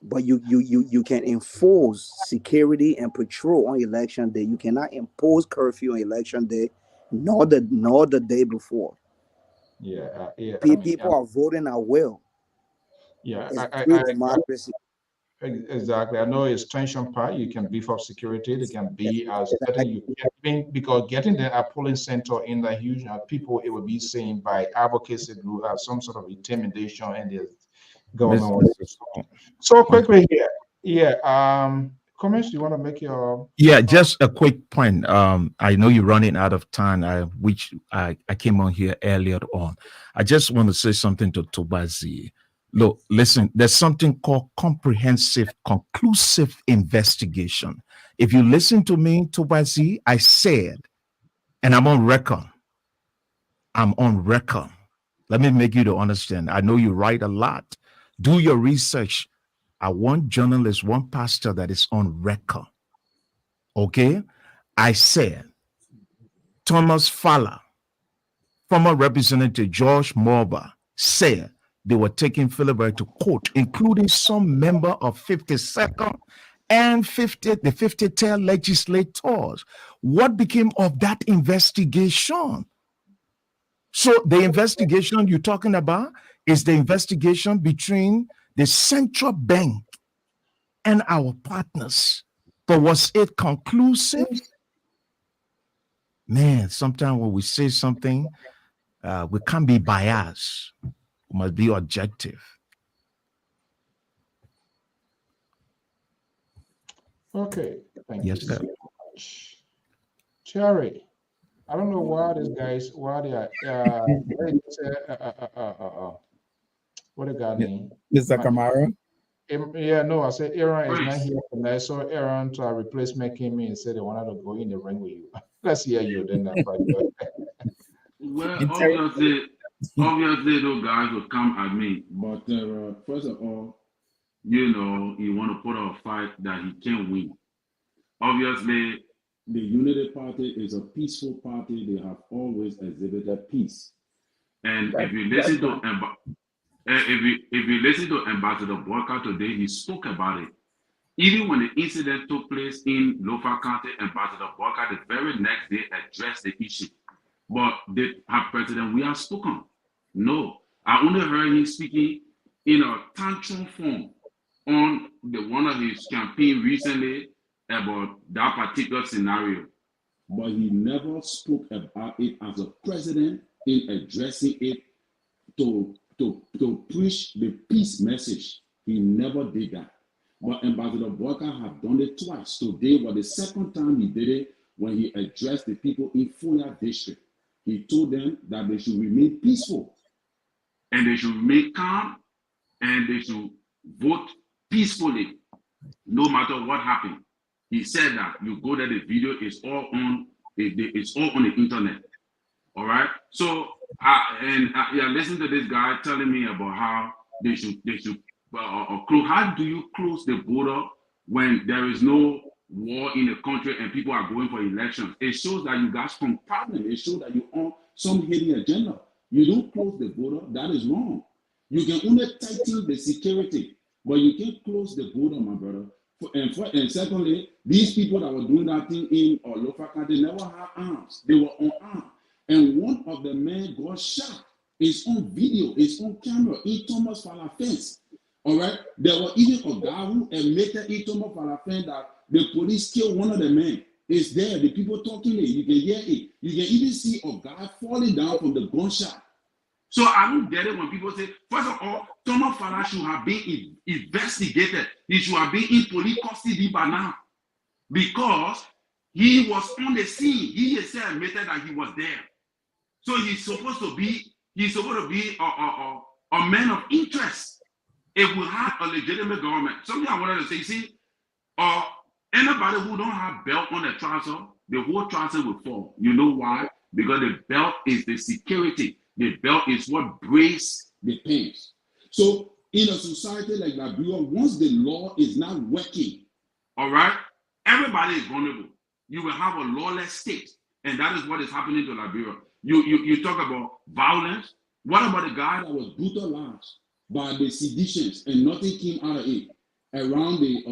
but you can enforce security and patrol on election day. You cannot impose curfew on election day, nor the day before. People are voting at will. It's free democracy. Exactly. I know it's tension part. You can beef up security. They can be as because getting the polling center in the huge people, it would be seen by advocacy group as some sort of intimidation and the government. So quickly here, comments. You want to make your just a quick point. I know you're running out of time, which I came on here earlier on. I just want to say something to Tobazi. Look, listen, there's something called comprehensive, conclusive investigation. If you listen to me, Tobazi, I said, and I'm on record, I'm on record. Let me make you to understand. I know you write a lot. Do your research. I want journalists, one pastor that is on record. Okay? I said, Thomas Fowler, former Representative George Morba, said they were taking Philibert to court, including some member of 52nd and the 53rd legislators. What became of that investigation? So the investigation you're talking about is the investigation between the central bank and our partners. But was it conclusive? Man, sometimes when we say something, we can't be biased. We must be objective. Okay, thank Yes, you sir. so much. Cherry, I don't know why these guys, why they are, what the guy name? Mr. Kamara? Yeah, no, I said Aaron is not Praise. here tonight. So Aaron to a replacement came in and said they wanted to go in the ring with you. Let's hear you then. Well, obviously, those guys will come at me. But first of all, you want to put up a fight that he can't win. Obviously, the Unity Party is a peaceful party. They have always exhibited peace. And if you listen to Ambassador Boyka today, he spoke about it. Even when the incident took place in Lofa County, Ambassador Boyka the very next day addressed the issue. But have President Weah spoken? No. I only heard him speaking in a tantrum form on one of his campaign recently about that particular scenario. But he never spoke about it as a president in addressing it to preach the peace message. He never did that. But Ambassador Boyka have done it twice. Today was the second time he did it when he addressed the people in Foya district. He told them that they should remain peaceful and they should remain calm and they should vote peacefully no matter what happened. He said that you go there, the video is all on the internet. All right. So listen to this guy telling me about how they should close. How do you close the border when there is no war in the country and people are going for elections? It shows that you guys from problem. It shows that you own some hidden agenda. You don't close the border. That is wrong. You can only tighten the security, but you can't close the border, my brother. And secondly, these people that were doing that thing in Lofa, they never had arms. They were unarmed. And one of the men got shot. It's on video. It's on camera. In Thomas Falafens. All right. There was even a guy who admitted in Thomas Falafens that the police killed one of the men. It's there. The people talking it. You can hear it. You can even see a guy falling down from the gunshot. So I don't get it when people say, first of all, Thomas Falafens should have been investigated. He should have been in police custody by now. Because he was on the scene. He himself admitted that he was there. So he's supposed to be a man of interest. If we had a legitimate government, something I wanted to say, see, anybody who don't have belt on the trouser, the whole trouser will fall. You know why? Because the belt is the security. The belt is what breaks the pants. So in a society like Liberia, once the law is not working, all right, everybody is vulnerable. You will have a lawless state, and that is what is happening to Liberia. You talk about violence. What about the guy that was brutalized by the seditions and nothing came out of it around the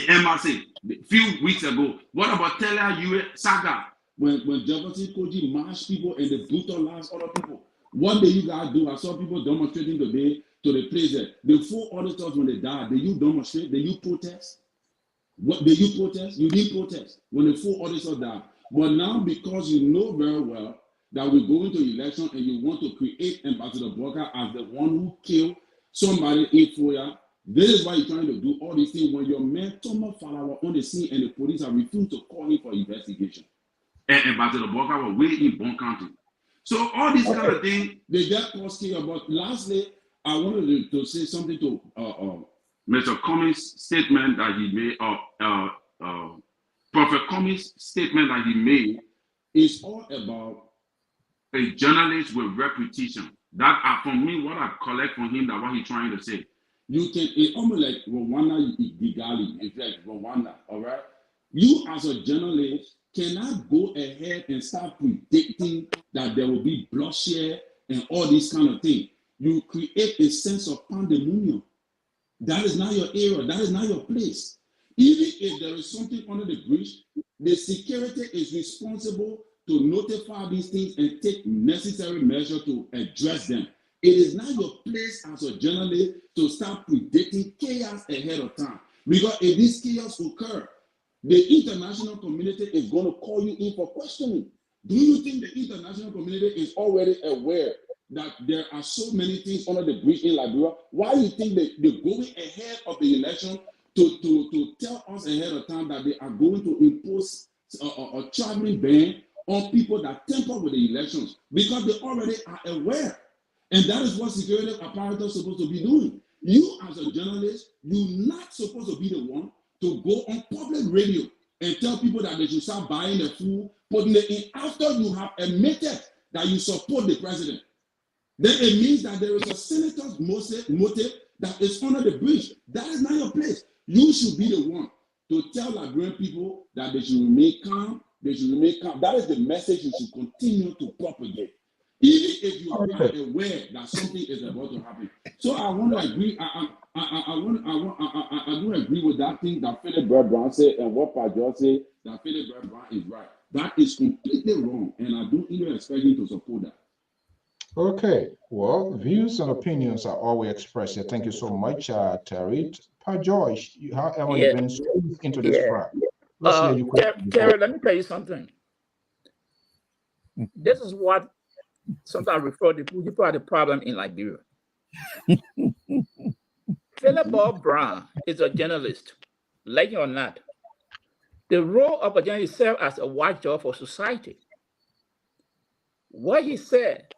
MRC a few weeks ago? What about Tela Yue Saga when Jefferson Koji marched people and they brutalized other people? What did you guys do? I saw people demonstrating today to the place that the 4 auditors when they died. Did you demonstrate? Did you protest? What did you protest? You didn't protest when the 4 auditors died. But now, because you know very well that we're going to election and you want to create Ambassador Boyka as the one who killed somebody in Foya, this is why you're trying to do all these things when your man Thomas Fowler was on the scene and the police have refused to call him for investigation. And Ambassador Boyka was way in Bon County. So all these kind of things, they get cause chaos. But lastly, I wanted to say something to Mr. Cummings' statement that he made, Prophet Cummings' statement that he made is all about a journalist with reputation. That for me, what I collect from him, that what he's trying to say. You can, it's almost like Rwanda, Kigali, it's like Rwanda, all right? You as a journalist cannot go ahead and start predicting that there will be bloodshed and all these kind of things. You create a sense of pandemonium. That is not your area, that is not your place. Even if there is something under the bridge, the security is responsible to notify these things and take necessary measures to address them. It is not your place as a journalist to start predicting chaos ahead of time. Because if this chaos occurs, the international community is going to call you in for questioning. Do you think the international community is already aware that there are so many things under the bridge in Liberia? Why do you think they're going ahead of the election to tell us ahead of time that they are going to impose a traveling ban on people that tamper with the elections? Because they already are aware. And that is what security apparatus is supposed to be doing. You as a journalist, you're not supposed to be the one to go on public radio and tell people that they should start buying the food, putting it in after you have admitted that you support the president. Then it means that there is a senator's motive that is under the bridge. That is not your place. You should be the one to tell Liberian people that they should remain calm. They should remain calm. That is the message you should continue to propagate, even if you are aware that something is about to happen. So I want to agree. I do agree with that thing that Philip Brown said and what Pajor said, that Philip Brown is right. That is completely wrong, and I don't even expect him to support that. Okay, well, views and opinions are always expressed here. Thank you so much, Terry. Joyce, however you've been squeezed into this track. Let's hear you. Terry, let me tell you something. This is what sometimes refer to people are the problem in Liberia. Philip Brown is a journalist, like it or not. The role of a journalist serves as a watchdog for society. What he said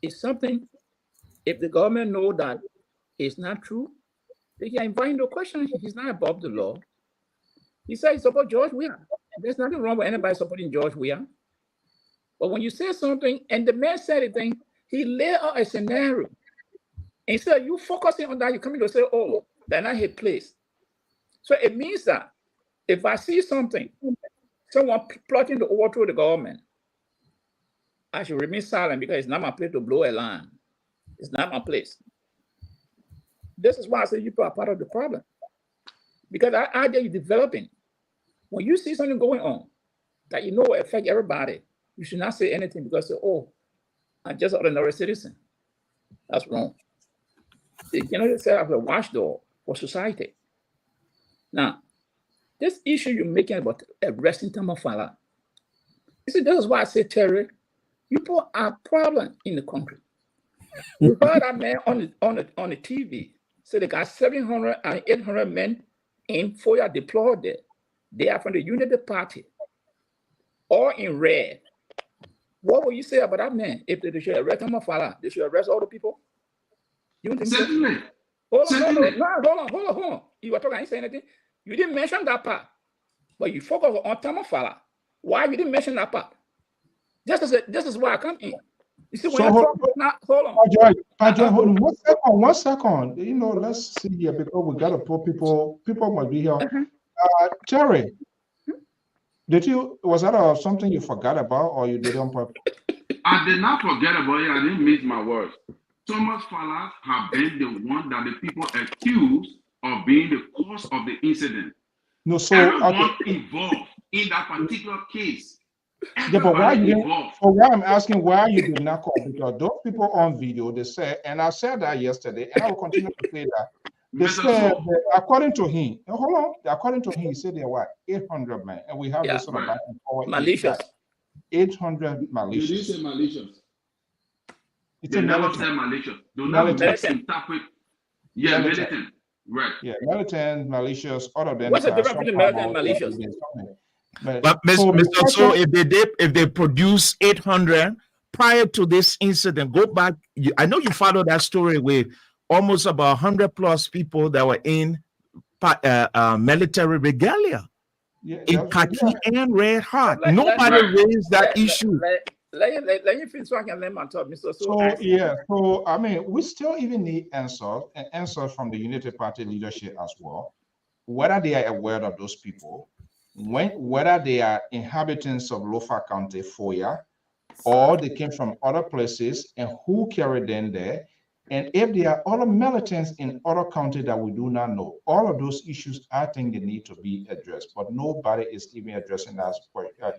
is something, if the government know that it's not true, they can invite him to question. He's not above the law. He said he supports George Weah. There's nothing wrong with anybody supporting George Weah. But when you say something and the man said a thing, he laid out a scenario. Instead of you focusing on that, you come in to say, oh, they're not his place. So it means that if I see something, someone plotting to overthrow the government, I should remain silent because it's not my place to blow a line. It's not my place. This is why I say you are part of the problem. Because that idea you're developing, when you see something going on that you know will affect everybody, you should not say anything because, oh, I'm just an ordinary citizen. That's wrong. You cannot set up a watchdog for society. Now, this issue you're making about arresting Tamafala, you see, this is why I say, Terry, people are a problem in the country. You heard that man on the TV say they got 700 and 800 men in FOIA deployed there. They are from the Unity Party, all in red. What will you say about that man? If they should arrest Tamafala, they should arrest all the people? You think so? Hold on. You were talking, I didn't say anything. You didn't mention that part, but you focus on Tamafala. Why you didn't mention that part? This is why I come in. You see, when hold on. One second. You know, let's see here because we got to put people must be here. Terry, was that something you forgot about or you did on purpose? I did not forget about it. I didn't miss my words. Thomas Fallas have been the one that the people accused of being the cause of the incident. No, so everyone involved in that particular case. Yeah, but why I'm asking why you did not call, because those people on video, they said, and I said that yesterday, and I will continue to say that. They said that according to him, according to him, he said there were 800 men, and we have this sort of back and forward. Malicious. 800 malicious. You didn't say malicious. It's they a never militant. said malicious. Do not misinterpret. Yeah, militant. Right. Yeah, militant, malicious, all of them. What's the difference between militant and malicious? But so if they produce 800 prior to this incident, go back. I know you followed that story with almost about 100 plus people that were in military regalia. in khaki and red heart. Nobody raised that issue. Let me finish so I can let my talk, Mr. So I mean, we still even need answers from the Unity Party leadership as well, whether they are aware of those people, whether they are inhabitants of Lofa County, Foya, or they came from other places, and who carried them there, and if there are other militants in other counties that we do not know. All of those issues, I think they need to be addressed, but nobody is even addressing that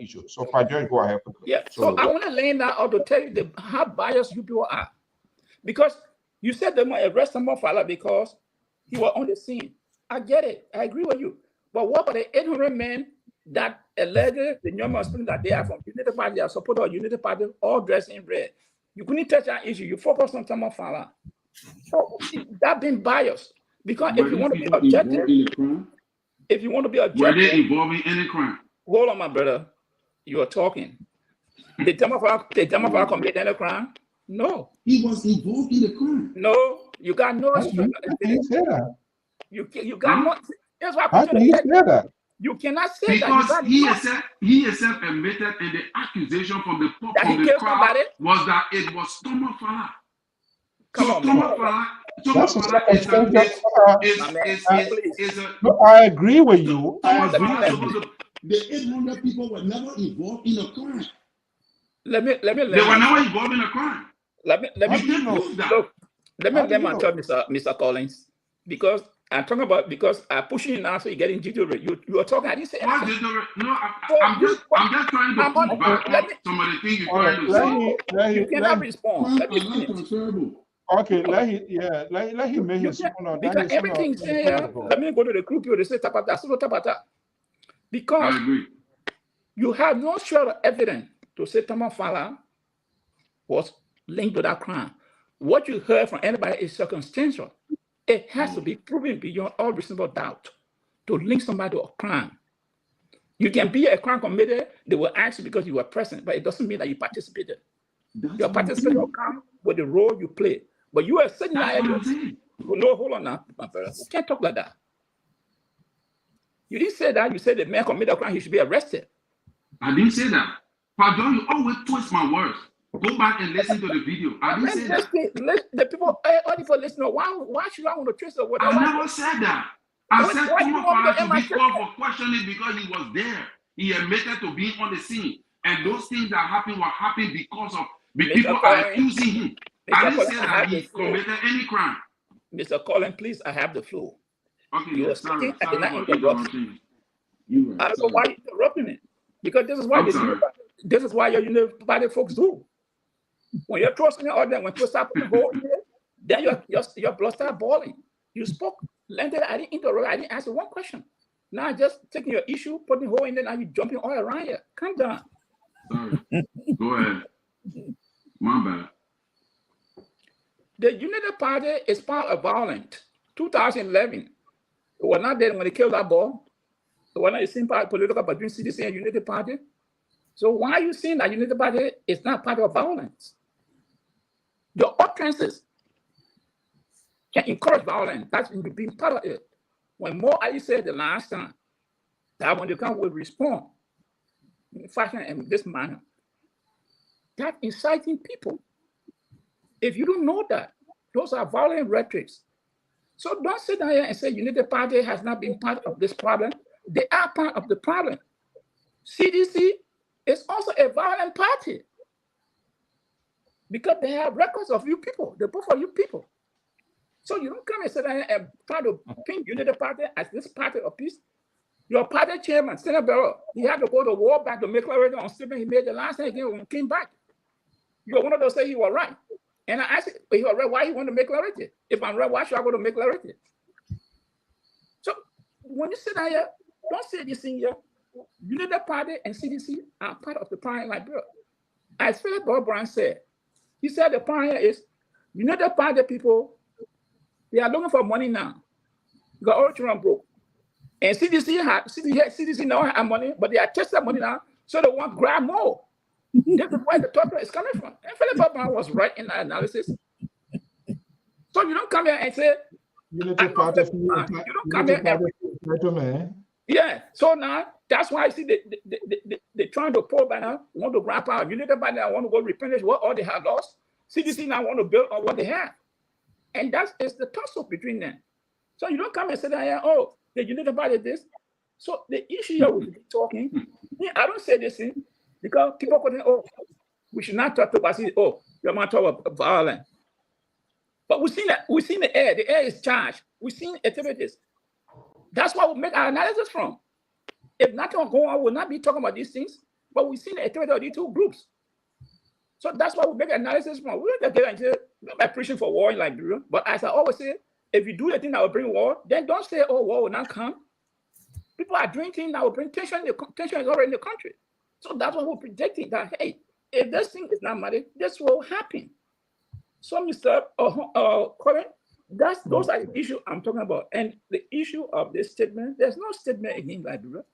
issue. So, Pajor, go ahead. Yeah, so I want to lay that out to tell you how biased you people are. Because you said they might arrest someone because he was on the scene. I get it. I agree with you. But what about the 800 men that alleged the Nyoma Spring that they are from Unity Party, they are supporters of Unity Party, all dressed in red? You couldn't touch that issue. You focus on Tama Fala. So that being biased. Because if you want to be objective, were they involved in any crime? Hold on, my brother. You are talking. Did Tama Fala commit any crime? No. He was involved in the crime. No, you got no. How can you say that? You got no. That's why How can you say that? You cannot say because that. He himself admitted, and the accusation from the crowd was that it was Toma Fala. Toma Fala is a. No, I agree with you. The 800 people were never involved in a crime. Let me. They were never involved in a crime. Let me let my talk, Mr. Collins, because I'm talking about because I'm pushing you now, so you're getting jittery. You are talking. I didn't say anything. No, I'm just trying to push back some of the things you're trying to say. You cannot respond. Let me finish. Okay, let him make his point. Because everything here. Let me go to the group. They say tapata, solo tapata. Because I agree. You have no shred of evidence to say Tama Fala was linked to that crime. What you heard from anybody is circumstantial. It has to be proven beyond all reasonable doubt to link somebody to a crime. You can be a crime committed, they will ask you because you were present, but it doesn't mean that you participated. Your participation will come with the role you play. But you are sitting there. No, hold on now, my brother. You can't talk like that. You didn't say that. You said the man committed a crime, he should be arrested. I didn't say that. Pardon, you always twist my words. Go back and listen to the video. I didn't say that. The people, all the people listening, why should I want to twist the word? I never said that. I said Toma Fala to be called for questioning because he was there. He admitted to being on the scene. And those things that happened were happening because of people are accusing him. I didn't say that he committed any crime. Mr. Collins, please, I have the floor. Okay, you are sorry. I did not interrupt you. I don't know why you're interrupting me. Because this is why your Unity folks do. When you're trusting the audience, when you start putting gold in there, then your blood start boiling. You spoke. Later, I didn't interrupt. I didn't answer one question. Now just taking your issue, putting hole in there, now you jumping all around here. Calm down. Sorry. Go ahead. My bad. The Unity Party is part of violence. 2011. It was not there when they killed that boy. It was not the same political between CDC and Unity Party. So why are you saying that Unity Party is not part of violence? Your utterances can encourage violence. That's been part of it. When more Ali said the last time that when the country will respond in fashion and this manner, that inciting people. If you don't know that, those are violent rhetorics. So don't sit down here and say Unity Party has not been part of this problem. They are part of the problem. CDC is also a violent party because they have records of you people. They vote for you people. So you don't come and sit down and try to paint Unity Party as this party of peace. Your party chairman, Senator Barrow, he had to go to war back to make clarity on statement he made the last time again when he came back. You were one of those say he was right. And I asked him, if he was right, why he want to make clarity? If I'm right, why should I go to make clarity? So when you sit down here, don't say this thing here. Unity Party and CDC are part of the plan like Bill. As Philip Brown said, he said the plan is Unity Party people, they are looking for money now. Because all children broke. And CDC now have money, but they are testing money now, so they want to grab more. That's where the total is coming from. And Philip Brown was right in that analysis. So you don't come here and say, Unity Party. You don't come here and yeah. So now That's why I see they trying to pull by now, want to grab out. United by now want to go replenish what all they have lost. CDC now want to build on what they have. And that is the tussle between them. So you don't come and say that, oh, the United Party this. So the issue here with talking, I don't say this thing because people could think, oh, we should not talk about it. Oh, you're not talking about violence. But we've seen the air. The air is charged. We've seen activities. That's why we make our analysis from. If nothing going on, we'll not be talking about these things. But we've seen the activity of these two groups. So that's why we make analysis from. We don't get into by preaching for war in Liberia. But as I always say, if you do the thing that will bring war, then don't say, oh, war will not come. People are doing things that will bring tension. Tension is already in the country. So that's what we're predicting that, hey, if this thing is not money, this will happen. So, Mr. Colin, those are the issues I'm talking about. And the issue of this statement, there's no statement in Liberia.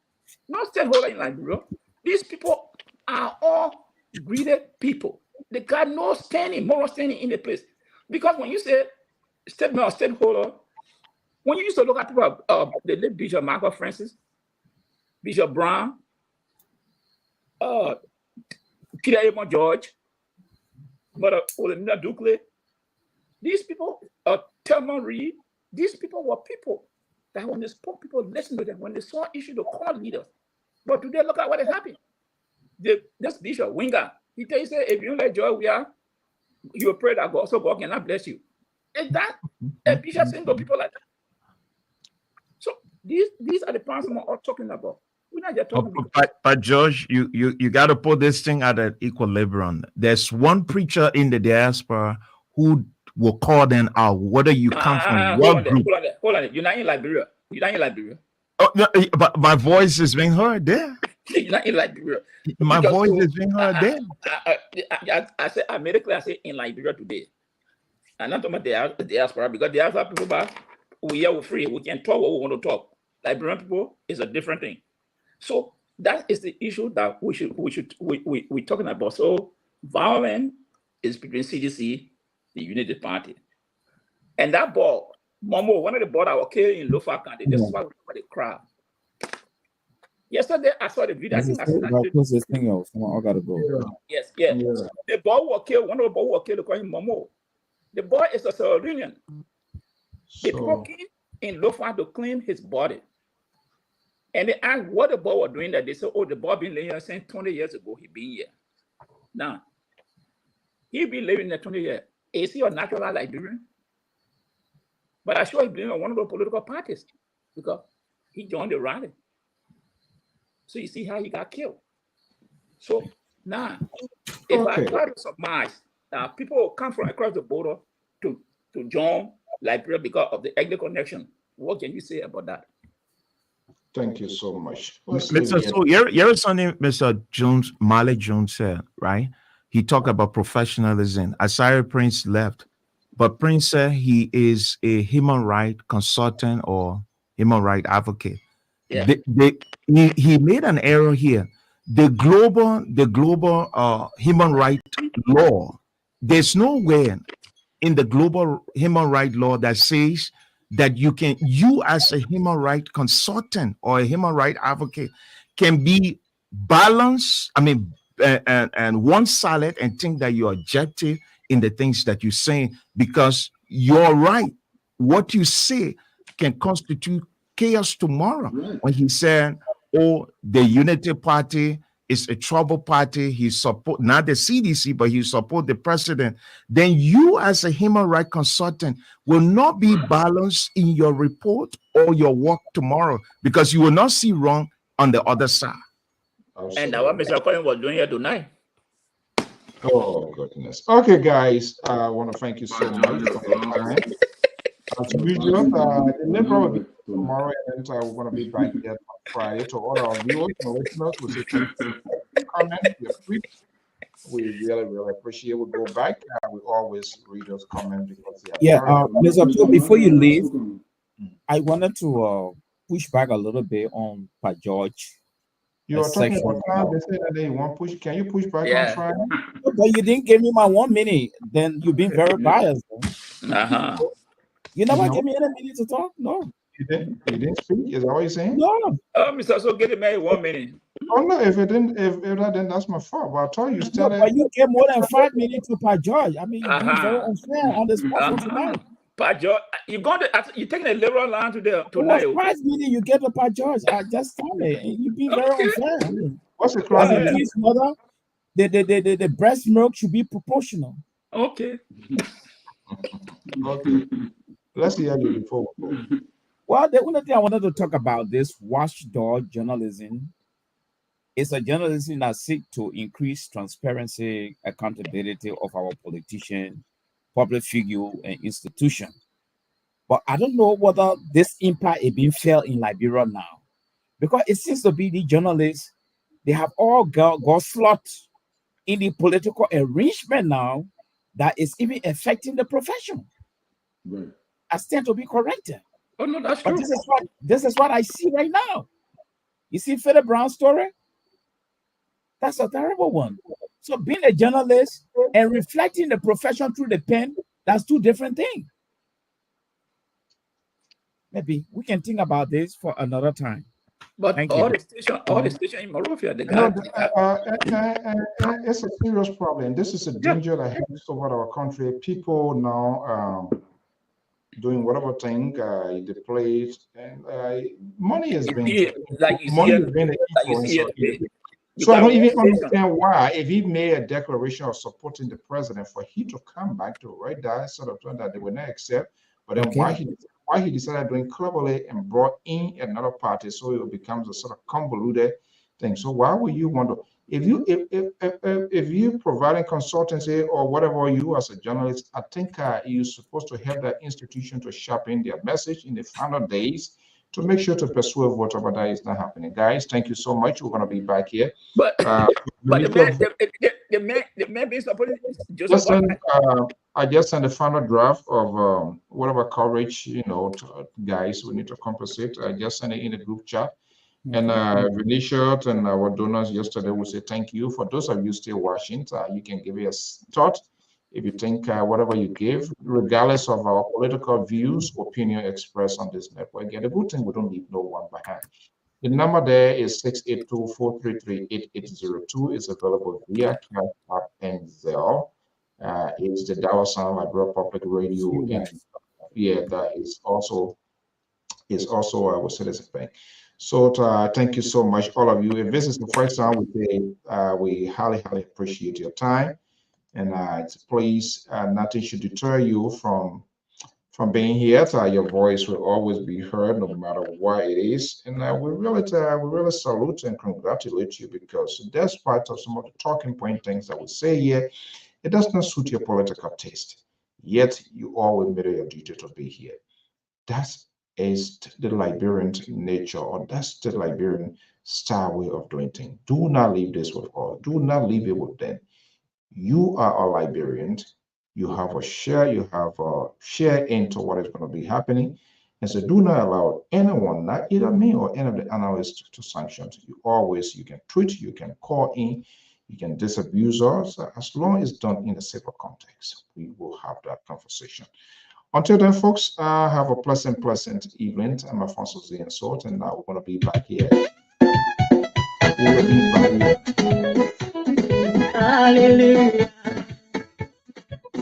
No stakeholder in Liberia. These people are all greedy people. They got no standing, moral standing in the place. Because when you say statement or stakeholder, when you used to look at people, the late Bishop Michael Francis, Bishop Brown, Peter Amon George, Mother Olenina Dukley, these people, Thelma Reed, these people were people that when they spoke, people listened to them. When they saw issue, they called leaders. But today, look at what has happened. This Bishop Winger, he tells you, if you don't let joy we are, you pray that God cannot bless you. Is that a bishop saying to people like that? So these are the points I'm all talking about. We're not just talking but George, you got to put this thing at an equilibrium. There's one preacher in the diaspora who will call them out, whether you come from what group. Hold on. You're not in Liberia. Oh, no, but my voice is being heard there. You're not in Liberia. My voice is being heard there. I made it clear. I say in Liberia today. I'm not talking about the diaspora because the diaspora people, we are free. We can talk what we want to talk. Liberian people is a different thing. So that is the issue that we're talking about. So violence is between CDC, the Unity Party, and that ball. Momo, one of the board that were killed in Lofa County. This is why we call it crowd. Yesterday, I saw the video. I think I said this thing else. I gotta go. Yes. The boy was killed. One of the boys was killed. They call him Momo. The boy is a Sierra Leonean. They broke in Lofa to clean his body. And they asked what the boy was doing that. They said, oh, the boy been living here since 20 years ago. He been here. Now, he been living there 20 years. Is he a natural Liberian? But I sure he belongs to one of the political parties because he joined the rally. So you see how he got killed. So now, if I try to surmise that people will come from across the border to join Liberia because of the ethnic connection, what can you say about that? Thank you so much. Mr. So you're something Mr. Jones, Malik Jones said, right? He talked about professionalism. Asari Prince left. But Prince said he is a human rights consultant or human rights advocate. Yeah. He made an error here. The global human rights law, there's nowhere in the global human rights law that says that you as a human rights consultant or a human rights advocate can be balanced. I mean, and one-sided and think that you're objective in the things that you're saying, because you're right. What you say can constitute chaos tomorrow. Right. When he said, oh, the Unity Party is a trouble party, he support not the CDC, but he support the president, then you as a human rights consultant will not be balanced in your report or your work tomorrow, because you will not see wrong on the other side. Absolutely. And what Mr. Colin was doing here tonight. Oh, goodness. Okay, guys, I want to thank you so much for your time. As usual, the Libra will be tomorrow, and we're going to be back here on Friday. To all our viewers and listeners, we say thank you for comment, your tweets. We really, really appreciate it. We'll go back. We always read those comments because Mr. Joe, before you leave, I wanted to push back a little bit on Pa George. You are talking about time. They say that they want push. Can you push back on Friday? But you didn't give me my 1 minute. Then you've been very biased. Uh-huh. You never gave me any minute to talk? No. You didn't speak? Is that what you're saying? No. Mr. So get it, man, 1 minute. Oh no, if that then that's my fault. But I told you No, started. but you gave more than 5 minutes to Per George. I mean, you're being very unfair on the spot for tonight. Per George, you're taking a liberal line today. It was 5 minutes you get to Per George. I just told it. You're being very unfair. I mean, what's the crime? His mother, the breast milk should be proportional. Okay. Okay. Let's hear you before. Well, the only thing I wanted to talk about this watchdog journalism is a journalism that seeks to increase transparency, accountability of our politicians, public figure, and institution. But I don't know whether this impact is being felt in Liberia now, because it seems to be the journalists, they have all got slot in the political arrangement now that is even affecting the profession. Right. I stand to be corrected. Oh no, that's But true. this is what I see right now. You see Philip Brown's story? That's a terrible one. So being a journalist and reflecting the profession through the pen, that's two different things. Maybe we can think about this for another time. But all the station in Monrovia, the guy. It's a serious problem. This is a danger that hangs over our country. People now doing whatever thing they play, and money has been an influencer. So I don't even understand why, if he made a declaration of supporting the president, for he to come back to write that sort of thing that they would not accept, but then why he decided doing cleverly and brought in another party, so it becomes a sort of convoluted thing. So why would you want to, if you providing consultancy or whatever, you as a journalist, I think you're supposed to help that institution to sharpen their message in the final days to make sure to persuade voters, but that is not happening. Guys, thank you so much. We're going to be back here. But the man being supported is Joseph. I just sent the final draft of whatever coverage, guys, we need to compensate. I just sent it in the group chat. And Vinicius and our donors yesterday will say thank you. For those of you still watching, you can give it a thought. If you think whatever you give, regardless of our political views, opinion expressed on this network, and the good thing, we don't leave no one behind. The number there is 682-433-8802. It's available via Cash App and Zelle. It's the dollar sign Liberia Public Radio, and that is also I would say the same thing. So thank you so much, all of you. If this is the first time, we highly appreciate your time. And please, nothing should deter you from being here. Your voice will always be heard, no matter what it is. And we really salute and congratulate you, because despite of some of the talking point things that we say here, it does not suit your political taste. Yet you always made it your duty to be here. That is the Liberian nature, or that's the Liberian style way of doing things. Do not leave this with us. Do not leave it with them. You are a Liberian. You have a share into what is going to be happening. And so do not allow anyone, not either me or any of the analysts, to sanction you. You can tweet, you can call in, you can disabuse us. As long as it's done in a safer context, we will have that conversation. Until then, folks, have a pleasant evening. I'm Alfonso Z and Salt, and now we're going to be back here. Hallelujah.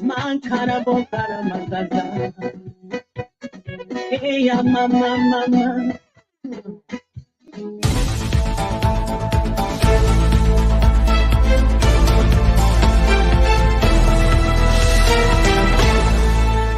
Man karabo karamagaza. Hey, mama.